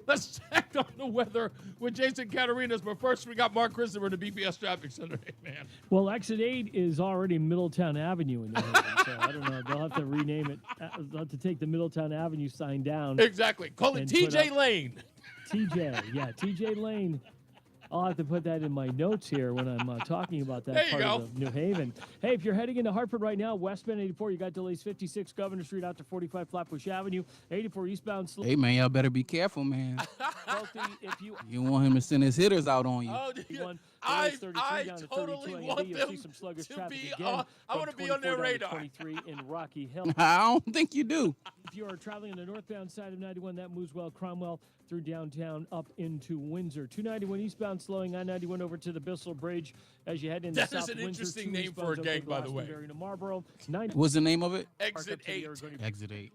[SPEAKER 5] Let's check on the weather with Jason Catarinas. But first, we got Mark Christopher in the BPS Traffic Center. Hey, man.
[SPEAKER 24] Well, Exit 8 is already Middletown Avenue in New Haven, so I don't know. They'll have to rename it. They'll have to take the Middletown Avenue sign down.
[SPEAKER 5] Exactly. Call it TJ Lane.
[SPEAKER 24] TJ Lane. I'll have to put that in my notes here when I'm talking about that
[SPEAKER 5] There you
[SPEAKER 24] part
[SPEAKER 5] go.
[SPEAKER 24] of New Haven. Hey, if you're heading into Hartford right now, westbound 84, you got delays 56 Governor Street out to 45 Flatbush Avenue, 84 eastbound.
[SPEAKER 8] Hey, man, y'all better be careful, man.
[SPEAKER 24] If you
[SPEAKER 8] You want him to send his hitters out on you.
[SPEAKER 5] Oh,
[SPEAKER 24] I
[SPEAKER 5] totally want them
[SPEAKER 24] see some sluggish
[SPEAKER 5] to
[SPEAKER 24] traffic
[SPEAKER 5] be
[SPEAKER 24] again.
[SPEAKER 5] I want to be on their radar.
[SPEAKER 24] 23 in Rocky Hill.
[SPEAKER 8] I don't think you do.
[SPEAKER 24] If you are traveling on the northbound side of 91, that moves well Cromwell through downtown up into Windsor. 291 eastbound slowing I-91 over to the Bissell Bridge as you head into
[SPEAKER 5] That
[SPEAKER 24] South
[SPEAKER 5] is an
[SPEAKER 24] Windsor.
[SPEAKER 5] interesting
[SPEAKER 24] 2
[SPEAKER 5] name for a
[SPEAKER 24] eastbound
[SPEAKER 5] gang,
[SPEAKER 24] over
[SPEAKER 5] by the way.
[SPEAKER 24] Glastonbury to Marlboro.
[SPEAKER 8] What's the name of it?
[SPEAKER 5] Exit 8.
[SPEAKER 8] Exit 8.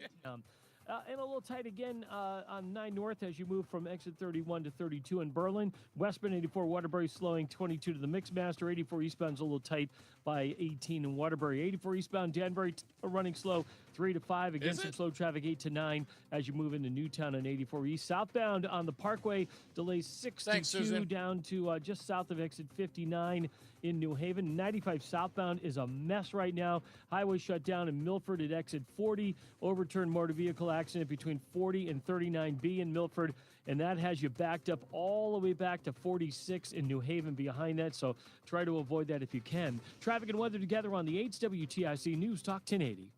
[SPEAKER 24] And a little tight again on 9 North as you move from exit 31 to 32 in Berlin. Westbound 84 Waterbury slowing 22 to the Mixmaster. 84 eastbound's a little tight by 18 in Waterbury. 84 eastbound Danbury running slow 3 to 5. Again, some slow traffic 8 to 9 as you move into Newtown on 84 East. Southbound on the Parkway delays 62 down to just south of exit 59 in New Haven. 95 southbound is a mess right now. Highway shut down in Milford at exit 40. Overturned motor vehicle accident between 40 and 39B in Milford. And that has you backed up all the way back to 46 in New Haven behind that. So try to avoid that if you can. Traffic and weather together on the 8's WTIC News Talk 1080.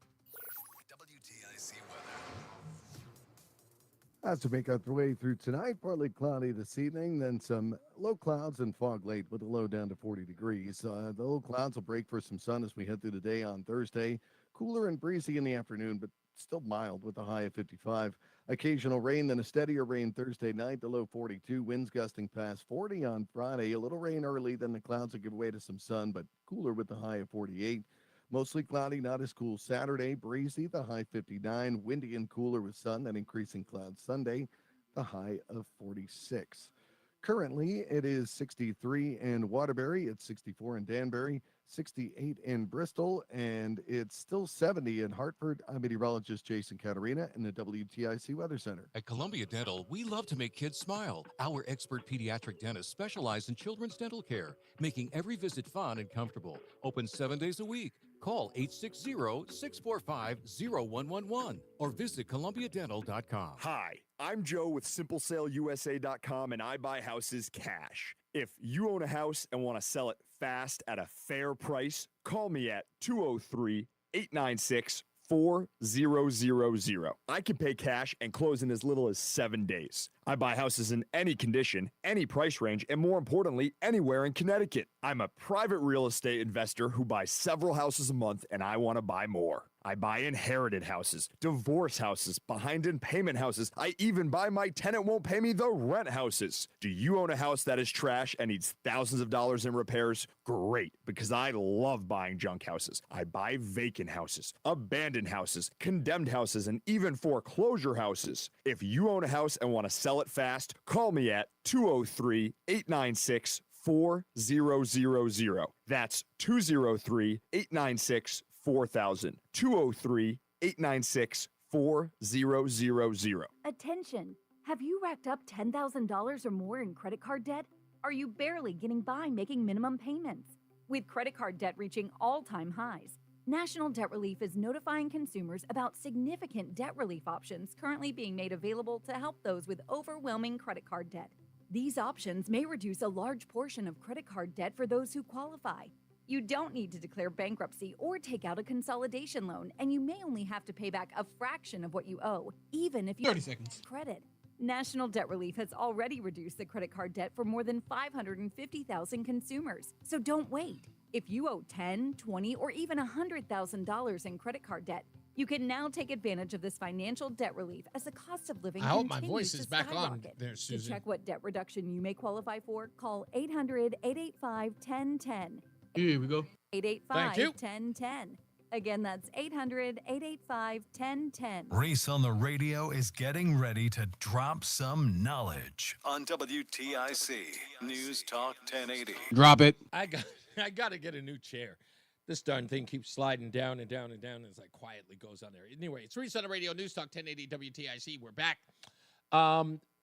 [SPEAKER 7] As we make our way through tonight, partly cloudy this evening, then some low clouds and fog late with a low down to 40 degrees. The low clouds will break for some sun as we head through the day on Thursday. Cooler and breezy in the afternoon, but still mild with a high of 55. Occasional rain, then a steadier rain Thursday night, the low 42. Winds gusting past 40 on Friday. A little rain early, then the clouds will give way to some sun, but cooler with the high of 48. Mostly cloudy, not as cool Saturday. Breezy, the high 59. Windy and cooler with sun, then increasing clouds Sunday, the high of 46. Currently, it is 63 in Waterbury. It's 64 in Danbury, 68 in Bristol, and it's still 70 in Hartford. I'm meteorologist Jason Catarina in the WTIC Weather Center.
[SPEAKER 19] At Columbia Dental, we love to make kids smile. Our expert pediatric dentists specialize in children's dental care, making every visit fun and comfortable. Open 7 days a week. Call 860-645-0111 or visit columbiadental.com.
[SPEAKER 20] Hi, I'm Joe with SimpleSaleUSA.com, and I buy houses cash. If you own a house and want to sell it fast at a fair price, call me at 203-896-4000. I can pay cash and close in as little as 7 days. I buy houses in any condition, any price range, and more importantly, anywhere in Connecticut. I'm a private real estate investor who buys several houses a month, and I want to buy more. I buy inherited houses, divorce houses, behind in payment houses. I even buy my tenant won't pay me the rent houses. Do you own a house that is trash and needs thousands of dollars in repairs? Great, because I love buying junk houses. I buy vacant houses, abandoned houses, condemned houses, and even foreclosure houses. If you own a house and want to sell it fast, call me at 203-896-4000. That's 203-896-4000. 203-896-4000.
[SPEAKER 19] Attention! Have you racked up $10,000 or more in credit card debt? Are you barely getting by making minimum payments? With credit card debt reaching all-time highs, National Debt Relief is notifying consumers about significant debt relief options currently being made available to help those with overwhelming credit card debt. These options may reduce a large portion of credit card debt for those who qualify. You don't need to declare bankruptcy or take out a consolidation loan, and you may only have to pay back a fraction of what you owe, even if you 30 seconds. Credit. National Debt Relief has already reduced the credit card debt for more than 550,000 consumers. So don't wait. If you owe $10,000, $20,000, or even $100,000 in credit card debt, you can now take advantage of this financial debt relief as the cost of living
[SPEAKER 5] I hope my
[SPEAKER 19] continues
[SPEAKER 5] voice is
[SPEAKER 19] to
[SPEAKER 5] back on
[SPEAKER 19] skyrocket.
[SPEAKER 5] there,
[SPEAKER 19] To
[SPEAKER 5] Susan.
[SPEAKER 19] check what debt reduction you may qualify for, call 800-885-1010. Here we go.
[SPEAKER 5] Thank you.
[SPEAKER 19] 885-1010. Again, that's 800-885-1010.
[SPEAKER 6] Reese on the Radio is getting ready to drop some knowledge on WTIC News Talk 1080.
[SPEAKER 8] Drop it.
[SPEAKER 5] I got to get a new chair. This darn thing keeps sliding down and down and down as I quietly goes on there. Anyway, it's Reese on the Radio, News Talk 1080 WTIC. We're back.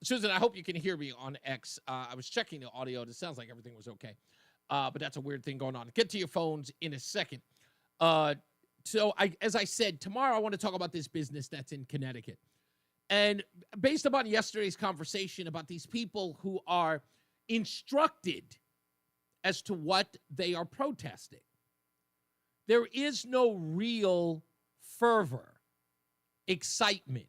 [SPEAKER 5] Susan, I hope you can hear me on X. I was checking the audio. It sounds like everything was okay. But that's a weird thing going on. Get to your phones in a second. As I said, tomorrow I want to talk about this business that's in Connecticut. And based upon yesterday's conversation about these people who are instructed as to what they are protesting, there is no real fervor, excitement,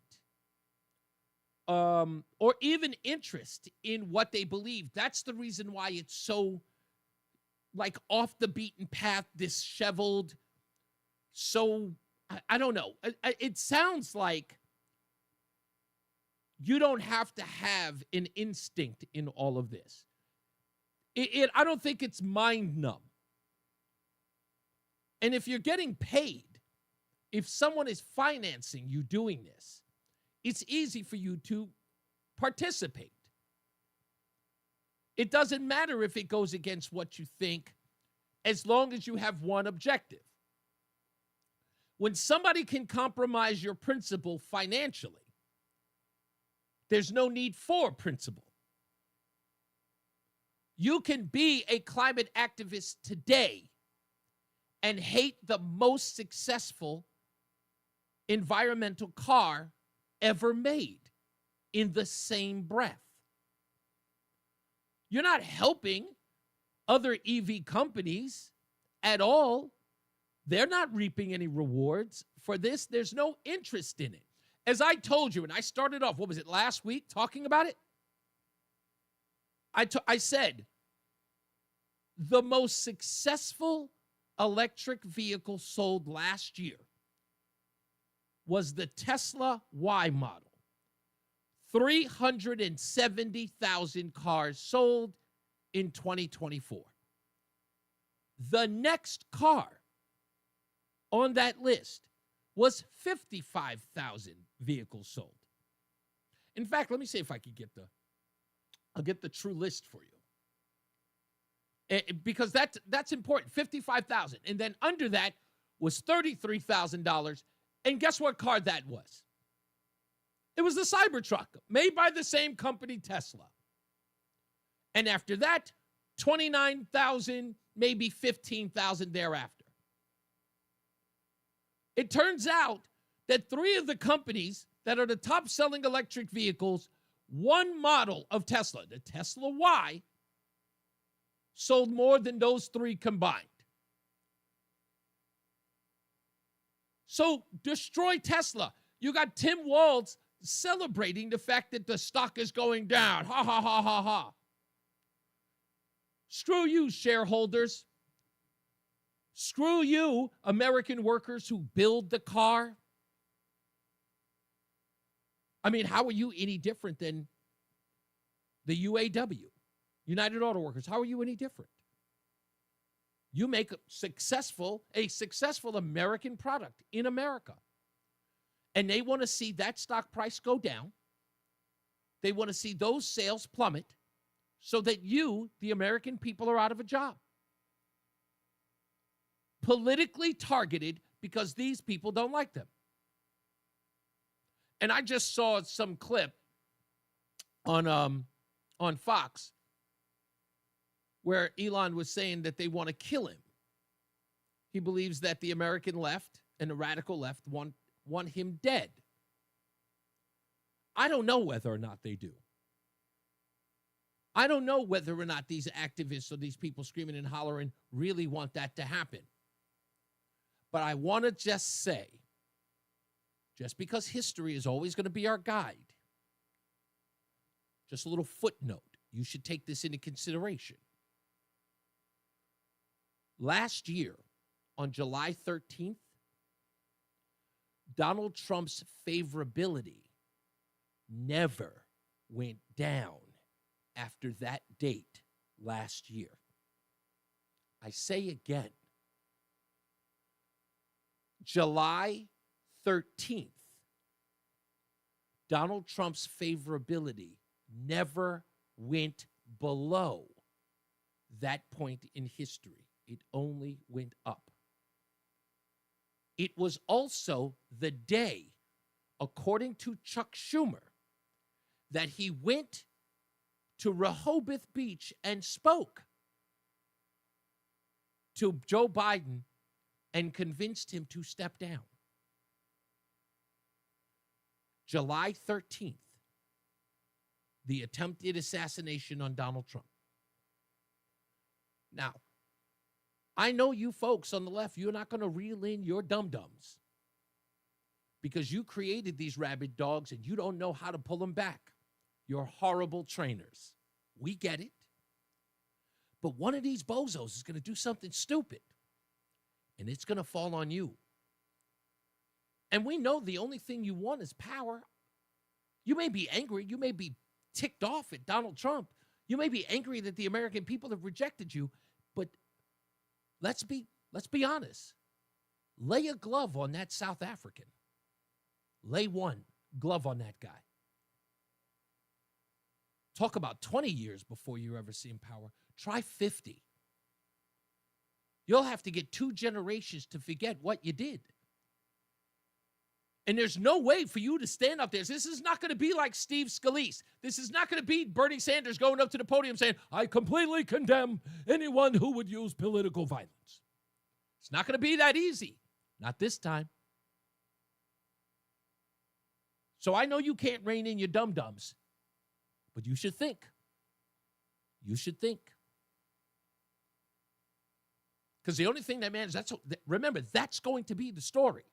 [SPEAKER 5] or even interest in what they believe. That's the reason why it's so, like, off the beaten path, disheveled. So, I don't know. It sounds like you don't have to have an instinct in all of this. I don't think it's mind numb. And if you're getting paid, if someone is financing you doing this, it's easy for you to participate. It doesn't matter if it goes against what you think, as long as you have one objective. When somebody can compromise your principle financially, there's no need for principle. You can be a climate activist today and hate the most successful environmental car ever made in the same breath. You're not helping other EV companies at all. They're not reaping any rewards for this. There's no interest in it. As I told you, and I started off, what was it, last week, talking about it? I said, the most successful electric vehicle sold last year was the Tesla Y model. 370,000 cars sold in 2024. The next car on that list was 55,000 vehicles sold. In fact, let me see if I can I'll get the true list for you. Because that's important, 55,000. And then under that was $33,000. And guess what car that was? It was the Cybertruck, made by the same company, Tesla. And after that, 29,000, maybe 15,000 thereafter. It turns out that three of the companies that are the top-selling electric vehicles, one model of Tesla, the Tesla Y, sold more than those three combined. So destroy Tesla. You got Tim Walz celebrating the fact that the stock is going down. Ha, ha, ha, ha, ha. Screw you, shareholders. Screw you, American workers who build the car. I mean, how are you any different than the UAW, United Auto Workers? How are you any different? You make a successful American product in America. And they want to see that stock price go down. They want to see those sales plummet so that you, the American people, are out of a job. Politically targeted because these people don't like them. And I just saw some clip on Fox where Elon was saying that they want to kill him. He believes that the American left and the radical left want him dead. I don't know whether or not they do. I don't know whether or not these activists or these people screaming and hollering really want that to happen. But I want to just say, just because history is always going to be our guide, just a little footnote, you should take this into consideration. Last year, on July 13th, Donald Trump's favorability never went down after that date last year. I say again, July 13th, Donald Trump's favorability never went below that point in history. It only went up. It was also the day, according to Chuck Schumer, that he went to Rehoboth Beach and spoke to Joe Biden and convinced him to step down. July 13th, the attempted assassination on Donald Trump. Now, I know you folks on the left, you're not going to reel in your dum-dums because you created these rabid dogs and you don't know how to pull them back. You're horrible trainers. We get it. But one of these bozos is going to do something stupid, and it's going to fall on you. And we know the only thing you want is power. You may be angry. You may be ticked off at Donald Trump. You may be angry that the American people have rejected you, but let's be honest. Lay a glove on that South African. Lay one glove on that guy. Talk about 20 years before you ever see him power. Try 50. You'll have to get 2 generations to forget what you did. And there's no way for you to stand up there. This is not going to be like Steve Scalise. This is not going to be Bernie Sanders going up to the podium saying, I completely condemn anyone who would use political violence. It's not going to be that easy. Not this time. So I know you can't rein in your dum-dums, but you should think. You should think. Because the only thing that matters, remember, that's going to be the story.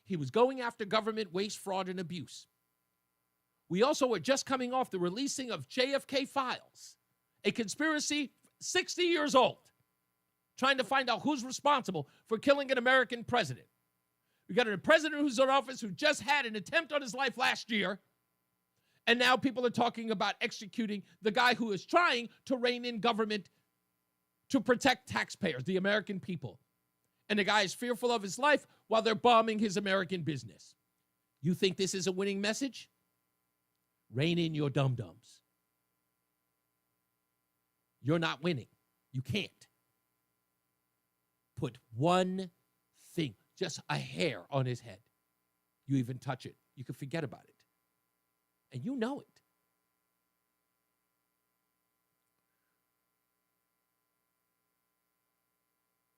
[SPEAKER 5] He was going after government waste, fraud, and abuse. We also were just coming off the releasing of JFK files, a conspiracy 60 years old, trying to find out who's responsible for killing an American president. We got a president who's in office who just had an attempt on his life last year, and now people are talking about executing the guy who is trying to rein in government to protect taxpayers, the American people. And the guy is fearful of his life while they're bombing his American business. You think this is a winning message? Rein in your dum-dums. You're not winning. You can't. Put one thing, just a hair on his head. You even touch it, you can forget about it. And you know it.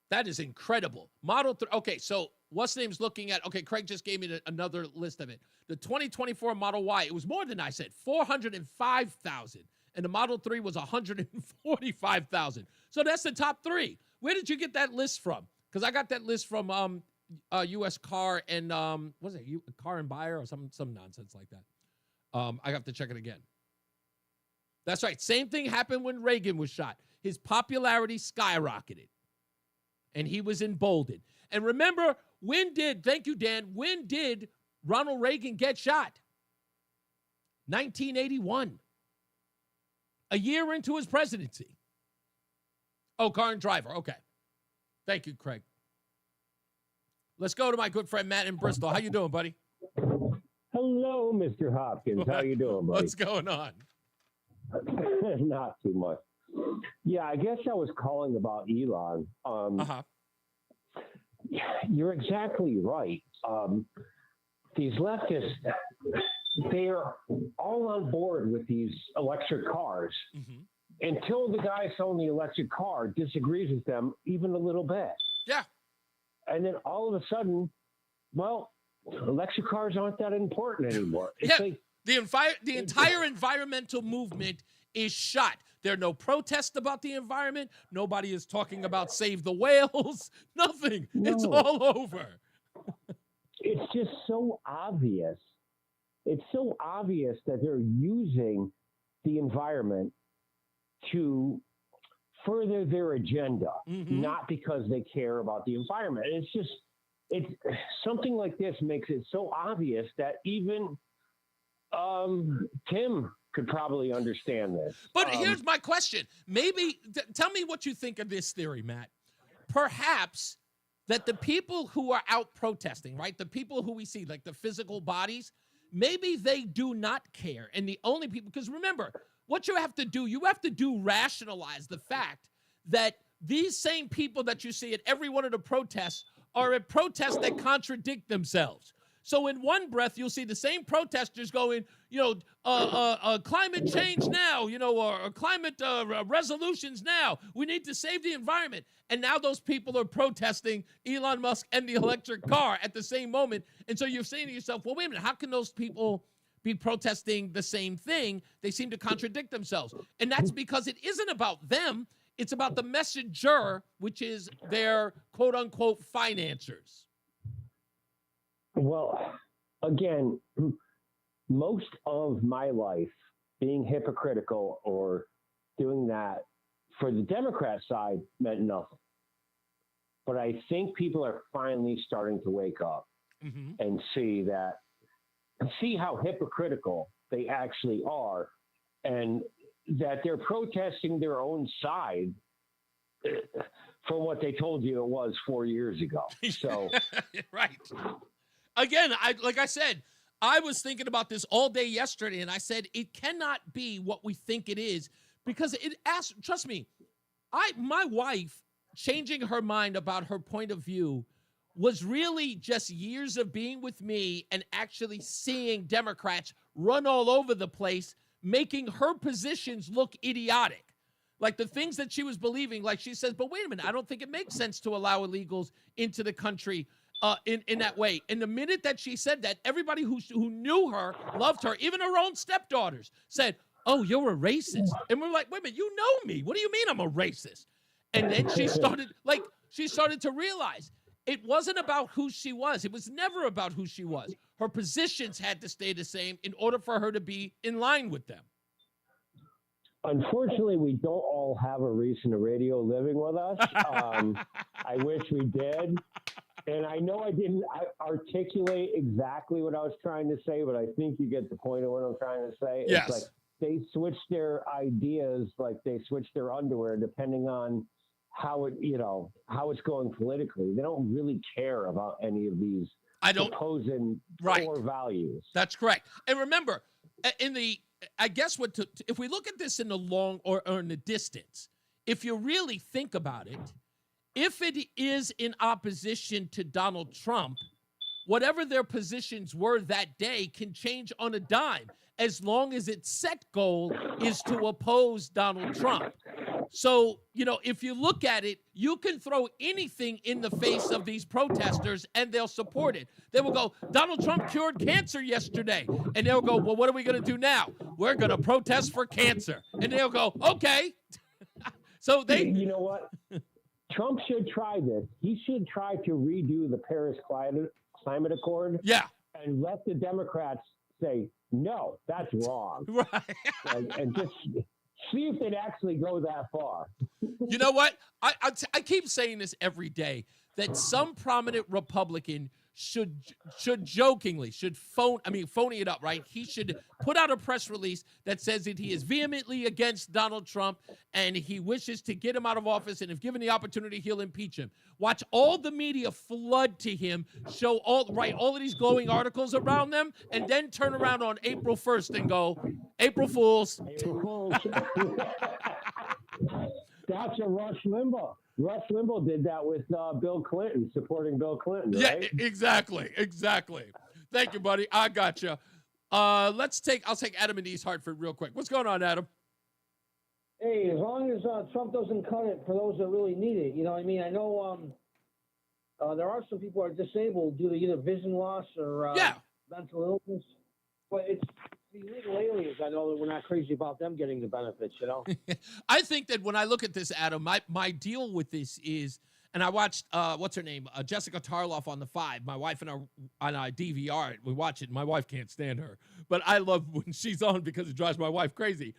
[SPEAKER 5] That is incredible. Model 3. Okay, so what's name's looking at? Okay, Craig just gave me another list of it. The 2024 Model Y, it was more than I said, 405,000. And the Model 3 was 145,000. So that's the top 3. Where did you get that list from? Because I got that list from U.S. Car and, what is it, Car and Buyer or some nonsense like that. I have to check it again. That's right. Same thing happened when Reagan was shot. His popularity skyrocketed. And he was emboldened. And remember, thank you, Dan, when did Ronald Reagan get shot? 1981. A year into his presidency. Oh, Car and Driver. Okay. Thank you, Craig. Let's go to my good friend Matt in Bristol. How you doing, buddy?
[SPEAKER 1] Hello, Mr. Hopkins. How you doing, buddy?
[SPEAKER 5] What's going on?
[SPEAKER 1] Not too much. Yeah, I guess I was calling about Elon. You're exactly right. These leftists, they're all on board with these electric cars until the guy selling the electric car disagrees with them even a little bit.
[SPEAKER 5] Yeah.
[SPEAKER 1] And then all of a sudden, well, electric cars aren't that important anymore. It's
[SPEAKER 5] yeah.
[SPEAKER 1] like,
[SPEAKER 5] the entire environmental movement is shot. There are no protests about the environment. Nobody is talking about save the whales. Nothing. No. It's all over.
[SPEAKER 1] It's just so obvious. It's so obvious that they're using the environment to further their agenda, not because they care about the environment. It's something like this makes it so obvious that even Tim could probably understand this.
[SPEAKER 5] But here's my question. Maybe, tell me what you think of this theory, Matt. Perhaps that the people who are out protesting, right, the people who we see, like the physical bodies, maybe they do not care. And the only people, because remember, what you have to do rationalize the fact that these same people that you see at every one of the protests are at protests that contradict themselves. So in one breath, you'll see the same protesters going, climate change now, or climate resolutions now. We need to save the environment. And now those people are protesting Elon Musk and the electric car at the same moment. And so you're saying to yourself, well, wait a minute, how can those people be protesting the same thing? They seem to contradict themselves. And that's because it isn't about them. It's about the messenger, which is their quote-unquote financiers.
[SPEAKER 1] Well, again, most of my life being hypocritical or doing that for the Democrat side meant nothing. But I think people are finally starting to wake up and see how hypocritical they actually are, and that they're protesting their own side from what they told you it was 4 years ago. So,
[SPEAKER 5] right. Again, like I said, I was thinking about this all day yesterday, and I said it cannot be what we think it is, because trust me, my wife changing her mind about her point of view was really just years of being with me and actually seeing Democrats run all over the place, making her positions look idiotic. Like the things that she was believing, like she says, but wait a minute, I don't think it makes sense to allow illegals into the country in that way. And the minute that she said that, everybody who knew her, loved her, even her own stepdaughters, said, oh, you're a racist. And we're like, wait a minute, you know me. What do you mean I'm a racist? And then she started to realize it wasn't about who she was. It was never about who she was. Her positions had to stay the same in order for her to be in line with them.
[SPEAKER 1] Unfortunately, we don't all have a Reese on the Radio living with us. I wish we did. And I know I didn't articulate exactly what I was trying to say, but I think you get the point of what I'm trying to say.
[SPEAKER 5] Yes.
[SPEAKER 1] It's like they switch their ideas like they switch their underwear depending on how it's going politically. They don't really care about any of these opposing core values.
[SPEAKER 5] That's correct. And remember, if we look at this in the long or in the distance, if you really think about it, if it is in opposition to Donald Trump, whatever their positions were that day can change on a dime, as long as its set goal is to oppose Donald Trump. So, if you look at it, you can throw anything in the face of these protesters and they'll support it. They will go, Donald Trump cured cancer yesterday. And they'll go, well, what are we going to do now? We're going to protest for cancer. And they'll go, okay. So
[SPEAKER 1] You know what? Trump should try this. He should try to redo the Paris Climate Accord.
[SPEAKER 5] Yeah.
[SPEAKER 1] And let the Democrats say, no, that's wrong.
[SPEAKER 5] Right.
[SPEAKER 1] And just see if they'd actually go that far.
[SPEAKER 5] You know what? I keep saying this every day, that some prominent Republican should phony it up, right? He should put out a press release that says that he is vehemently against Donald Trump and he wishes to get him out of office, and if given the opportunity, he'll impeach him. Watch all the media flood to him, show all of these glowing articles around them, and then turn around on April 1st and go, April Fools.
[SPEAKER 1] That's a Rush Limbaugh. Rush Limbaugh did that with Bill Clinton, supporting Bill Clinton, right?
[SPEAKER 5] Yeah, exactly. Thank you, buddy. I got you. I'll take Adam in East Hartford real quick. What's going on, Adam?
[SPEAKER 11] Hey, as long as Trump doesn't cut it for those that really need it, you know what I mean? I know there are some people who are disabled due to either vision loss or mental illness, but it's the illegal aliens. I know that we're not crazy about them getting the benefits,
[SPEAKER 5] I think that when I look at this, Adam, my deal with this is, and I watched, what's her name? Jessica Tarloff on the 5. My wife and I DVR it. We watch it. My wife can't stand her, but I love when she's on because it drives my wife crazy.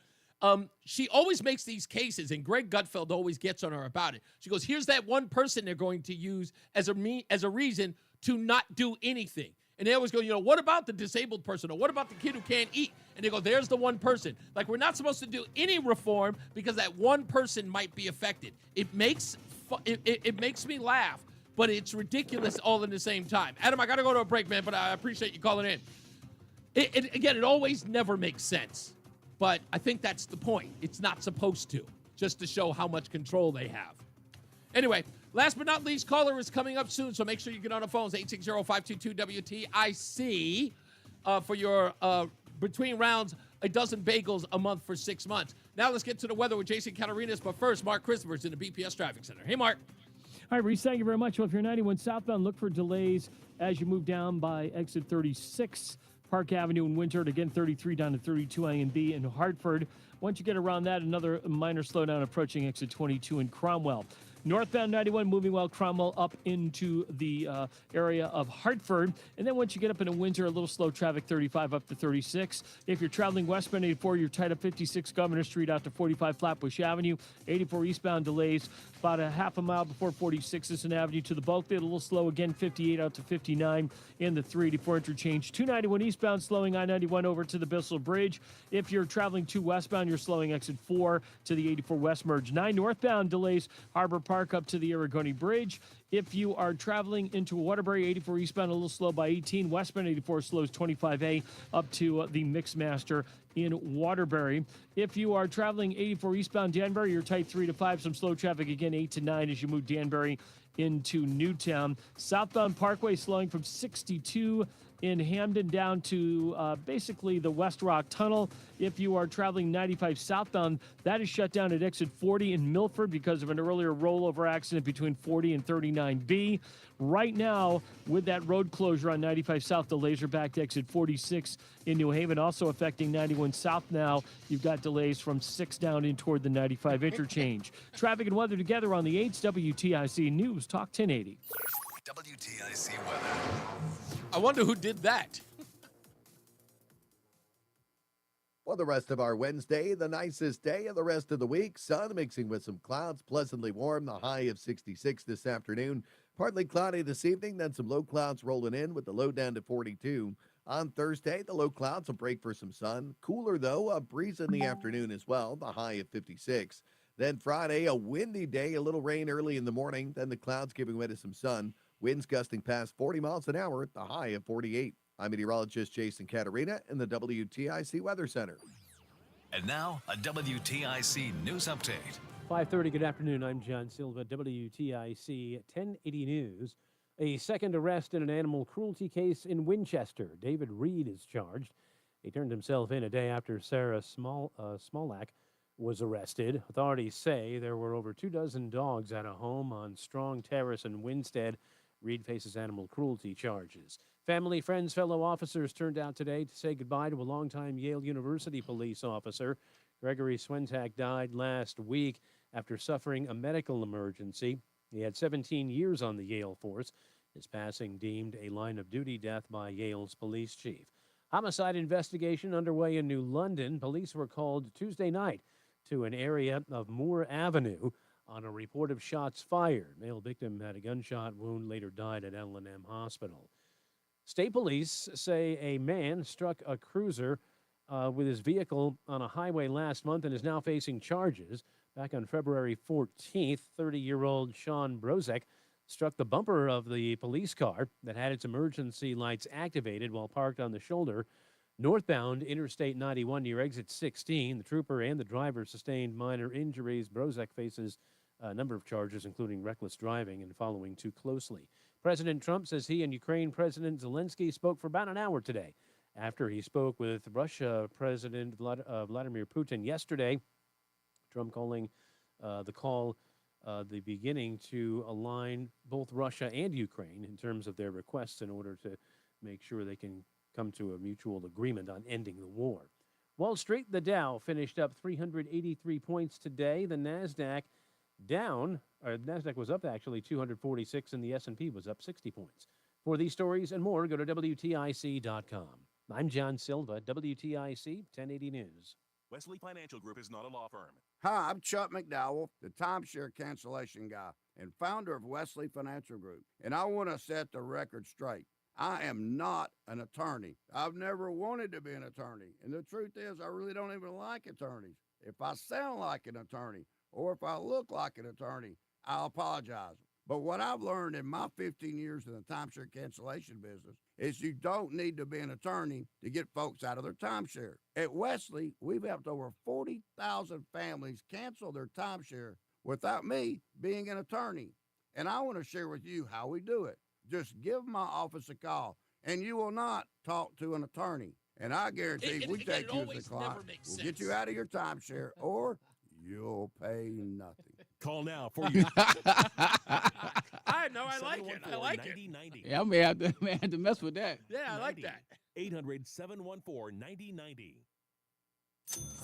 [SPEAKER 5] She always makes these cases, and Greg Gutfeld always gets on her about it. She goes, here's that one person they're going to use as a reason to not do anything. And they always go, what about the disabled person? Or what about the kid who can't eat? And they go, there's the one person. Like, we're not supposed to do any reform because that one person might be affected. It makes me laugh, but it's ridiculous all in the same time. Adam, I got to go to a break, man, but I appreciate you calling in. It always never makes sense. But I think that's the point. It's not supposed to, just to show how much control they have. Anyway, Last but not least, caller is coming up soon, so make sure you get on the phones, 860-522-WTIC, for your between rounds, a dozen bagels a month for 6 months. Now let's get to the weather with Jason Catarinas, but first, Mark Christopher's in the BPS Traffic Center. Hey, Mark.
[SPEAKER 24] All right, Reese, thank you very much. Well, if you're 91 southbound, look for delays as you move down by exit 36, Park Avenue in Winthrop, again 33 down to 32A and B in Hartford. Once you get around that, another minor slowdown approaching exit 22 in Cromwell. Northbound 91 moving well, Cromwell up into the area of Hartford. And then once you get up into Windsor, a little slow traffic, 35 up to 36. If you're traveling westbound 84, you're tied up 56 Governor Street out to 45 Flatbush Avenue. 84 eastbound delays about a half a mile before 46 Sisson Avenue to the Bulkgate. A little slow again, 58 out to 59 in the 384 interchange. 291 eastbound slowing I-91 over to the Bissell Bridge. If you're traveling 2 westbound, you're slowing exit 4 to the 84 west merge. 9 northbound delays Harbor Park up to the Aragoni Bridge. If you are traveling into Waterbury, 84 eastbound, a little slow by 18. Westbound 84 slows 25A up to the Mixmaster in Waterbury. If you are traveling 84 eastbound Danbury, you're tight 3 to 5. Some slow traffic again, 8 to 9 as you move Danbury into Newtown. Southbound Parkway slowing from 62 in Hamden down to basically the West Rock Tunnel. If you are traveling 95 southbound, that is shut down at exit 40 in Milford because of an earlier rollover accident between 40 and 39B. Right now, with that road closure on 95 south, delays are back to exit 46 in New Haven, also affecting 91 south now. You've got delays from 6 down in toward the 95 interchange. Traffic and weather together on the 8's WTIC News Talk 1080.
[SPEAKER 6] WTIC weather.
[SPEAKER 5] I wonder who did that.
[SPEAKER 7] For the rest of our Wednesday, the nicest day of the rest of the week. Sun mixing with some clouds, pleasantly warm, the high of 66 this afternoon. Partly cloudy this evening, then some low clouds rolling in with the low down to 42. On Thursday, the low clouds will break for some sun. Cooler, though, a breeze in the afternoon as well, the high of 56. Then Friday, a windy day, a little rain early in the morning, then the clouds giving way to some sun. Winds gusting past 40 miles an hour, the high of 48. I'm meteorologist Jason Catarina in the WTIC Weather Center.
[SPEAKER 6] And now, a WTIC news update.
[SPEAKER 10] 5:30, good afternoon. I'm John Silva, WTIC 1080 News. A second arrest in an animal cruelty case in Winchester. David Reed is charged. He turned himself in a day after Sarah Smolak was arrested. Authorities say there were over 24 dogs at a home on Strong Terrace in Winstead. Reed faces animal cruelty charges. Family, friends, fellow officers turned out today to say goodbye to a longtime Yale University police officer. Gregory Swentak died last week after suffering a medical emergency. He had 17 years on the Yale force. His passing deemed a line-of-duty death by Yale's police chief. Homicide investigation underway in New London. Police were called Tuesday night to an area of Moore Avenue on a report of shots fired. Male victim had a gunshot wound, later died at L&M Hospital. State police say a man struck a cruiser with his vehicle on a highway last month and is now facing charges. Back on February 14th, 30-year-old Sean Brozek struck the bumper of the police car that had its emergency lights activated while parked on the shoulder. Northbound Interstate 91 near exit 16, the trooper and the driver sustained minor injuries. Brozek faces a number of charges, including reckless driving and following too closely. President Trump says he and Ukraine President Zelensky spoke for about an hour today. After he spoke with Russia President Vladimir Putin yesterday, Trump calling the call the beginning to align both Russia and Ukraine in terms of their requests in order to make sure they can come to a mutual agreement on ending the war. Wall Street, the Dow finished up 383 points today. The NASDAQ NASDAQ was up actually 246, and the S&P was up 60 points. For these stories and more, go to WTIC.com. I'm John Silva, WTIC 1080 News.
[SPEAKER 12] Wesley Financial Group is not a law firm.
[SPEAKER 21] Hi, I'm Chuck McDowell, the timeshare cancellation guy and founder of Wesley Financial Group. And I want to set the record straight. I am not an attorney. I've never wanted to be an attorney. And the truth is, I really don't even like attorneys. If I sound like an attorney or if I look like an attorney, I'll apologize. But what I've learned in my 15 years in the timeshare cancellation business is you don't need to be an attorney to get folks out of their timeshare. At Wesley, we've helped over 40,000 families cancel their timeshare without me being an attorney. and I want to share with you how we do it. Just give my office a call, and you will not talk to an attorney. And I guarantee we take you as a client. We'll get you out of your timeshare, or you'll pay nothing.
[SPEAKER 12] Call now for you.
[SPEAKER 5] I know. I like it. I like it.
[SPEAKER 8] Yeah, I may have to mess with that.
[SPEAKER 5] Yeah, I like that.
[SPEAKER 12] 800-714-9090.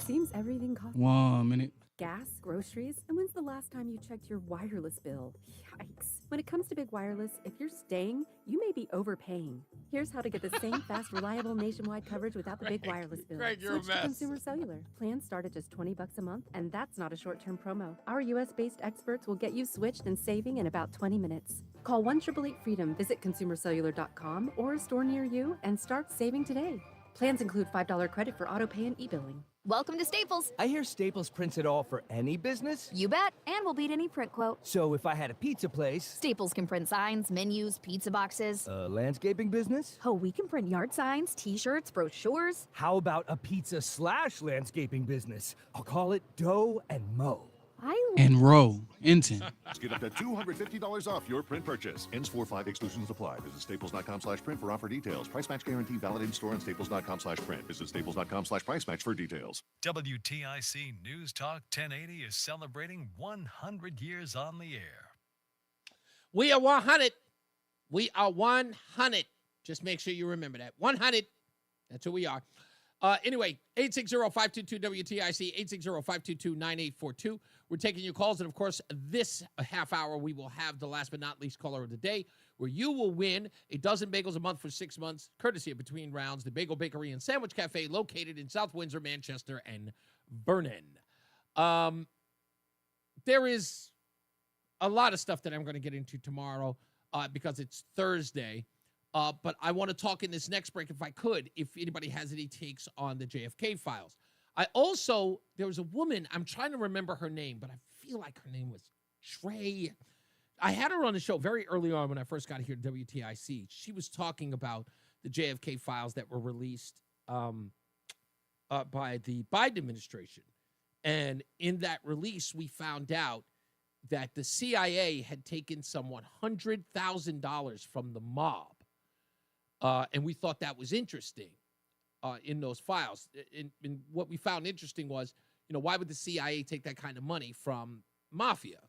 [SPEAKER 13] Seems everything costs
[SPEAKER 8] 1 minute.
[SPEAKER 13] gas, groceries, and when's the last time you checked your wireless bill? Yikes. When it comes to big wireless, if you're staying, you may be overpaying. Here's how to get the same fast, reliable nationwide coverage without the big wireless bill.
[SPEAKER 5] Greg, you're a
[SPEAKER 13] Switch to
[SPEAKER 5] mess.
[SPEAKER 13] Consumer Cellular. Plans start at just $20 a month, and that's not a short-term promo. Our U.S.-based experts will get you switched and saving in about 20 minutes. Call 1-888-FREEDOM, visit consumercellular.com or a store near you, and start saving today. Plans include $5 credit for auto pay and e-billing.
[SPEAKER 14] Welcome to Staples.
[SPEAKER 22] I hear Staples prints it all for any business.
[SPEAKER 14] You bet, and we'll beat any print quote.
[SPEAKER 22] So if I had a pizza place...
[SPEAKER 14] Staples can print signs, menus, pizza boxes.
[SPEAKER 22] A landscaping business?
[SPEAKER 14] Oh, we can print yard signs, t-shirts, brochures.
[SPEAKER 22] How about a pizza/landscaping business? I'll call it Dough and Mo.
[SPEAKER 8] And row. Intent.
[SPEAKER 12] Get up to $250 off your print purchase. Ends 4/5 exclusions apply. Visit staples.com/print for offer details. Price match guarantee valid in store and staples.com/print. Visit staples.com/price match for details.
[SPEAKER 6] WTIC News Talk 1080 is celebrating 100 years on the air.
[SPEAKER 5] We are 100. We are 100. Just make sure you remember that. 100. That's who we are. Anyway, 860-522-WTIC, 860-522-9842. We're taking your calls, and of course, this half hour, we will have the last but not least caller of the day, where you will win a dozen bagels a month for 6 months, courtesy of Between Rounds, the Bagel Bakery and Sandwich Cafe, located in South Windsor, Manchester, and Vernon. There is a lot of stuff that I'm going to get into tomorrow because it's Thursday. But I want to talk in this next break, if I could, if anybody has any takes on the JFK files. There was a woman, I'm trying to remember her name, but I feel like her name was Trey. I had her on the show very early on when I first got here to WTIC. She was talking about the JFK files that were released by the Biden administration. And in that release, we found out that the CIA had taken some $100,000 from the mob. And we thought that was interesting in those files. And what we found interesting was, why would the CIA take that kind of money from mafia?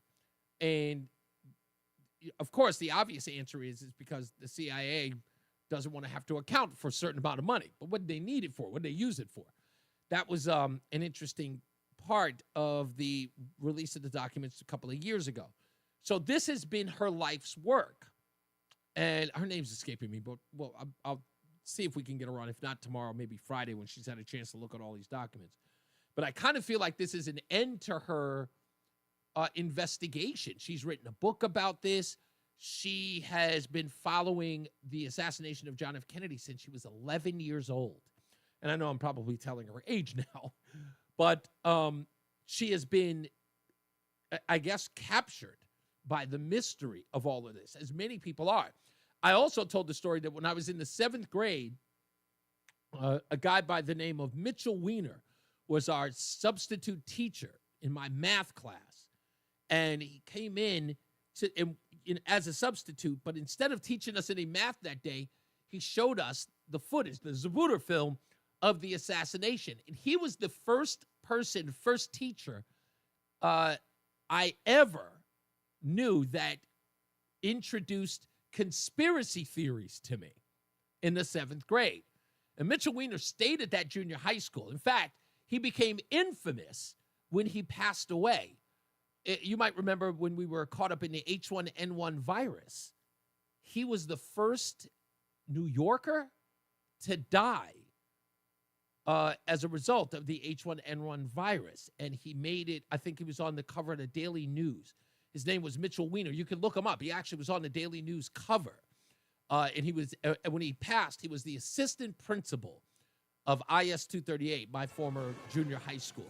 [SPEAKER 5] And, of course, the obvious answer is because the CIA doesn't want to have to account for a certain amount of money. But what did they need it for? What did they use it for? That was an interesting part of the release of the documents a couple of years ago. So this has been her life's work. And her name's escaping me, but I'll see if we can get her on. If not tomorrow, maybe Friday when she's had a chance to look at all these documents. But I kind of feel like this is an end to her investigation. She's written a book about this. She has been following the assassination of John F. Kennedy since she was 11 years old. And I know I'm probably telling her age now, but she has been, I guess, captured by the mystery of all of this, as many people are. I also told the story that when I was in the 7th grade, a guy by the name of Mitchell Weiner was our substitute teacher in my math class. And he came in as a substitute, but instead of teaching us any math that day, he showed us the footage, the Zapruder film of the assassination. And he was the first teacher I ever knew that introduced conspiracy theories to me in the 7th grade. And Mitchell Weiner stayed at that junior high school. In fact, he became infamous when he passed away. You might remember when we were caught up in the H1N1 virus. He was the first New Yorker to die as a result of the H1N1 virus. And he made it, I think he was on the cover of the Daily News. His name was Mitchell Weiner. You can look him up. He actually was on the Daily News cover. And he was, when he passed, he was the assistant principal of IS 238, my former junior high school.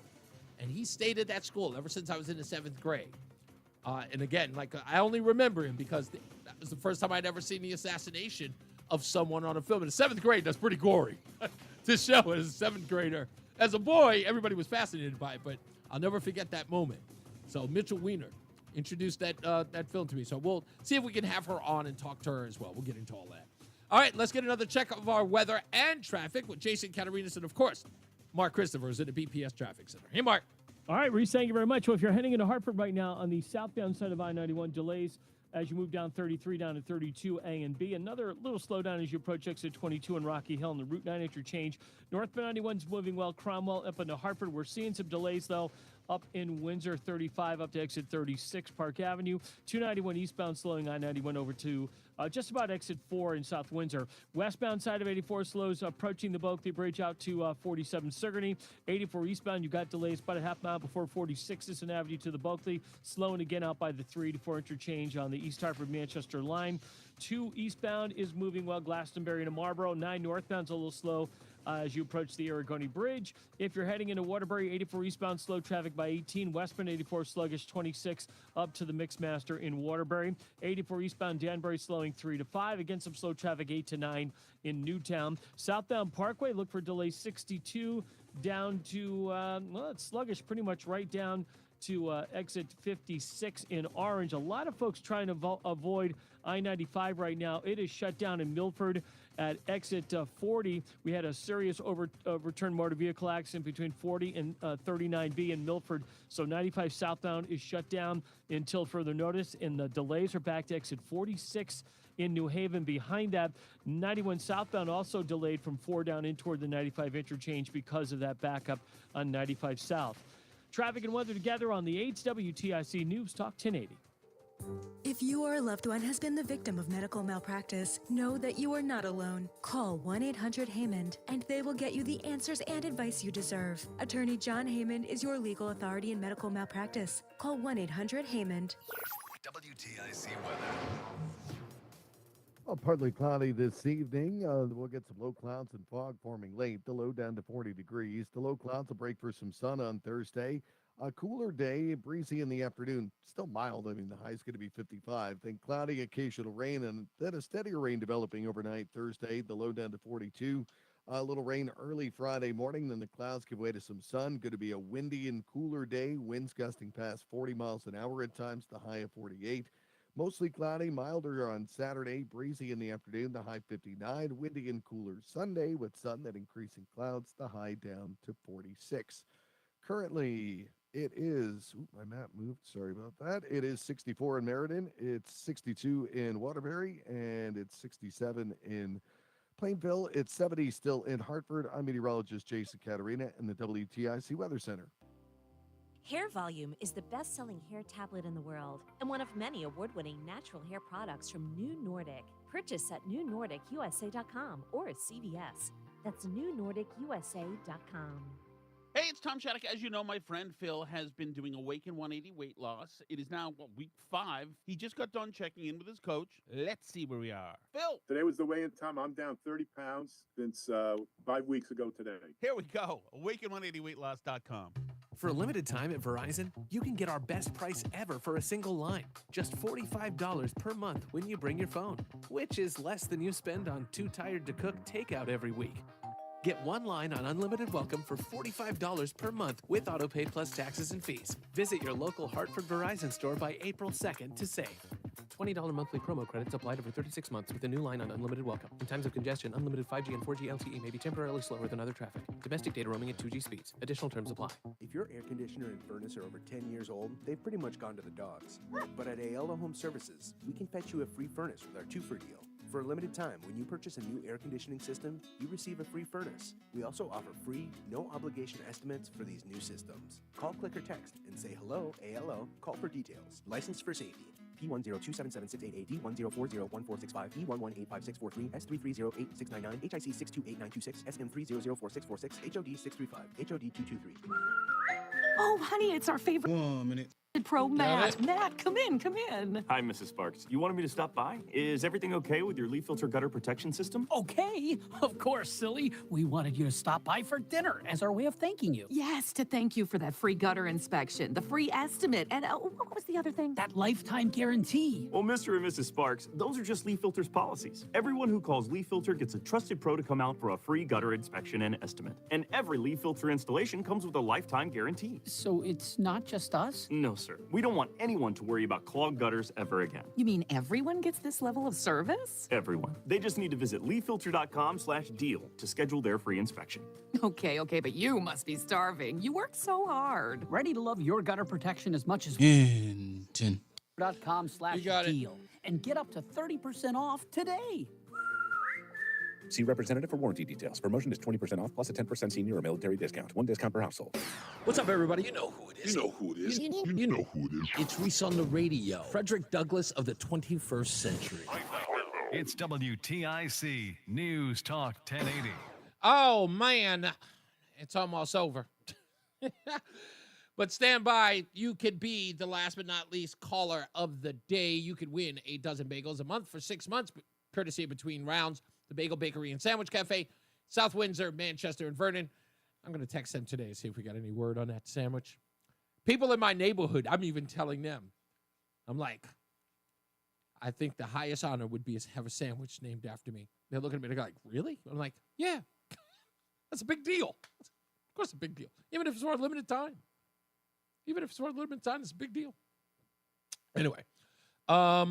[SPEAKER 5] And he stayed at that school ever since I was in the 7th grade. And again, I only remember him because that was the first time I'd ever seen the assassination of someone on a film. In the 7th grade, that's pretty gory to show as a 7th grader. As a boy, everybody was fascinated by it, but I'll never forget that moment. So Mitchell Weiner, introduced that film to me. So we'll see if we can have her on and talk to her as well. We'll get into all that. All right, let's get another check of our weather and traffic with Jason Catarinas and, of course, Mark Christopher is at the BPS Traffic Center. Hey, Mark.
[SPEAKER 24] All right, Reese, thank you very much. Well, if you're heading into Hartford right now on the southbound side of I-91, delays as you move down 33 down to 32 A and B. Another little slowdown as you approach exit 22 in Rocky Hill and the Route 9 interchange. Northbound 91's moving well. Cromwell up into Hartford. We're seeing some delays, though, up in Windsor, 35 up to exit 36 Park Avenue. 291 eastbound slowing I-91 over to just about exit 4 in South Windsor. Westbound side of 84 slows approaching the Bulkley Bridge out to 47 Sigourney. 84 eastbound, you got delays about a half mile before 46 Sisson Avenue to the Bulkley. Slowing again out by the 3 to 4 interchange on the East Hartford-Manchester line. 2 eastbound is moving well, Glastonbury to Marlboro. 9 northbound's a little slow as you approach the Aragoni Bridge. If you're heading into Waterbury, 84 eastbound slow traffic by 18. Westbound 84 sluggish 26 up to the Mixmaster in Waterbury. 84 eastbound Danbury slowing 3 to 5. Again, some slow traffic 8 to 9 in Newtown. Southbound Parkway, look for delays 62 down to, well, it's sluggish pretty much right down to exit 56 in Orange. A lot of folks trying to avoid I-95 right now. It is shut down in Milford at exit 40. We had a serious overturned motor vehicle accident between 40 and 39B in Milford. So 95 southbound is shut down until further notice, and the delays are back to exit 46 in New Haven. Behind that, 91 southbound also delayed from 4 down in toward the 95 interchange because of that backup on 95 south. Traffic and weather together on the 8th WTIC News Talk 1080.
[SPEAKER 15] If you or a loved one has been the victim of medical malpractice, know that you are not alone. Call 1-800-HAYMOND and they will get you the answers and advice you deserve. Attorney John Haymond is your legal authority in medical malpractice. Call 1-800-HAYMOND.
[SPEAKER 6] WTIC weather.
[SPEAKER 7] Well, partly cloudy this evening. We'll get some low clouds and fog forming late. The low down to 40 degrees. The low clouds will break for some sun on Thursday. A cooler day, breezy in the afternoon. Still mild. I mean, the high is going to be 55. Then cloudy, occasional rain, and then a steadier rain developing overnight Thursday. The low down to 42. A little rain early Friday morning. Then the clouds give way to some sun. Going to be a windy and cooler day. Winds gusting past 40 miles an hour at times. The high of 48. Mostly cloudy, milder on Saturday, breezy in the afternoon, the high 59, windy and cooler Sunday with sun and increasing clouds, the high down to 46. Currently, it is, my map moved, sorry about that. It is 64 in Meriden, it's 62 in Waterbury, and it's 67 in Plainville. It's 70 still in Hartford. I'm meteorologist Jason Catarina in the WTIC Weather Center.
[SPEAKER 16] Hair Volume is the best-selling hair tablet in the world and one of many award-winning natural hair products from New Nordic. Purchase at newnordicusa.com or at CVS. That's newnordicusa.com.
[SPEAKER 18] Hey, it's Tom Shattuck. As you know, my friend Phil has been doing Awaken 180 weight loss. It is now, week 5. He just got done checking in with his coach. Let's see where we are. Phil!
[SPEAKER 23] Today was the weigh-in time. I'm down 30 pounds since 5 weeks ago today.
[SPEAKER 18] Here we go. Awaken180weightloss.com.
[SPEAKER 25] For a limited time at Verizon, you can get our best price ever for a single line. Just $45 per month when you bring your phone, which is less than you spend on Too Tired to Cook takeout every week. Get one line on Unlimited Welcome for $45 per month with AutoPay plus taxes and fees. Visit your local Hartford Verizon store by April 2nd to save. $20 monthly promo credits applied over 36 months with a new line on Unlimited Welcome. In times of congestion, unlimited 5G and 4G LTE may be temporarily slower than other traffic. Domestic data roaming at 2G speeds. Additional terms apply.
[SPEAKER 26] If your air conditioner and furnace are over 10 years old, they've pretty much gone to the dogs. But at Ayala Home Services, we can fetch you a free furnace with our 2-for deal. For a limited time, when you purchase a new air conditioning system, you receive a free furnace. We also offer free, no-obligation estimates for these new systems. Call, click, or text and say hello, ALO. Call for details. Licensed for safety. P102776688, D104011465, D1185643, S3308699, HIC 628926, SM3004646, HOD 635, HOD 223.
[SPEAKER 27] Oh, honey, it's our favorite.
[SPEAKER 8] 1 minute.
[SPEAKER 27] Pro Matt. Matt, come in.
[SPEAKER 28] Hi, Mrs. Sparks. You wanted me to stop by? Is everything okay with your leaf filter gutter protection system?
[SPEAKER 27] Okay. Of course, silly. We wanted you to stop by for dinner as our way of thanking you.
[SPEAKER 29] Yes, to thank you for that free gutter inspection, the free estimate, and what was the other thing?
[SPEAKER 27] That lifetime guarantee.
[SPEAKER 28] Well, Mr. and Mrs. Sparks, those are just Leaf Filter's policies. Everyone who calls Leaf Filter gets a trusted pro to come out for a free gutter inspection and estimate. And every Leaf Filter installation comes with a lifetime guarantee.
[SPEAKER 27] So it's not just us?
[SPEAKER 28] No, sir. We don't want anyone to worry about clogged gutters ever again.
[SPEAKER 29] You mean everyone gets this level of service?
[SPEAKER 28] Everyone. They just need to visit leafilter.com/deal to schedule their free inspection.
[SPEAKER 29] Okay, but you must be starving. You work so hard.
[SPEAKER 27] Ready to love your gutter protection as much as
[SPEAKER 8] Hinton.
[SPEAKER 27] .com/deal and get up to 30% off today.
[SPEAKER 1] See representative for warranty details. Promotion is 20% off plus a 10% senior or military discount. One discount per household.
[SPEAKER 5] What's up, everybody? You know who it is.
[SPEAKER 12] You know who it is.
[SPEAKER 5] You know who it is. It's Reese on the Radio. Frederick Douglass of the 21st century.
[SPEAKER 6] It's WTIC News Talk 1080.
[SPEAKER 5] Oh, man. It's almost over. But stand by. You could be the last but not least caller of the day. You could win a dozen bagels a month for 6 months, courtesy of Between Rounds, the Bagel Bakery and Sandwich Cafe, South Windsor, Manchester, and Vernon. I'm going to text them today to see if we got any word on that sandwich. People in my neighborhood, I'm even telling them. I'm like, I think the highest honor would be to have a sandwich named after me. They're looking at me, they're like, really? I'm like, yeah, that's a big deal. Of course, a big deal. Even if it's for a limited time. It's a big deal. Anyway, let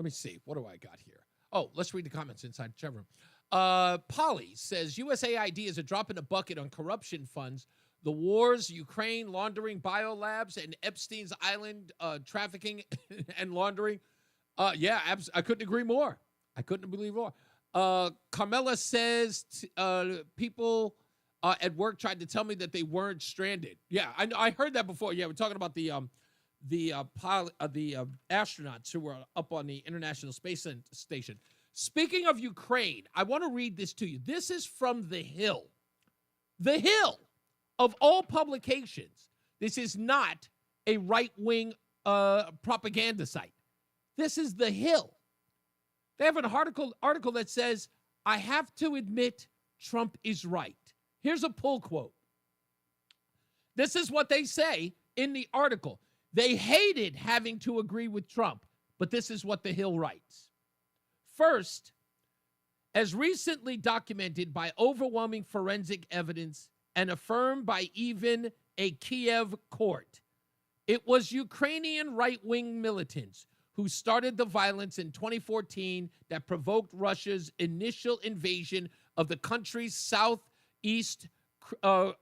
[SPEAKER 5] me see. What do I got here? Oh, let's read the comments inside the chat room. Polly says, USAID is a drop in the bucket on corruption funds. The wars, Ukraine, laundering, biolabs, and Epstein's Island trafficking and laundering. I couldn't agree more. Carmela says people at work tried to tell me that they weren't stranded. Yeah, I heard that before. Yeah, we're talking about the astronauts who were up on the International Space Station. Speaking of Ukraine, I want to read this to you. This is from The Hill. The Hill, of all publications. This is not a right-wing propaganda site. This is The Hill. They have an article that says, I have to admit Trump is right. Here's a pull quote. This is what they say in the article. They hated having to agree with Trump, but this is what The Hill writes. First, as recently documented by overwhelming forensic evidence and affirmed by even a Kiev court, it was Ukrainian right-wing militants who started the violence in 2014 that provoked Russia's initial invasion of the country's southeast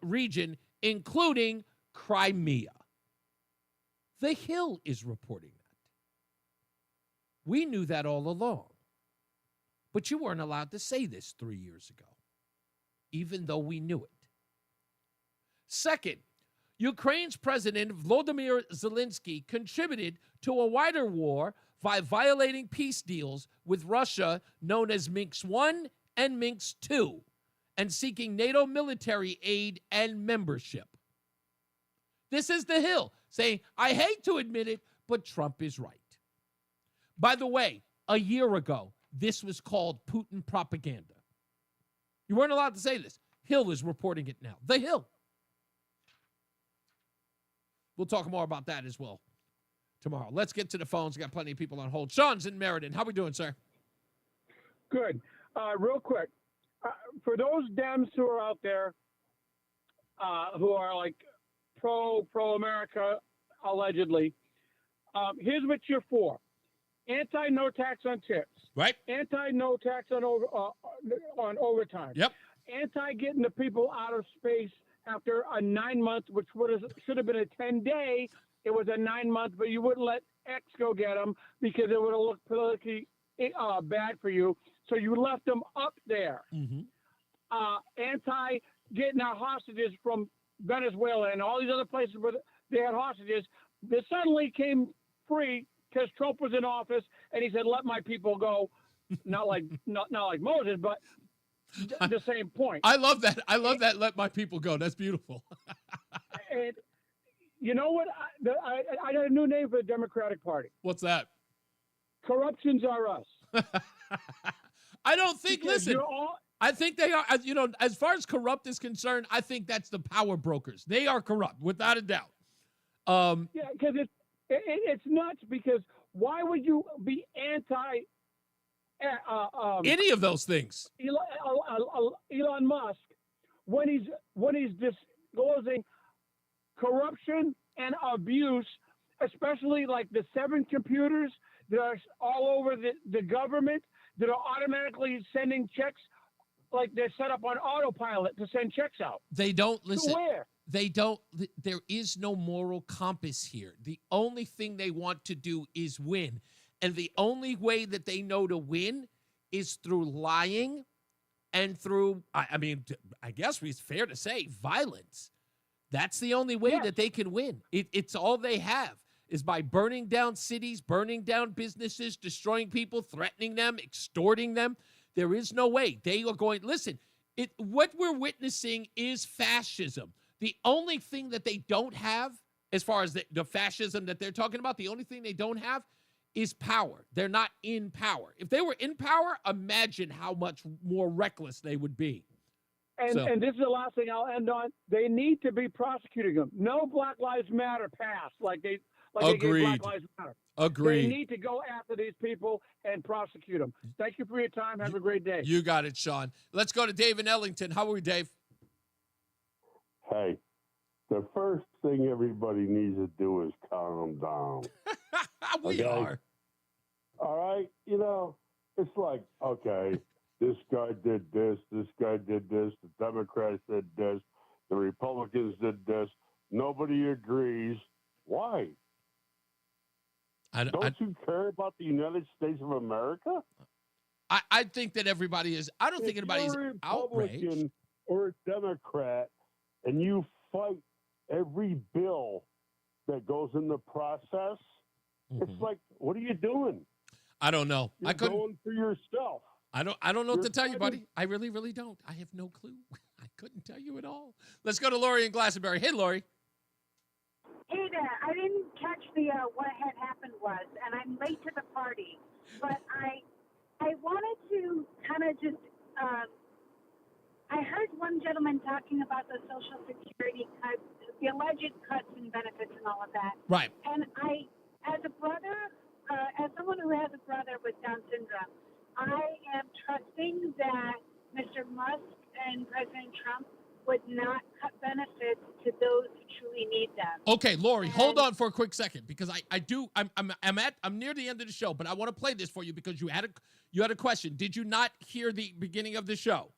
[SPEAKER 5] region, including Crimea. The Hill is reporting that. We knew that all along. But you weren't allowed to say this 3 years ago, even though we knew it. Second, Ukraine's President Volodymyr Zelensky contributed to a wider war by violating peace deals with Russia known as Minsk I and Minsk II, and seeking NATO military aid and membership. This is The Hill saying, I hate to admit it, but Trump is right. By the way, a year ago, this was called Putin propaganda. You weren't allowed to say this. Hill is reporting it now. The Hill. We'll talk more about that as well tomorrow. Let's get to the phones. Got plenty of people on hold. Sean's in Meriden. How we doing, sir?
[SPEAKER 2] Good. Real quick, for those Dems who are out there who are like pro-America, allegedly, here's what you're for. Anti-no tax on tips.
[SPEAKER 5] Right.
[SPEAKER 2] Anti-no tax on overtime.
[SPEAKER 5] Yep.
[SPEAKER 2] Anti-getting the people out of space after a 9-month, which should have been a 10-day. It was a 9-month, but you wouldn't let X go get them because it would have looked politically bad for you. So you left them up there.
[SPEAKER 5] Mm-hmm.
[SPEAKER 2] Anti-getting our hostages from Venezuela and all these other places where they had hostages. They suddenly came free because Trump was in office and he said, let my people go. Not like Moses, but the same point.
[SPEAKER 5] I love that. Let my people go. That's beautiful.
[SPEAKER 2] And you know what? I got a new name for the Democratic Party.
[SPEAKER 5] What's that?
[SPEAKER 2] Corruptions are us.
[SPEAKER 5] I don't think,
[SPEAKER 2] Because
[SPEAKER 5] listen,
[SPEAKER 2] you're
[SPEAKER 5] I think they are, as far as corrupt is concerned, I think that's the power brokers. They are corrupt, without a doubt.
[SPEAKER 2] Yeah, because it's nuts, because why would you be anti
[SPEAKER 5] any of those things?
[SPEAKER 2] Elon Musk when he's disclosing corruption and abuse, especially like the 7 computers that are all over the government that are automatically sending checks, like they're set up on autopilot to send checks out.
[SPEAKER 5] They don't listen.
[SPEAKER 2] To where?
[SPEAKER 5] They don't. There is no moral compass here. The only thing they want to do is win. And the only way that they know to win is through lying and through, I mean, I guess it's fair to say, violence. That's the only way that they can win. It's all they have is by burning down cities, burning down businesses, destroying people, threatening them, extorting them. There is no way. They are going, listen, what we're witnessing is fascism. The only thing that they don't have, as far as the fascism that they're talking about, the only thing they don't have is power. They're not in power. If they were in power, imagine how much more reckless they would be.
[SPEAKER 2] And this is the last thing I'll end on. They need to be prosecuting them. No Black Lives Matter pass like they gave Black Lives Matter.
[SPEAKER 5] Agreed.
[SPEAKER 2] They need to go after these people and prosecute them. Thank you for your time. Have a great day.
[SPEAKER 5] You got it, Sean. Let's go to Dave in Ellington. How are we, Dave?
[SPEAKER 3] Hey, the first thing everybody needs to do is calm down.
[SPEAKER 5] We are.
[SPEAKER 3] All right? You know, it's like, okay, this guy did this guy did this, the Democrats did this, the Republicans did this. Nobody agrees. Why? Don't you care about the United States of America?
[SPEAKER 5] I think that everybody is. I don't think anybody is outraged.
[SPEAKER 3] Republican or a Democrat, and you fight every bill that goes in the process. It's like, what are you doing?
[SPEAKER 5] I don't know.
[SPEAKER 3] You're going for yourself.
[SPEAKER 5] I don't know what to tell you, buddy. I really, really don't. I have no clue. I couldn't tell you at all. Let's go to Lori in Glastonbury. Hey, Lori.
[SPEAKER 4] Hey there. I didn't catch what had happened was, and I'm late to the party. But I wanted to kind of just. I heard one gentleman talking about the Social Security cuts, the alleged cuts in benefits, and all of that.
[SPEAKER 5] Right.
[SPEAKER 4] And I, as a brother, as someone who has a brother with Down syndrome, I am trusting that Mr. Musk and President Trump would not cut benefits to those who truly need them.
[SPEAKER 5] Okay, Lori, hold on for a quick second because I'm near the end of the show, but I want to play this for you because you had a question. Did you not hear the beginning of the show?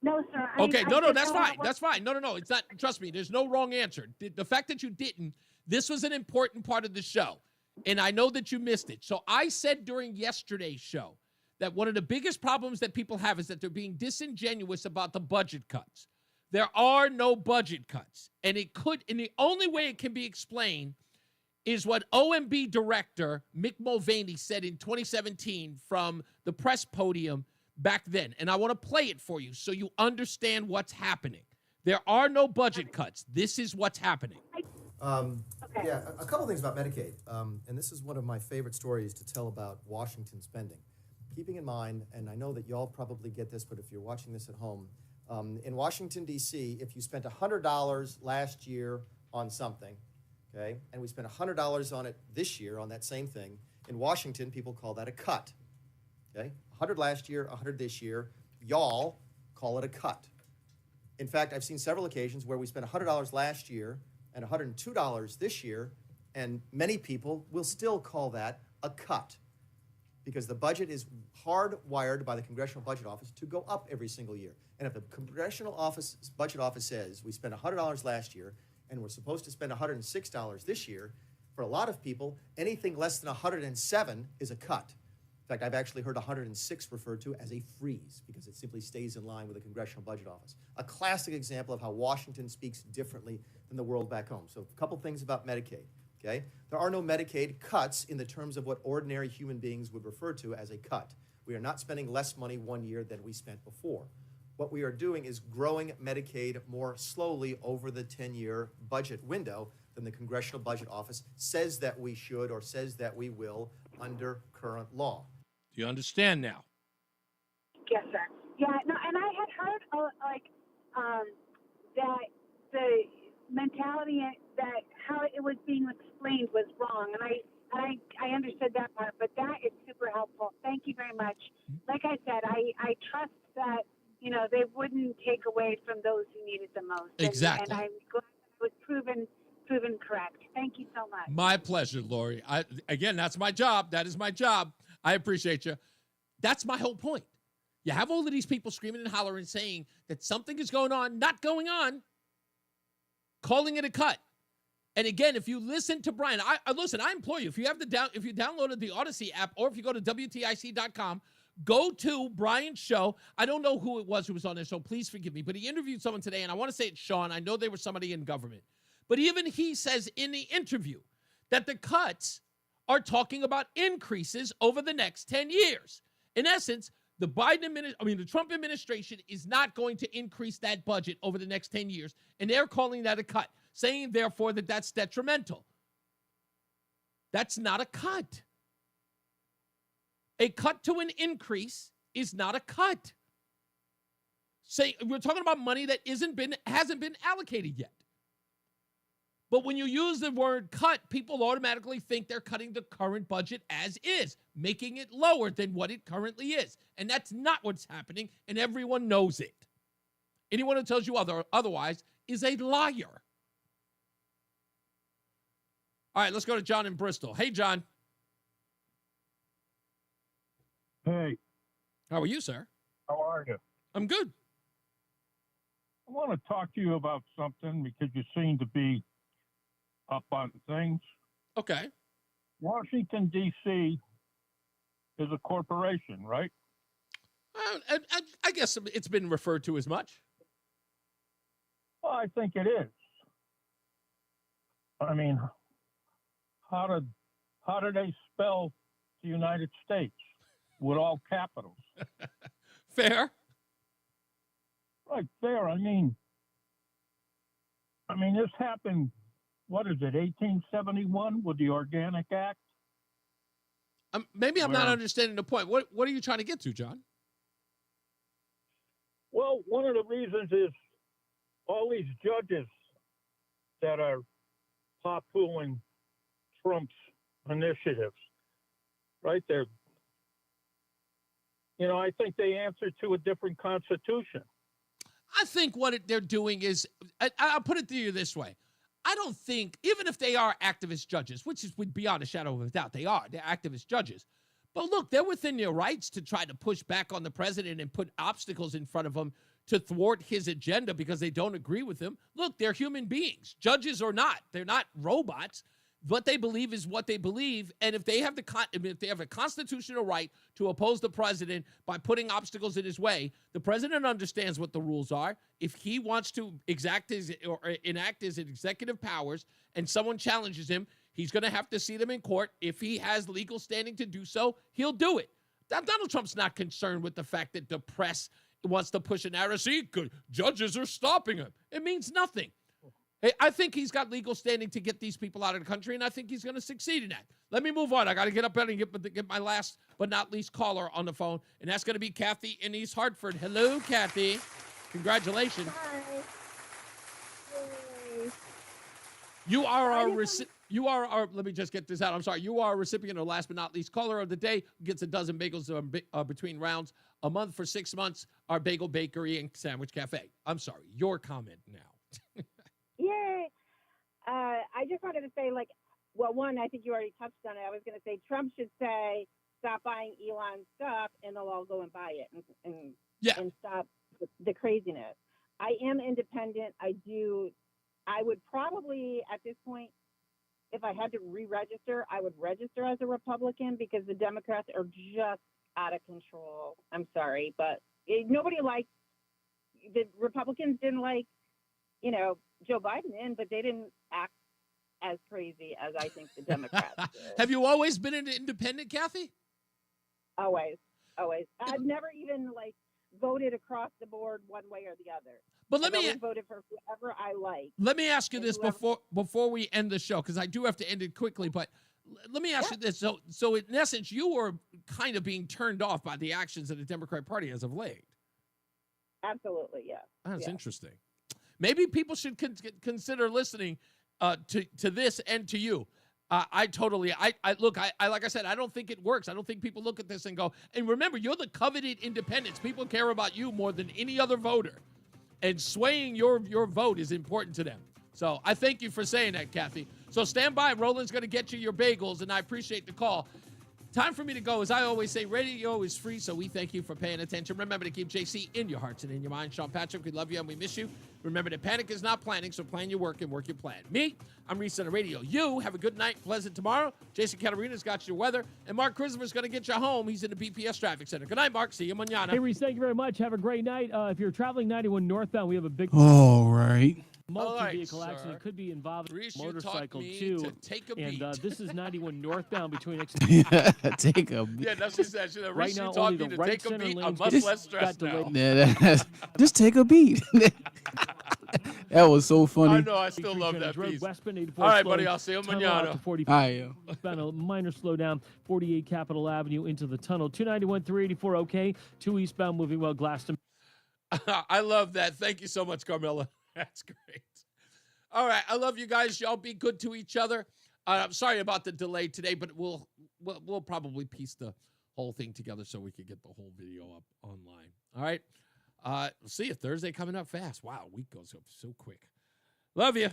[SPEAKER 4] No, sir.
[SPEAKER 5] Okay, no, that's fine. That's fine. No, it's not. Trust me, there's no wrong answer. The fact that you didn't, this was an important part of the show, and I know that you missed it. So I said during yesterday's show that one of the biggest problems that people have is that they're being disingenuous about the budget cuts. There are no budget cuts, and the only way it can be explained is what OMB director Mick Mulvaney said in 2017 from the press podium back then. And I want to play it for you so you understand what's happening. There are no budget cuts. This is what's happening.
[SPEAKER 9] Yeah, a couple things about Medicaid. And this is one of my favorite stories to tell about Washington spending. Keeping in mind, and I know that y'all probably get this, but if you're watching this at home, in Washington, D.C., if you spent $100 last year on something, okay, and we spent $100 on it this year on that same thing, in Washington, people call that a cut, okay? 100 last year, 100 this year. Y'all call it a cut. In fact, I've seen several occasions where we spent $100 last year and $102 this year, and many people will still call that a cut because the budget is hardwired by the Congressional Budget Office to go up every single year. And if the Congressional Budget Office says we spent $100 last year and we're supposed to spend $106 this year, for a lot of people, anything less than 107 is a cut. In fact, I've actually heard 106 referred to as a freeze because it simply stays in line with the Congressional Budget Office. A classic example of how Washington speaks differently than the world back home. So a couple things about Medicaid, okay? There are no Medicaid cuts in the terms of what ordinary human beings would refer to as a cut. We are not spending less money one year than we spent before. What we are doing is growing Medicaid more slowly over the 10-year budget window than the Congressional Budget Office says that we should or says that we will under current law.
[SPEAKER 5] Do you understand now?
[SPEAKER 4] Yes, sir. Yeah, no, and I had heard that the mentality that how it was being explained was wrong, and I understood that part, but that is super helpful. Thank you very much. Like I said, I trust that they wouldn't take away from those who need it the most.
[SPEAKER 5] Exactly.
[SPEAKER 4] And I'm glad it was proven so much.
[SPEAKER 5] My pleasure, Lori. Again, that's my job. That is my job. I appreciate you. That's my whole point. You have all of these people screaming and hollering saying that something is going on, not going on, calling it a cut. And again, if you listen to Brian, I implore you, if you downloaded the Odyssey app or if you go to WTIC.com, go to Brian's show. I don't know who it was who was on there, so please forgive me. But he interviewed someone today, and I want to say it's Sean. I know they were somebody in government. But even he says in the interview that the cuts are talking about increases over the next 10 years. In essence, the Trump administration is not going to increase that budget over the next 10 years, and they're calling that a cut, saying, therefore, that that's detrimental. That's not a cut. A cut to an increase is not a cut. We're talking about money that hasn't been allocated yet. But when you use the word cut, people automatically think they're cutting the current budget as is, making it lower than what it currently is. And that's not what's happening, and everyone knows it. Anyone who tells you otherwise is a liar. All right, let's go to John in Bristol. Hey, John.
[SPEAKER 10] Hey.
[SPEAKER 5] How are you, sir?
[SPEAKER 10] How are you?
[SPEAKER 5] I'm good.
[SPEAKER 10] I want to talk to you about something because you seem to be up on things.
[SPEAKER 5] Okay.
[SPEAKER 10] Washington, D.C. is a corporation, right?
[SPEAKER 5] I guess it's been referred to as much.
[SPEAKER 10] Well, I think it is. I mean, how did they spell the United States with all capitals?
[SPEAKER 5] Fair.
[SPEAKER 10] Right there. I mean, this happened. What is it? 1871 with the Organic Act.
[SPEAKER 5] Maybe I'm not understanding the point. What are you trying to get to, John?
[SPEAKER 10] Well, one of the reasons is all these judges that are poo-pooing Trump's initiatives, right? I think they answer to a different constitution.
[SPEAKER 5] I think what they're doing is, I'll put it to you this way. I don't think, even if they are activist judges, which would be beyond a shadow of a doubt, they're activist judges. But look, they're within their rights to try to push back on the president and put obstacles in front of him to thwart his agenda because they don't agree with him. Look, they're human beings, judges or not. They're not robots. What they believe is what they believe, and if they have a constitutional right to oppose the president by putting obstacles in his way, the president understands what the rules are. If he wants to enact his executive powers and someone challenges him, he's going to have to see them in court. If he has legal standing to do so, he'll do it. Donald Trump's not concerned with the fact that the press wants to push a narrative. See, judges are stopping him. It means nothing. I think he's got legal standing to get these people out of the country, and I think he's going to succeed in that. Let me move on. I got to get up there and get my last but not least caller on the phone, and that's going to be Kathy in East Hartford. Hello, Kathy. Congratulations.
[SPEAKER 11] Hi. Yay.
[SPEAKER 5] You are our let me just get this out. I'm sorry. You are a recipient of last but not least caller of the day who gets a dozen bagels between rounds a month for 6 months. Our Bagel Bakery and Sandwich Cafe. I'm sorry. Your comment now.
[SPEAKER 11] Yay. I just wanted to say, one, I think you already touched on it. I was going to say Trump should say, stop buying Elon's stuff, and they'll all go and buy it and stop the craziness. I am independent. I would probably, at this point, if I had to re-register, I would register as a Republican because the Democrats are just out of control. I'm sorry, but nobody liked, the Republicans didn't like, Joe Biden in, but they didn't act as crazy as I think the Democrats did.
[SPEAKER 5] Have you always been an independent, Kathy?
[SPEAKER 11] Always. I've never even voted across the board one way or the other.
[SPEAKER 5] But
[SPEAKER 11] I've always voted for whoever I like.
[SPEAKER 5] Let me ask you this before we end the show, because I do have to end it quickly, but let me ask you this. So in essence, you were kind of being turned off by the actions of the Democrat Party as of late.
[SPEAKER 11] Absolutely, yeah.
[SPEAKER 5] That's interesting. Maybe people should consider listening to this and to you. Look, like I said, I don't think it works. I don't think people look at this and go, and remember, you're the coveted independents. People care about you more than any other voter. And swaying your vote is important to them. So I thank you for saying that, Kathy. So stand by. Roland's going to get you your bagels, and I appreciate the call. Time for me to go. As I always say, radio is free, so we thank you for paying attention. Remember to keep JC in your hearts and in your mind. Sean Patrick, we love you and we miss you. Remember that panic is not planning, so plan your work and work your plan. Me, I'm Reese on the Radio. You have a good night, pleasant tomorrow. Jason Catarina's got your weather, and Mark Christopher's going to get you home. He's in the BPS Traffic Center. Good night, Mark. See you mañana.
[SPEAKER 13] Hey, Reese, thank you very much. Have a great night. If you're traveling 91 northbound, we have a big
[SPEAKER 8] All right.
[SPEAKER 13] multi-vehicle accident. Could be involving
[SPEAKER 5] Reese,
[SPEAKER 13] a motorcycle,
[SPEAKER 5] you taught me
[SPEAKER 13] too.
[SPEAKER 5] to take a beat.
[SPEAKER 13] And this is 91 northbound between
[SPEAKER 8] Take a beat.
[SPEAKER 5] Yeah, that's what he said.
[SPEAKER 13] Right
[SPEAKER 5] Reese,
[SPEAKER 13] now,
[SPEAKER 5] you taught
[SPEAKER 13] only
[SPEAKER 5] me
[SPEAKER 13] the
[SPEAKER 5] to
[SPEAKER 13] right
[SPEAKER 5] take a
[SPEAKER 13] center
[SPEAKER 5] beat. I'm
[SPEAKER 13] lanes
[SPEAKER 5] much
[SPEAKER 13] get
[SPEAKER 5] less stressed now.
[SPEAKER 8] Just take a beat. That was so funny.
[SPEAKER 5] I know. I still love that piece. All right, buddy. I'll see you mañana.
[SPEAKER 8] All right,
[SPEAKER 13] Found a minor slowdown, 48 Capitol Avenue into the tunnel. 291, 384, okay. 2 eastbound, moving well, Glaston.
[SPEAKER 5] I love that. Thank you so much, Carmela. That's great. All right. I love you guys. Y'all be good to each other. I'm sorry about the delay today, but we'll probably piece the whole thing together so we can get the whole video up online. All right. See you Thursday coming up fast. Wow, week goes up so quick. Love you.